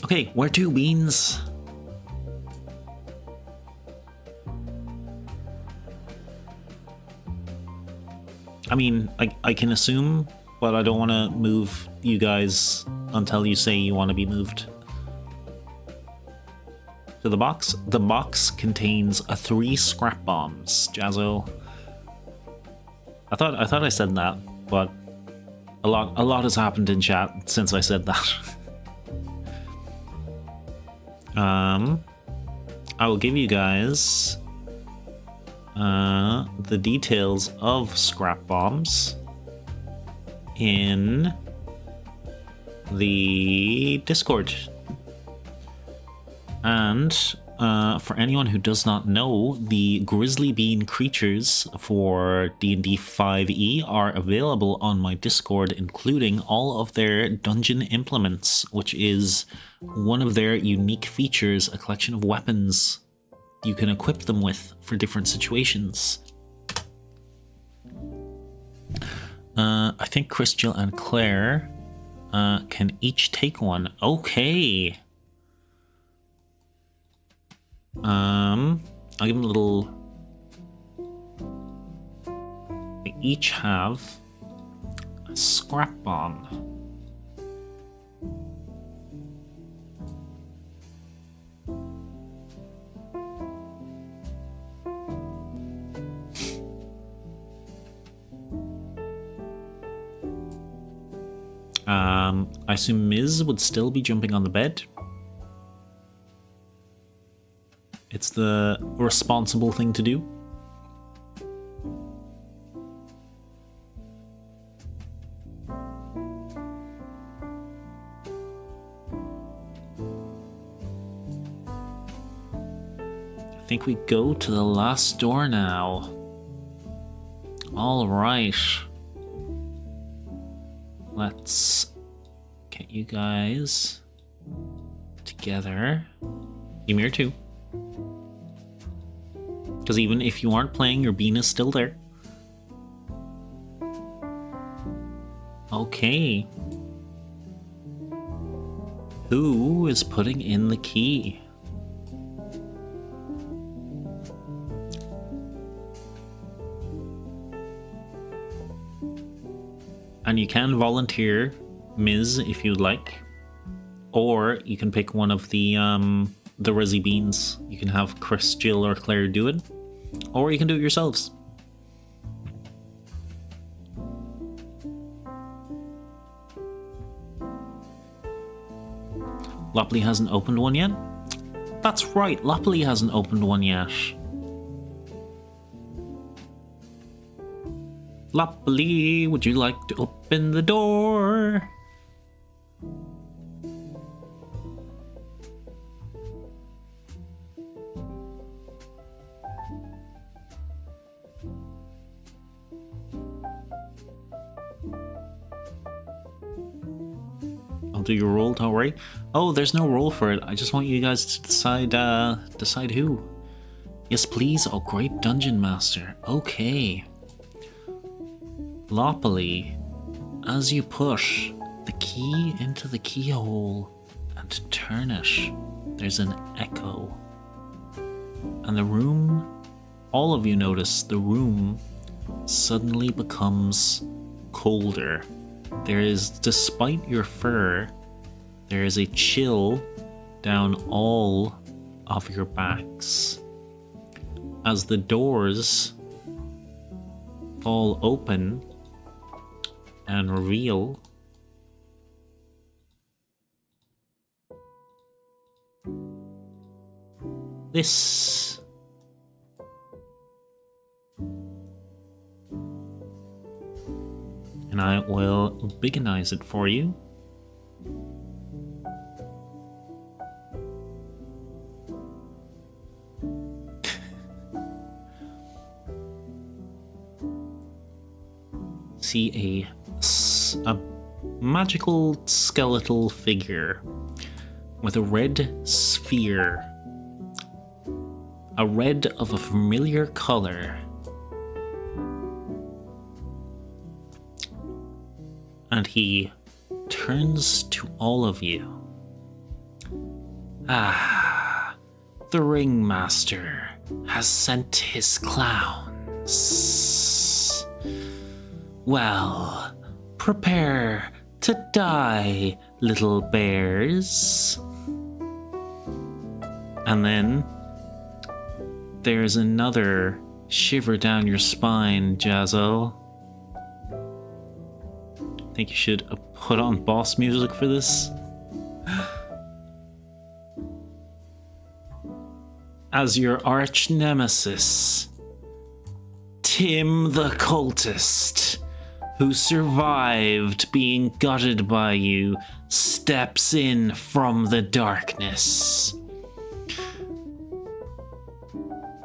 Okay, where to, Beans? I mean, I can assume, but I don't want to move you guys until you say you want to be moved. To the box? The box contains 3 scrap bombs, Jazzo. I thought I said that, but a lot has happened in chat since I said that. I will give you guys the details of scrap bombs in the Discord. And for anyone who does not know, the Grizzly Bean creatures for D&D 5e are available on my Discord, including all of their dungeon implements, which is one of their unique features, a collection of weapons you can equip them with for different situations. I think Chris, Jill, and Claire can each take one. Okay. I'll give them a little... They each have a scrap bomb. I assume Ms. would still be jumping on the bed. It's the responsible thing to do. I think we go to the last door now. All right. Let's get you guys together. Ymir too. Because even if you aren't playing, your bean is still there. Okay. Who is putting in the key? And you can volunteer, Ms., if you'd like. Or you can pick one of the Resi Beans. You can have Chris, Jill, or Claire do it. Or you can do it yourselves. Lopley hasn't opened one yet? That's right, Lopley hasn't opened one yet. Lopley, would you like to open the door? I'll do your roll, don't worry. Oh, there's no roll for it. I just want you guys to decide who. Yes, please. Oh, great dungeon master. Okay. Lopley, as you push the key into the keyhole and turn it, there's an echo. And the room, all of you notice the room suddenly becomes colder. There is, despite your fur, there is a chill down all of your backs as the doors fall open and reveal this. And I will bigginize it for you. See a magical skeletal figure with a red sphere, a red of a familiar color, and he turns to all of you. Ah, the ringmaster has sent his clowns. Well, prepare to die, little bears. And then there's another shiver down your spine, Jazzo. Think you should put on boss music for this? As your arch nemesis, Tim the Cultist, who survived being gutted by you, steps in from the darkness.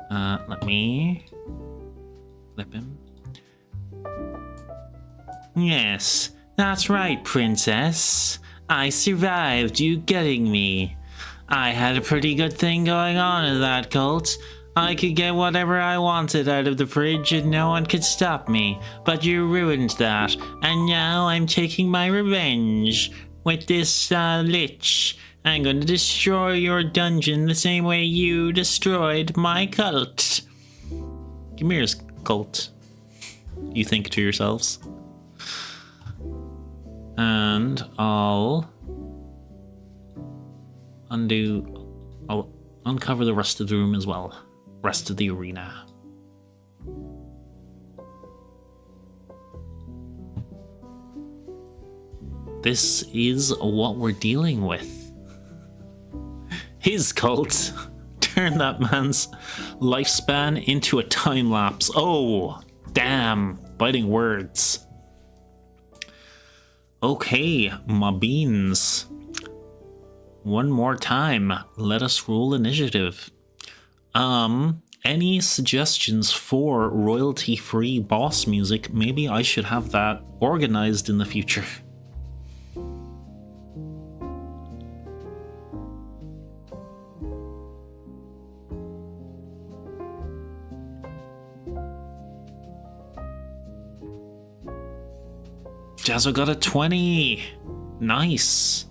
Let me flip him. Yes, that's right, princess. I survived you getting me. I had a pretty good thing going on in that cult. I could get whatever I wanted out of the fridge and no one could stop me. But you ruined that, and now I'm taking my revenge with this Lich. I'm going to destroy your dungeon the same way you destroyed my cult. Ymir's cult, you think to yourselves. And I'll uncover the rest of the room as well. Rest of the arena. This is what we're dealing with. His cult turned that man's lifespan into a time lapse. Oh, damn. Biting words. Okay, my beans. One more time. Let us roll initiative. Any suggestions for royalty-free boss music? Maybe I should have that organized in the future. Jazzo got a 20. Nice.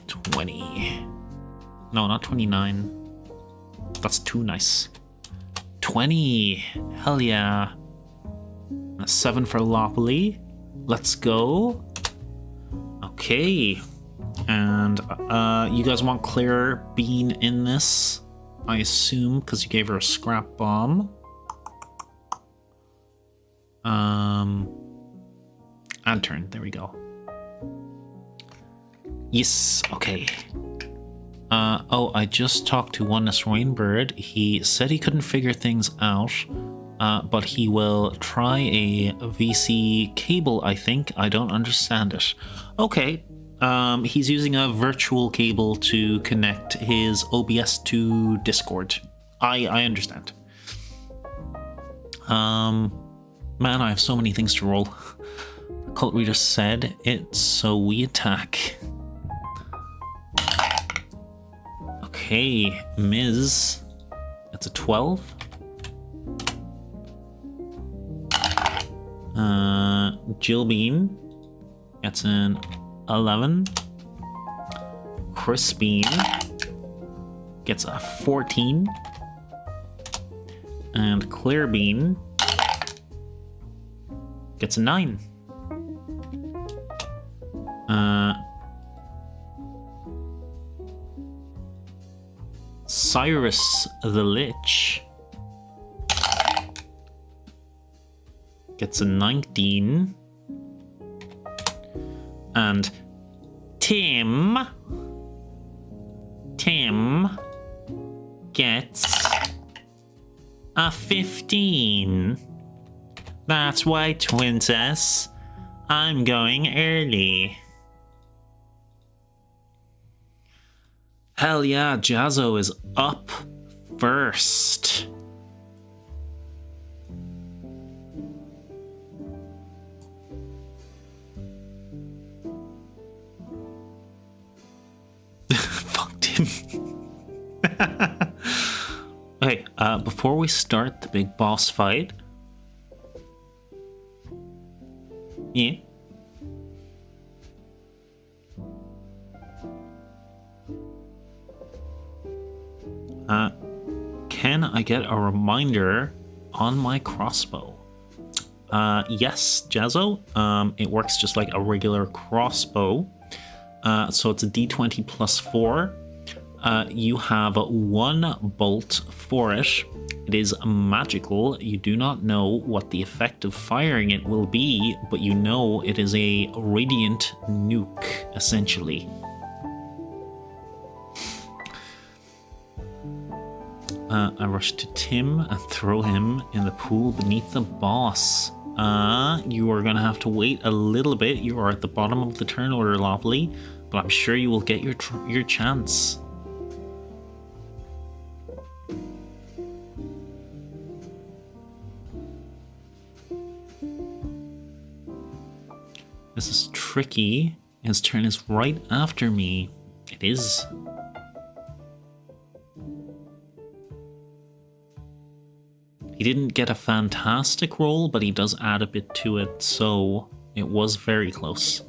20. No, not 29. That's too nice. 20. Hell yeah. A 7 for Lopley. Let's go. Okay. And you guys want Claire Bean in this, I assume, because you gave her a scrap bomb. Add turn. There we go. Yes. Okay. Oh, I just talked to Oneness Rainbird. He said he couldn't figure things out, but he will try a VC cable, I think. I don't understand it. Okay. He's using a virtual cable to connect his OBS to Discord. I understand. Man, I have so many things to roll. Cult Reader said it, so we attack. Okay, Ms. That's a 12. Jill Bean. That's an 11. Crispine gets a 14. And Clearbean gets a 9. Cyrus the Lich gets a 19. And Tim gets a 15. That's right, Twincess. I'm going early. Hell yeah, Jazzo is up first. Fucked him. Okay, before we start the big boss fight. Yeah. Can I get a reminder on my crossbow? Yes, Jazzo. It works just like a regular crossbow. So it's a d20 plus 4. You have 1 bolt for it. It is magical. You do not know what the effect of firing it will be, but you know it is a radiant nuke, essentially. I rush to Tim and throw him in the pool beneath the boss. You are going to have to wait a little bit. You are at the bottom of the turn order, Lopley, but I'm sure you will get your chance. This is tricky. His turn is right after me. It is. He didn't get a fantastic roll, but he does add a bit to it, so it was very close.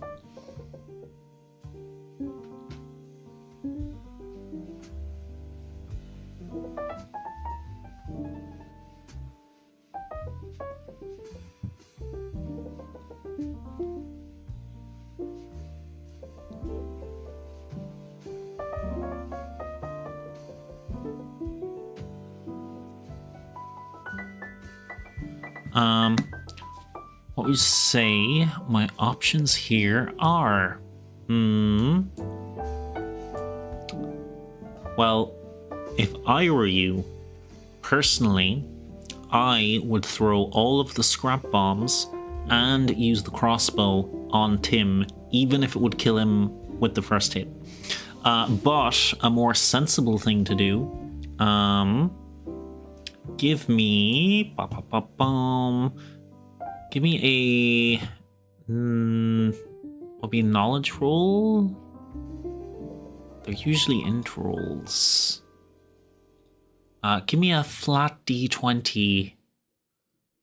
What would you say my options here are? Well, if I were you, personally, I would throw all of the scrap bombs and use the crossbow on Tim, even if it would kill him with the first hit. But a more sensible thing to do, give me a will be a knowledge roll. They're usually int rolls. Give me a flat d20,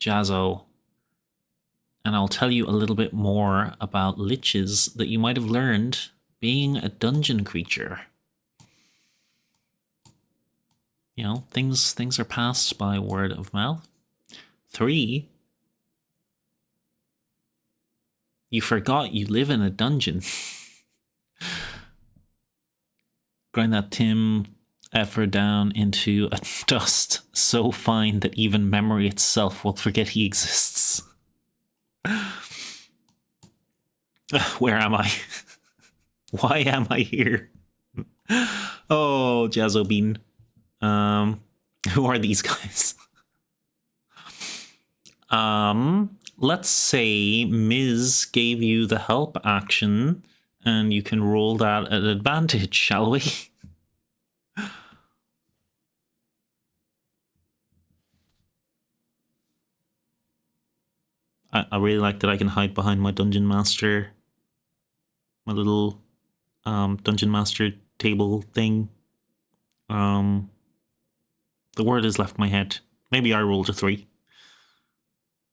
Jazzo, and I'll tell you a little bit more about liches that you might have learned being a dungeon creature. You know, things are passed by word of mouth. 3. You forgot you live in a dungeon. Grind that Tim effort down into a dust so fine that even memory itself will forget he exists. Where am I? Why am I here? Oh, Jazzo Bean. Who are these guys? Let's say Ms. gave you the help action, and you can roll that at advantage, shall we? I really like that I can hide behind my Dungeon Master, my little Dungeon Master table thing. The word has left my head. Maybe I rolled a 3.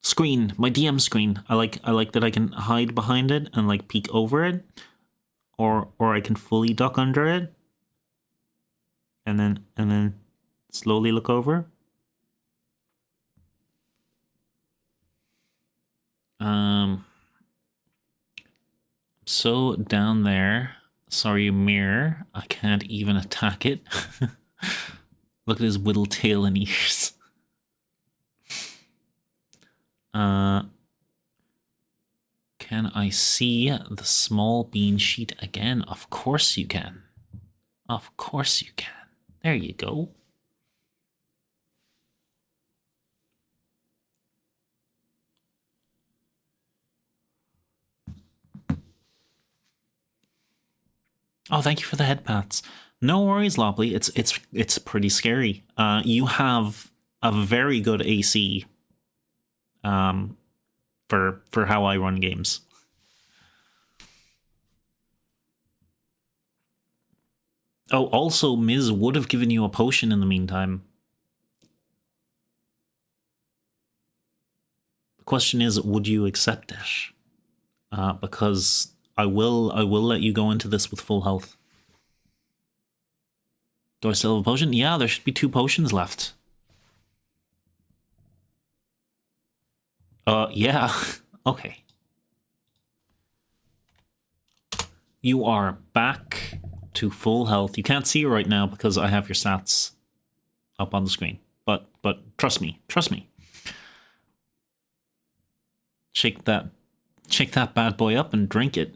Screen, my DM screen. I like that I can hide behind it and like peek over it. or I can fully duck under it, and then slowly look over. So down there, sorry, mirror, I can't even attack it. Look at his whittle tail and ears. Can I see the small bean sheet again? Of course you can. Of course you can. There you go. Oh, thank you for the head pats. No worries, Lopley. It's pretty scary. You have a very good AC. For how I run games. Oh, also, Miz would have given you a potion in the meantime. The question is, would you accept it? Because I will let you go into this with full health. Do I still have a potion? Yeah, there should be 2 potions left. Yeah. Okay. You are back to full health. You can't see it right now because I have your stats up on the screen. But trust me. Shake that bad boy up and drink it.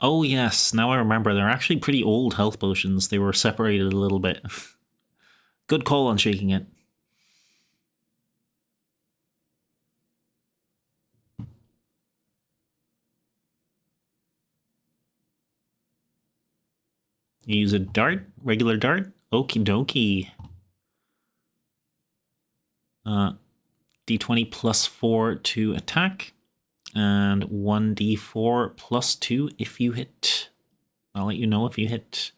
Oh yes, now I remember. They're actually pretty old health potions. They were separated a little bit. Good call on shaking it. You use a dart? Regular dart? Okie dokie. D20 plus 4 to attack. And 1d4 plus 2 if you hit. I'll let you know if you hit.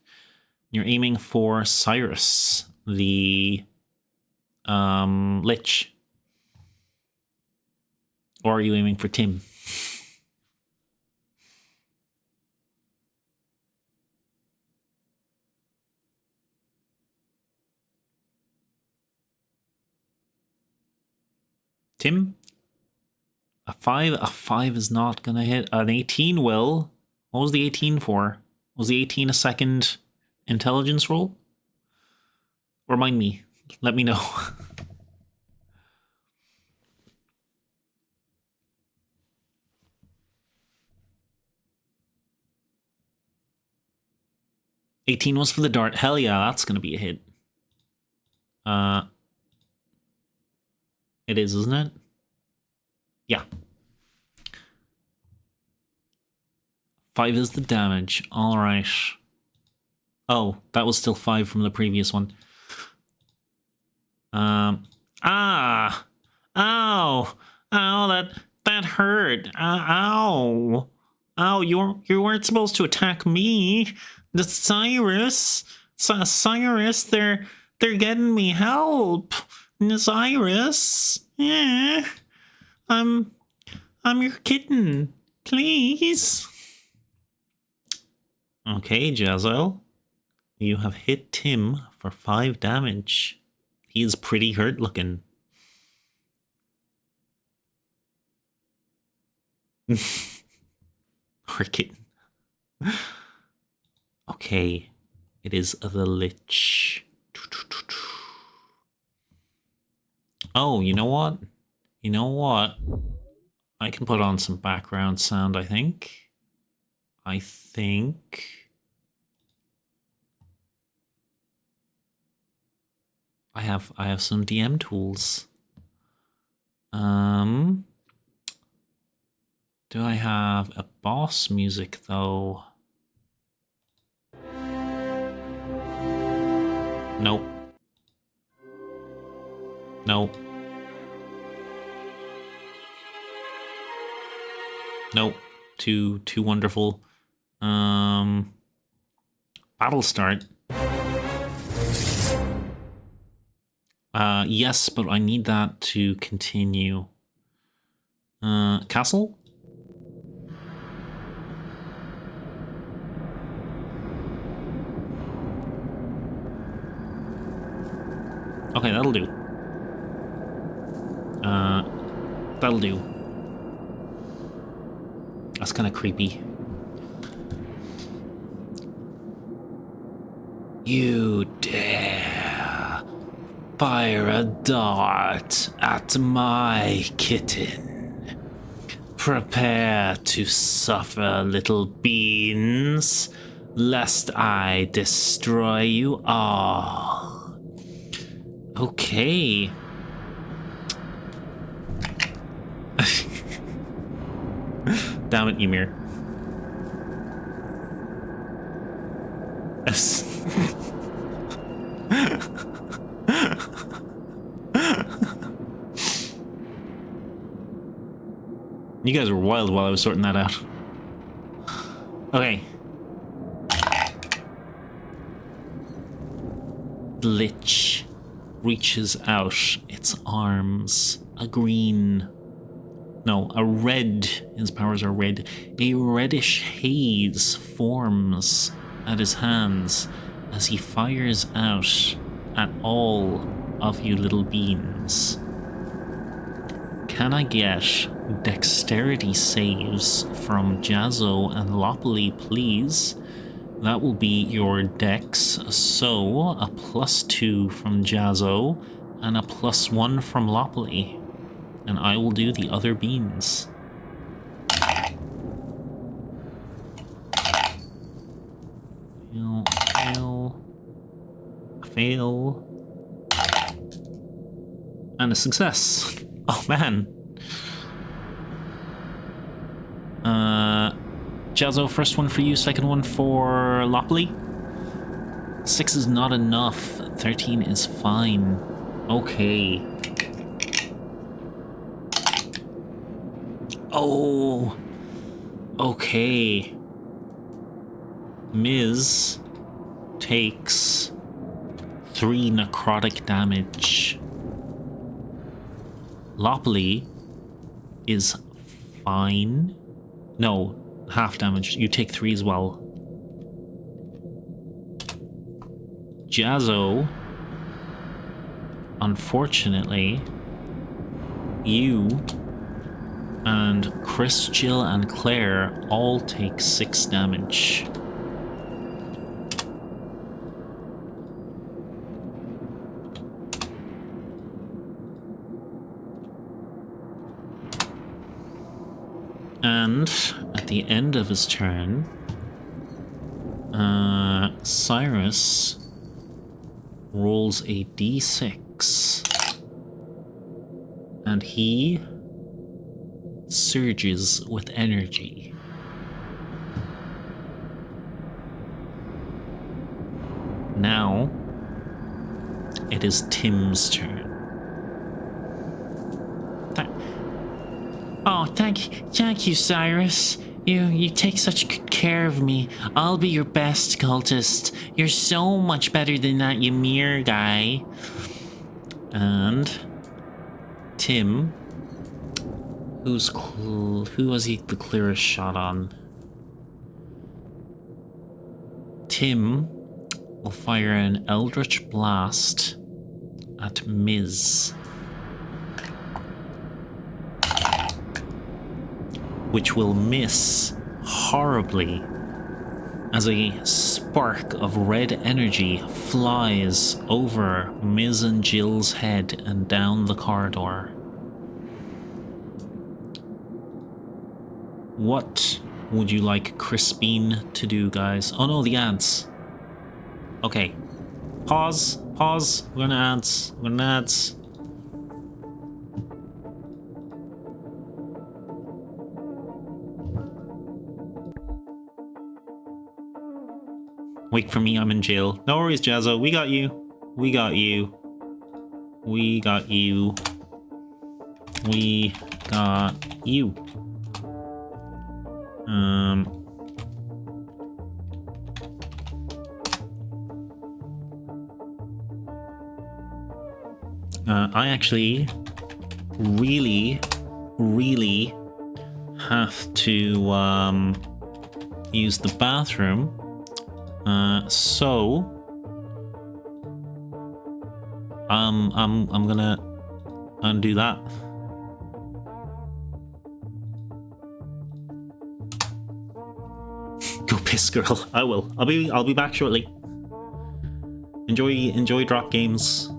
You're aiming for Cyrus, the Lich. Or are you aiming for Tim? Tim? A 5 is not gonna hit. An 18 will. What was the 18 for? Was the 18 a second intelligence roll? Remind me. Let me know. $18 was for the dart. Hell yeah, that's gonna be a hit. It is, isn't it? Yeah. 5 is the damage. Alright. Oh, that was still 5 from the previous one. Ow! Ow, that hurt. Ow! Ow, you weren't supposed to attack me. The Cyrus, they're getting me help. Cyrus, yeah. I'm your kitten. Please. Okay, Jazzo. You have hit Tim for 5 damage. He is pretty hurt looking. Or kitten. Okay. It is the Lich. Oh, you know what? I can put on some background sound, I think. I have some DM tools. Do I have a boss music though? Nope. Nope. Nope. Too wonderful. Battle start. Yes, but I need that to continue. Castle? Okay, that'll do. That'll do. That's kind of creepy. You dare fire a dart at my kitten. Prepare to suffer, little beans, lest I destroy you all. Okay. Damn it, Ymir. You guys were wild while I was sorting that out. Okay. The Lich reaches out its arms. A red, his powers are red. A reddish haze forms at his hands as he fires out at all of you little beans. Can I get dexterity saves from Jazzo and Lopley, please? That will be your dex, so a +2 from Jazzo and a +1 from Lopley. And I will do the other beans. Fail. And a success. Oh man. Jazzo, first one for you, second one for Lopley. 6 is not enough. 13 is fine. Okay. Oh. Okay. Miz takes 3 necrotic damage. Lopley is fine. No, half damage. You take 3 as well. Jazzo, unfortunately, you and Chris, Jill, and Claire all take 6 damage. And at the end of his turn, Cyrus rolls a d6 and he surges with energy. Now it is Tim's turn. Thank you, Cyrus. You take such good care of me. I'll be your best cultist. You're so much better than that Ymir guy. And Tim, who was he the clearest shot on? Tim will fire an Eldritch Blast at Miz, which will miss horribly as a spark of red energy flies over Miz and Jill's head and down the corridor. What would you like Crispine to do, guys? Oh no, the ads. Okay. Pause. We're gonna ads. Wait for me, I'm in jail. No worries, Jazzo. We got you. I actually really have to use the bathroom. So I'm gonna undo that. Go piss, girl. I will. I'll be back shortly. Enjoy drop games.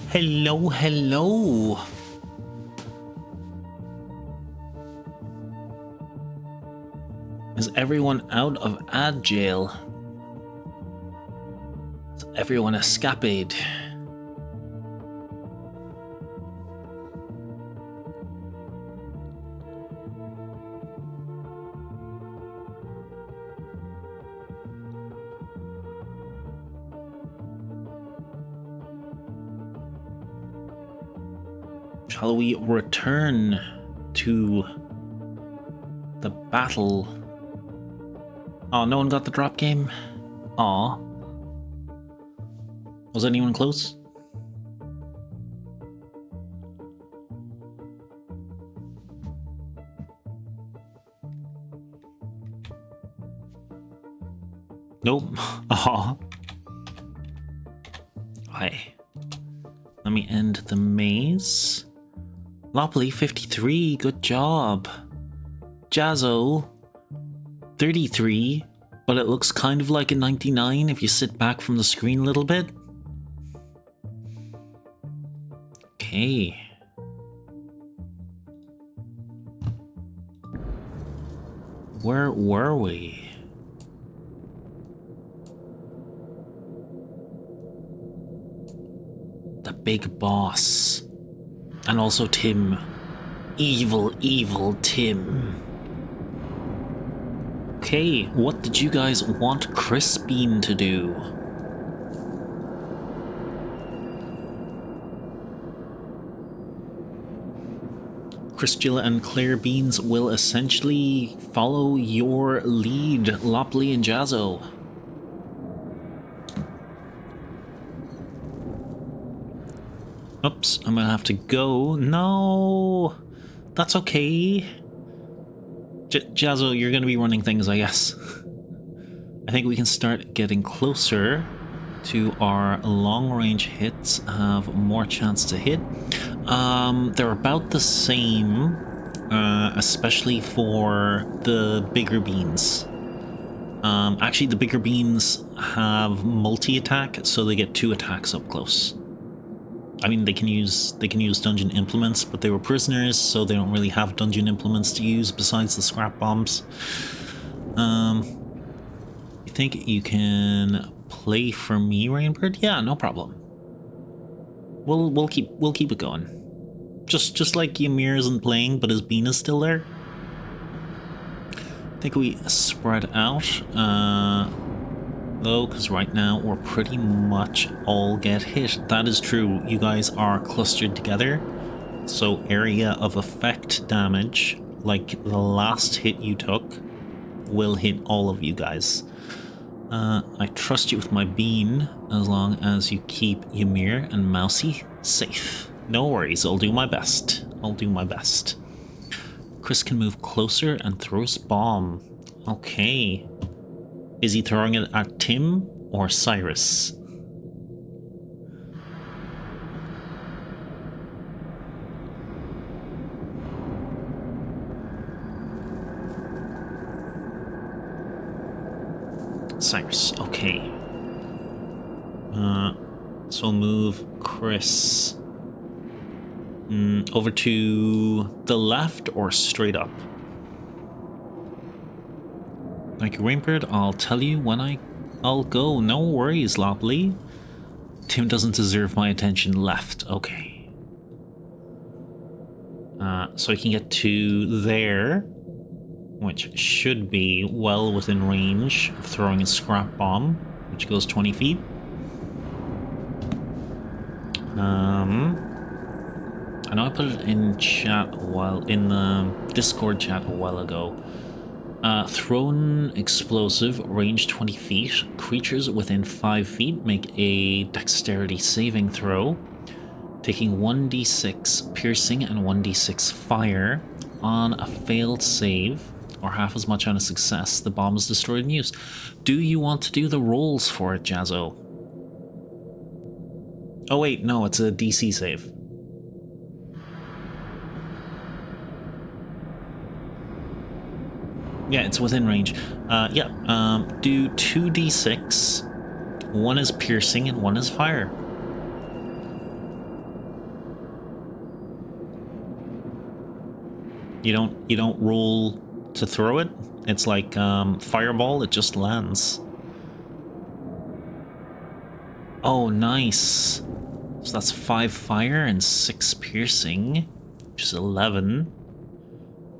Hello, hello. Is everyone out of ad jail? Is everyone escaped? Shall we return to the battle? Oh, no one got the drop game? Aw. Was anyone close? Nope. Aw. Hi. Let me end the maze. Lopley 53, good job. Jazzo 33, but it looks kind of like a 99 if you sit back from the screen a little bit. Okay. Where were we? The big boss. And also Tim. Evil, evil Tim. Okay, what did you guys want Chris Bean to do? Christula and Claire Beans will essentially follow your lead, Lopley and Jazzo. Oops, I'm gonna have to go. No! That's okay. Jazzo, you're gonna be running things, I guess. I think we can start getting closer to our long-range hits, have more chance to hit. They're about the same, especially for the bigger beans. Actually, the bigger beans have multi-attack, so they get 2 attacks up close. I mean, they can use dungeon implements, but they were prisoners, so they don't really have dungeon implements to use besides the scrap bombs. You think you can play for me, Rainbird? Yeah, no problem. We'll keep it going. Just like Ymir isn't playing, but his bean is still there. I think we spread out, though, because right now we're pretty much all get hit. That is true. You guys are clustered together, so area of effect damage, like the last hit you took, will hit all of you guys. I trust you with my bean as long as you keep Ymir and Mousy safe. No worries, I'll do my best. I'll do my best. Chris can move closer and throws bomb. Okay. Is he throwing it at Tim or Cyrus? Cyrus, okay. So I'll move Chris over to the left or straight up? Like Rainbird, I'll tell you when I'll go. No worries, Lopley. Tim doesn't deserve my attention. Left, okay. So I can get to there, which should be well within range of throwing a scrap bomb, which goes 20 feet. I know I put it in chat in the Discord chat a while ago. Thrown explosive, range 20 feet. Creatures within 5 feet make a dexterity saving throw, taking 1d6 piercing and 1d6 fire. On a failed save, or half as much on a success, the bomb is destroyed in use. Do you want to do the rolls for it, Jazzo? Oh wait, no, it's a DC save. Yeah, it's within range. Do 2d6. One is piercing and one is fire. You don't roll to throw it. It's like fireball, it just lands. Oh, nice. So that's 5 fire and 6 piercing, which is 11.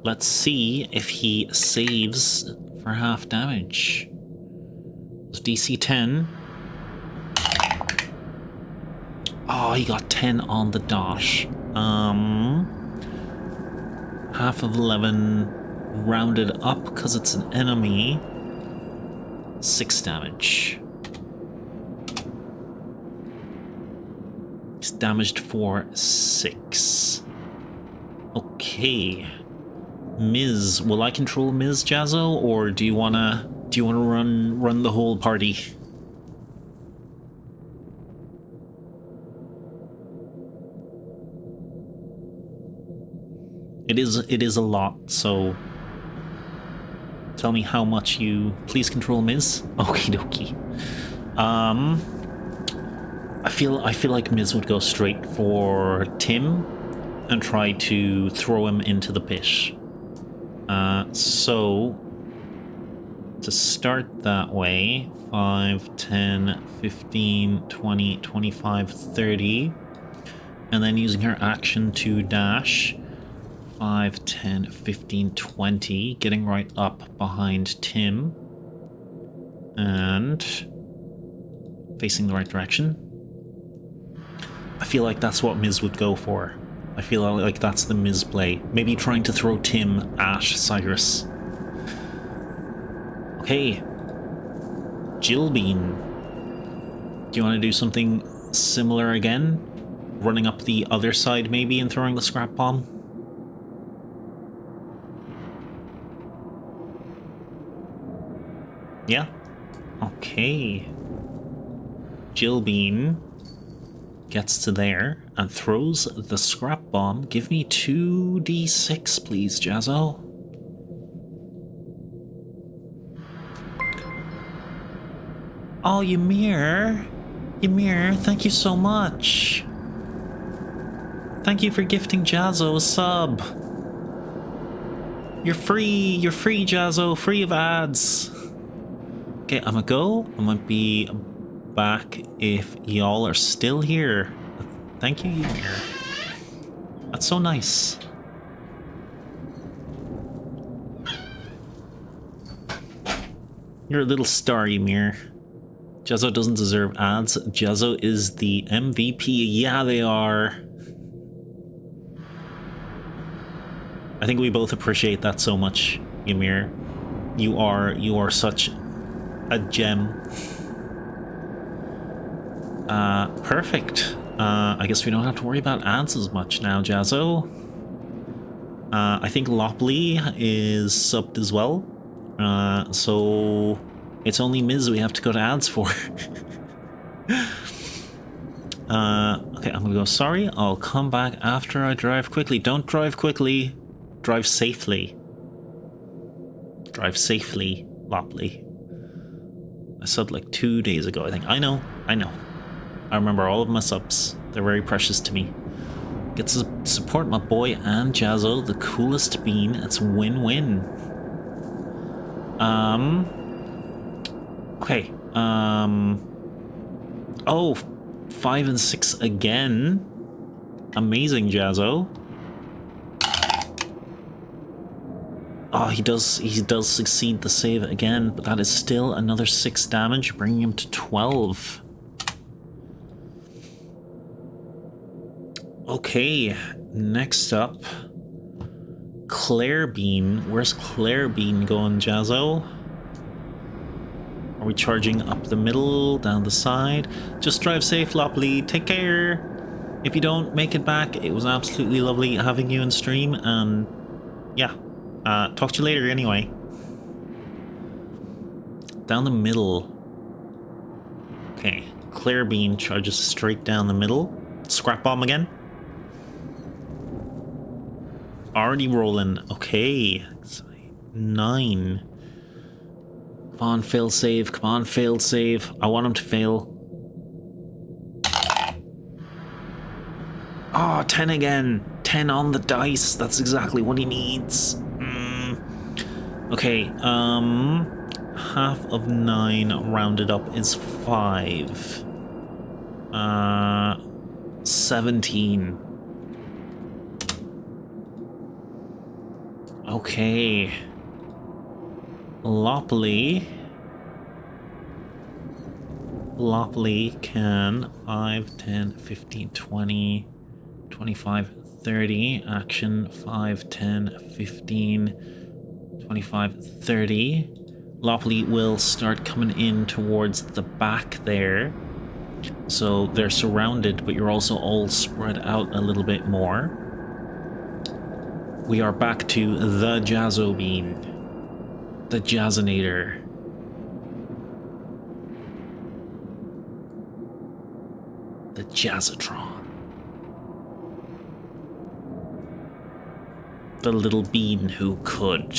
Let's see if he saves for half damage. It's DC 10. Oh, he got 10 on the dot. Half of 11 rounded up because it's an enemy. 6 damage. He's damaged for 6. Okay. Miz, will I control Miz, Jazzo, or do you wanna run the whole party? It is a lot, so tell me how much you please control Miz. Okie dokie. I feel like Miz would go straight for Tim and try to throw him into the pit. So to start that way, 5, 10, 15, 20, 25, 30, and then using her action to dash, 5, 10, 15, 20, getting right up behind Tim and facing the right direction. I feel like that's what Miz would go for. I feel like that's the Miz play. Maybe trying to throw Tim at Cyrus. Okay. Jillbean. Do you want to do something similar again? Running up the other side maybe and throwing the scrap bomb? Yeah? Okay. Jillbean gets to there and throws the scrap bomb. Give me 2d6, please, Jazzo. Oh, Ymir. Ymir, thank you so much. Thank you for gifting Jazzo a sub. You're free, Jazzo, free of ads. Okay, I'm gonna go. I might be back if y'all are still here. Thank you, Ymir. That's so nice. You're a little star, Ymir. Jazzo doesn't deserve ads. Jazzo is the MVP. Yeah, they are. I think we both appreciate that so much, Ymir. You are such a gem. Perfect. I guess we don't have to worry about ads as much now, Jazzo. I think Lopley is subbed as well. So it's only Miz we have to go to ads for. Okay, I'm gonna go, sorry, I'll come back after I drive quickly. Don't drive quickly. Drive safely. Drive safely, Lopley. I subbed like 2 days ago, I think. I know. I remember all of my subs. They're very precious to me. Get to support my boy and Jazzo, the coolest bean. It's win-win. Okay. Oh, 5 and 6 again. Amazing, Jazzo. Oh, he does succeed the save again, but that is still another 6 damage, bringing him to 12. Okay, next up, Claire Bean. Where's Claire Bean going, Jazzo? Are we charging up the middle, down the side? Just drive safe, Lopley. Take care. If you don't make it back, it was absolutely lovely having you in stream, and yeah. Talk to you later anyway. Down the middle. Okay, Claire Bean charges straight down the middle. Scrap bomb again. Already rolling. Okay. 9. Come on, fail save. Come on, failed save. I want him to fail. Oh, 10 again. 10 on the dice. That's exactly what he needs. Okay, half of 9 rounded up is 5. 17. Okay. Lopley can 5, 10, 15, 20, 25, 30. Action 5, 10, 15... 25, 30. Lopley will start coming in towards the back there. So they're surrounded, but you're also all spread out a little bit more. We are back to the Jazzo Bean. The Jazzinator. The Jazzatron. The little bean who could.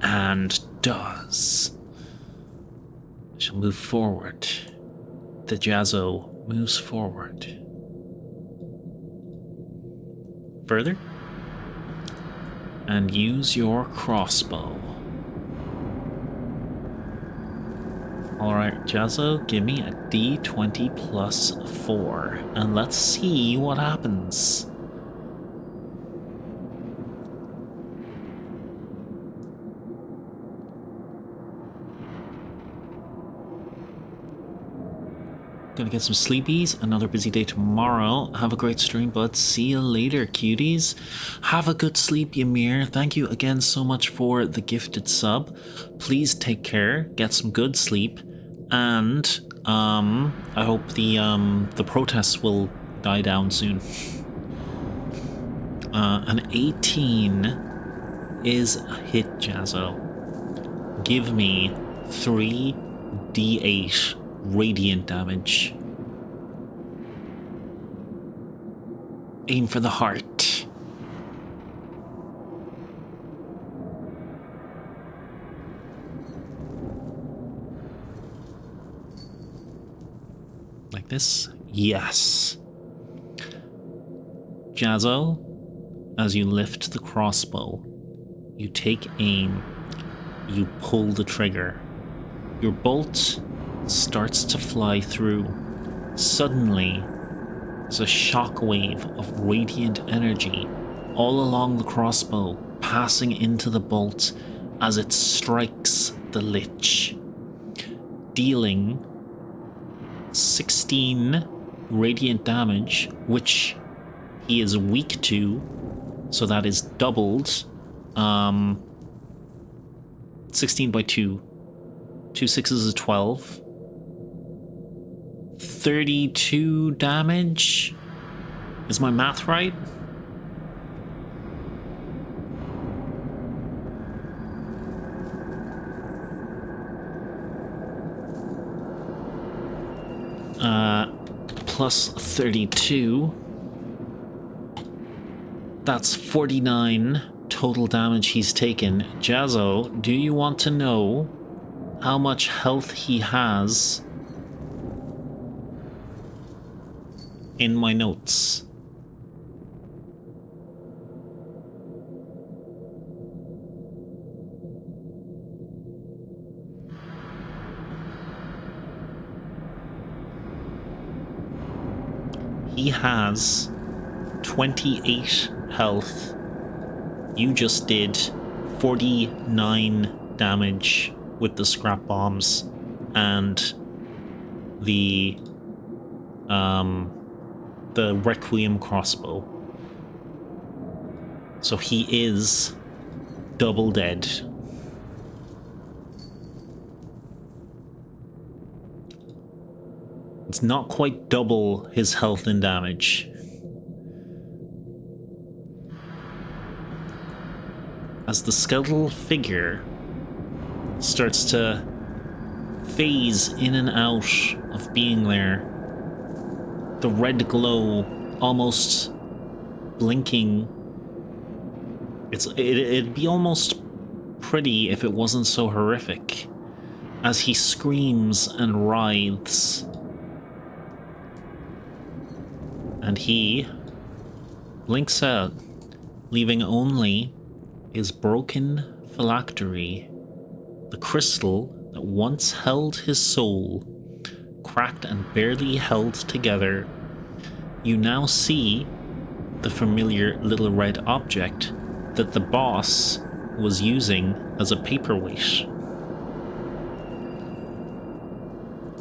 And does. I shall move forward. The Jazzo moves forward. Further. And use your crossbow. Alright, Jazzo, give me a D20 plus 4. And let's see what happens. Gonna get some sleepies. Another busy day tomorrow. Have a great stream, bud. See you later, cuties. Have a good sleep, Ymir. Thank you again so much for the gifted sub. Please take care. Get some good sleep. And I hope the protests will die down soon. An 18 is a hit, Jazzo. Give me 3d8 radiant damage. Aim for the heart. Like this? Yes. Jazzo, as you lift the crossbow, you take aim, you pull the trigger. Your bolt starts to fly through. Suddenly, there's a shockwave of radiant energy all along the crossbow, passing into the bolt as it strikes the Lich, dealing 16 radiant damage, which he is weak to, so that is doubled. 16 by 2. 2 sixes is 12. 32 damage? Is my math right? Plus 32. That's 49 total damage he's taken. Jazzo, do you want to know how much health he has in my notes? He has 28 health. You just did 49 damage with the scrap bombs and the Requiem crossbow. So he is double dead. It's not quite double his health and damage. As the skeletal figure starts to phase in and out of being there, the red glow almost blinking. It'd be almost pretty if it wasn't so horrific, as he screams and writhes. And he blinks out, leaving only his broken phylactery, the crystal that once held his soul, cracked and barely held together. You now see the familiar little red object that the boss was using as a paperweight.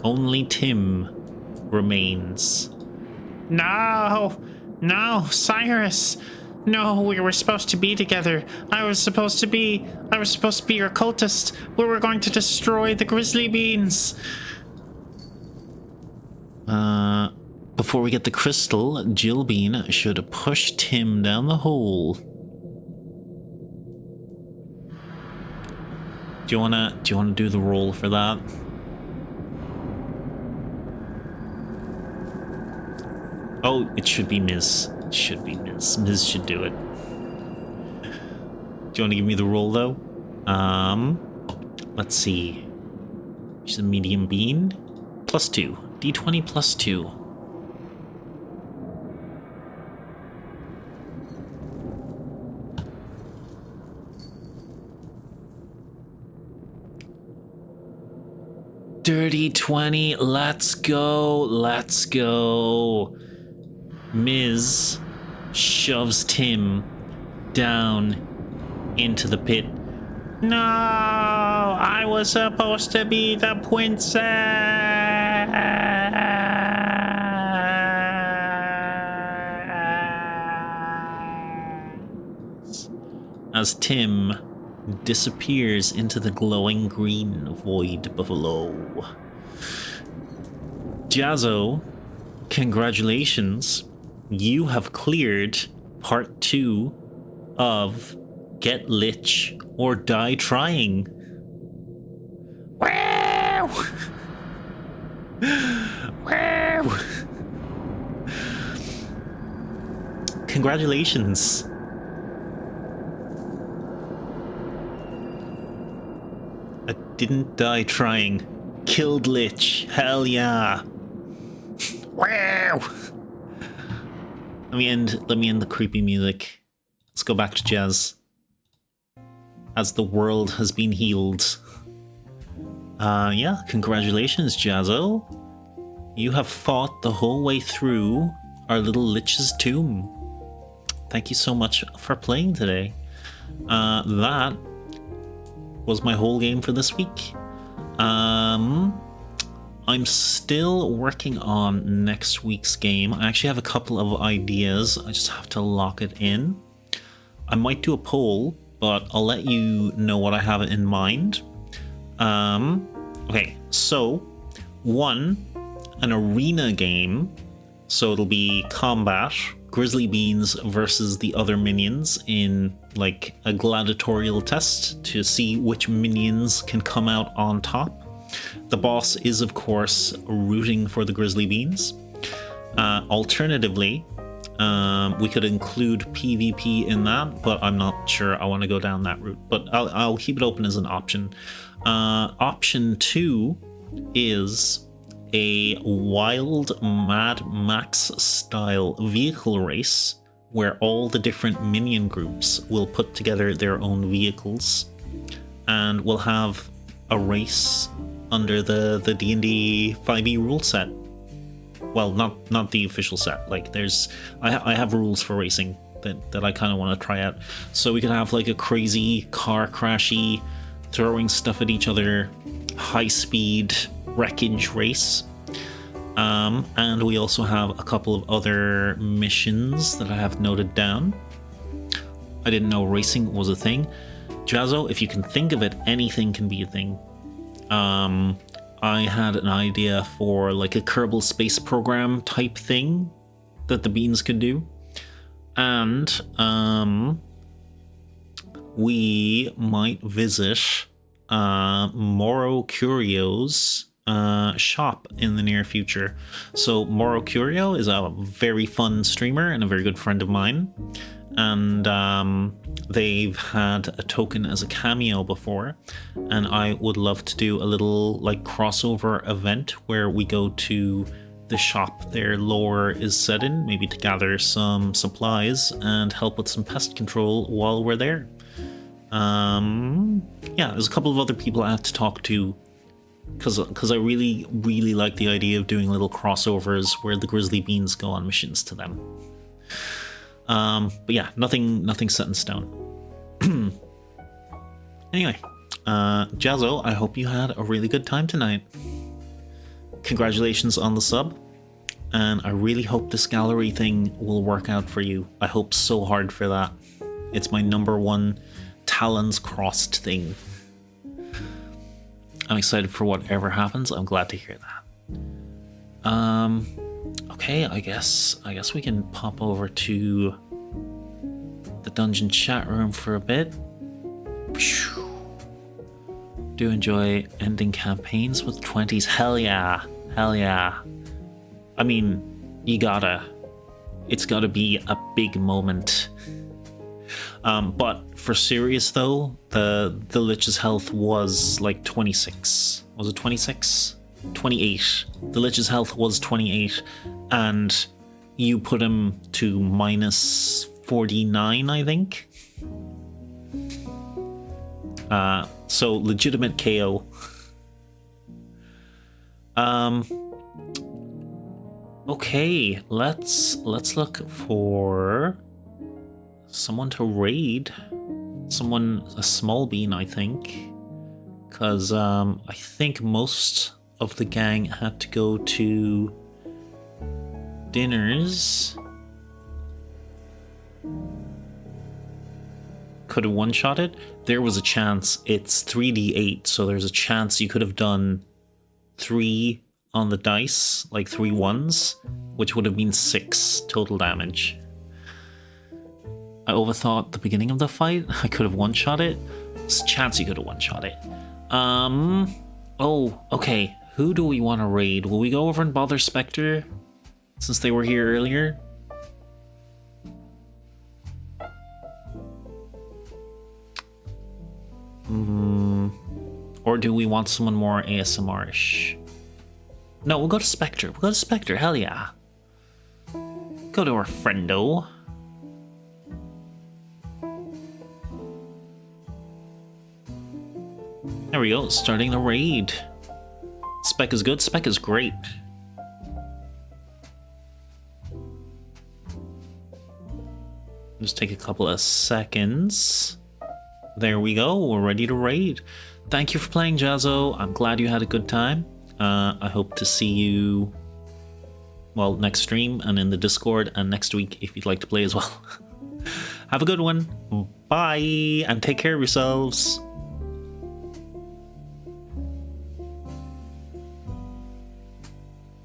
Only Tim remains. No, Cyrus. No, we were supposed to be together. I was supposed to be your cultist. We were going to destroy the Grizzly beans. Before we get the crystal, Jill Bean should push Tim down the hole. Do you wanna do the roll for that? Oh, it should be Ms. It should be Ms. Ms should do it. Do you want to give me the roll, though? Let's see. She's a medium bean. +2. D20 +2. Dirty 20. Let's go. Let's go. Ms. shoves Tim down into the pit. No, I was supposed to be the princess. As Tim disappears into the glowing green void below. Jazzo, congratulations. You have cleared part 2 of Get Lich or Die Trying. Wow! Wow! Congratulations. I didn't die trying. Killed Lich. Hell yeah. Wow! Let me end the creepy music. Let's go back to jazz. As the world has been healed. Yeah, congratulations, Jazzo. You have fought the whole way through our little Lich's tomb. Thank you so much for playing today. That was my whole game for this week. I'm still working on next week's game. I actually have a couple of ideas. I just have to lock it in. I might do a poll, but I'll let you know what I have in mind. Okay, so 1, an arena game. So it'll be combat, Grizzly Beans versus the other minions in like a gladiatorial test to see which minions can come out on top. The boss is, of course, rooting for the Grizzly Beans. Alternatively, we could include PvP in that, but I'm not sure I want to go down that route. But I'll keep it open as an option. Option 2 is a wild Mad Max style vehicle race where all the different minion groups will put together their own vehicles and we'll have a race under the D&D 5e rule set. Well, not the official set. Like I have rules for racing that I kind of want to try out. So we could have like a crazy car crashy, throwing stuff at each other, high speed wreckage race. And we also have a couple of other missions that I have noted down. I didn't know racing was a thing. Jazzo, if you can think of it, anything can be a thing. I had an idea for like a Kerbal Space Program type thing that the beans could do. And we might visit Moro Curio's shop in the near future. So Moro Curio is a very fun streamer and a very good friend of mine. And they've had a token as a cameo before, and I would love to do a little like crossover event where we go to the shop their lore is set in, maybe to gather some supplies and help with some pest control while we're there. Yeah, there's a couple of other people I have to talk to because I really like the idea of doing little crossovers where the Grizzly Beans go on missions to them. But yeah, nothing set in stone. Anyway, Jazzo, I hope you had a really good time tonight. Congratulations on the sub, and I really hope this gallery thing will work out for you. I hope so hard for that. It's my #1 talons crossed thing. I'm excited for whatever happens. I'm glad to hear that. Okay, I guess we can pop over to the dungeon chat room for a bit. Do enjoy ending campaigns with 20s. Hell yeah. I mean, it's gotta be a big moment. But for serious though, the Lich's health was like 26. Was it 26? 28. The Lich's health was 28, and you put him to minus 49, I think. So legitimate KO. Okay, let's look for someone to raid. A small bean, I think. Because I think most of the gang had to go to dinners. Could have one-shot it. There was a chance. It's 3d8, so there's a chance you could have done 3 on the dice, like 3 ones, which would have been 6 total damage. I overthought the beginning of the fight. I could have one-shot it. There's a chance you could have one-shot it. Oh, okay. Who do we want to raid? Will we go over and bother Spectre, since they were here earlier? Or do we want someone more ASMR-ish? No, we'll go to Spectre. Hell yeah. Go to our friendo. There we go, starting the raid. Spec is good, spec is great. Just take a couple of seconds. There we go, we're ready to raid. Thank you for playing, Jazzo. I'm glad you had a good time. I hope to see you, well, next stream and in the Discord and next week if you'd like to play as well. Have a good one. Bye, and take care of yourselves.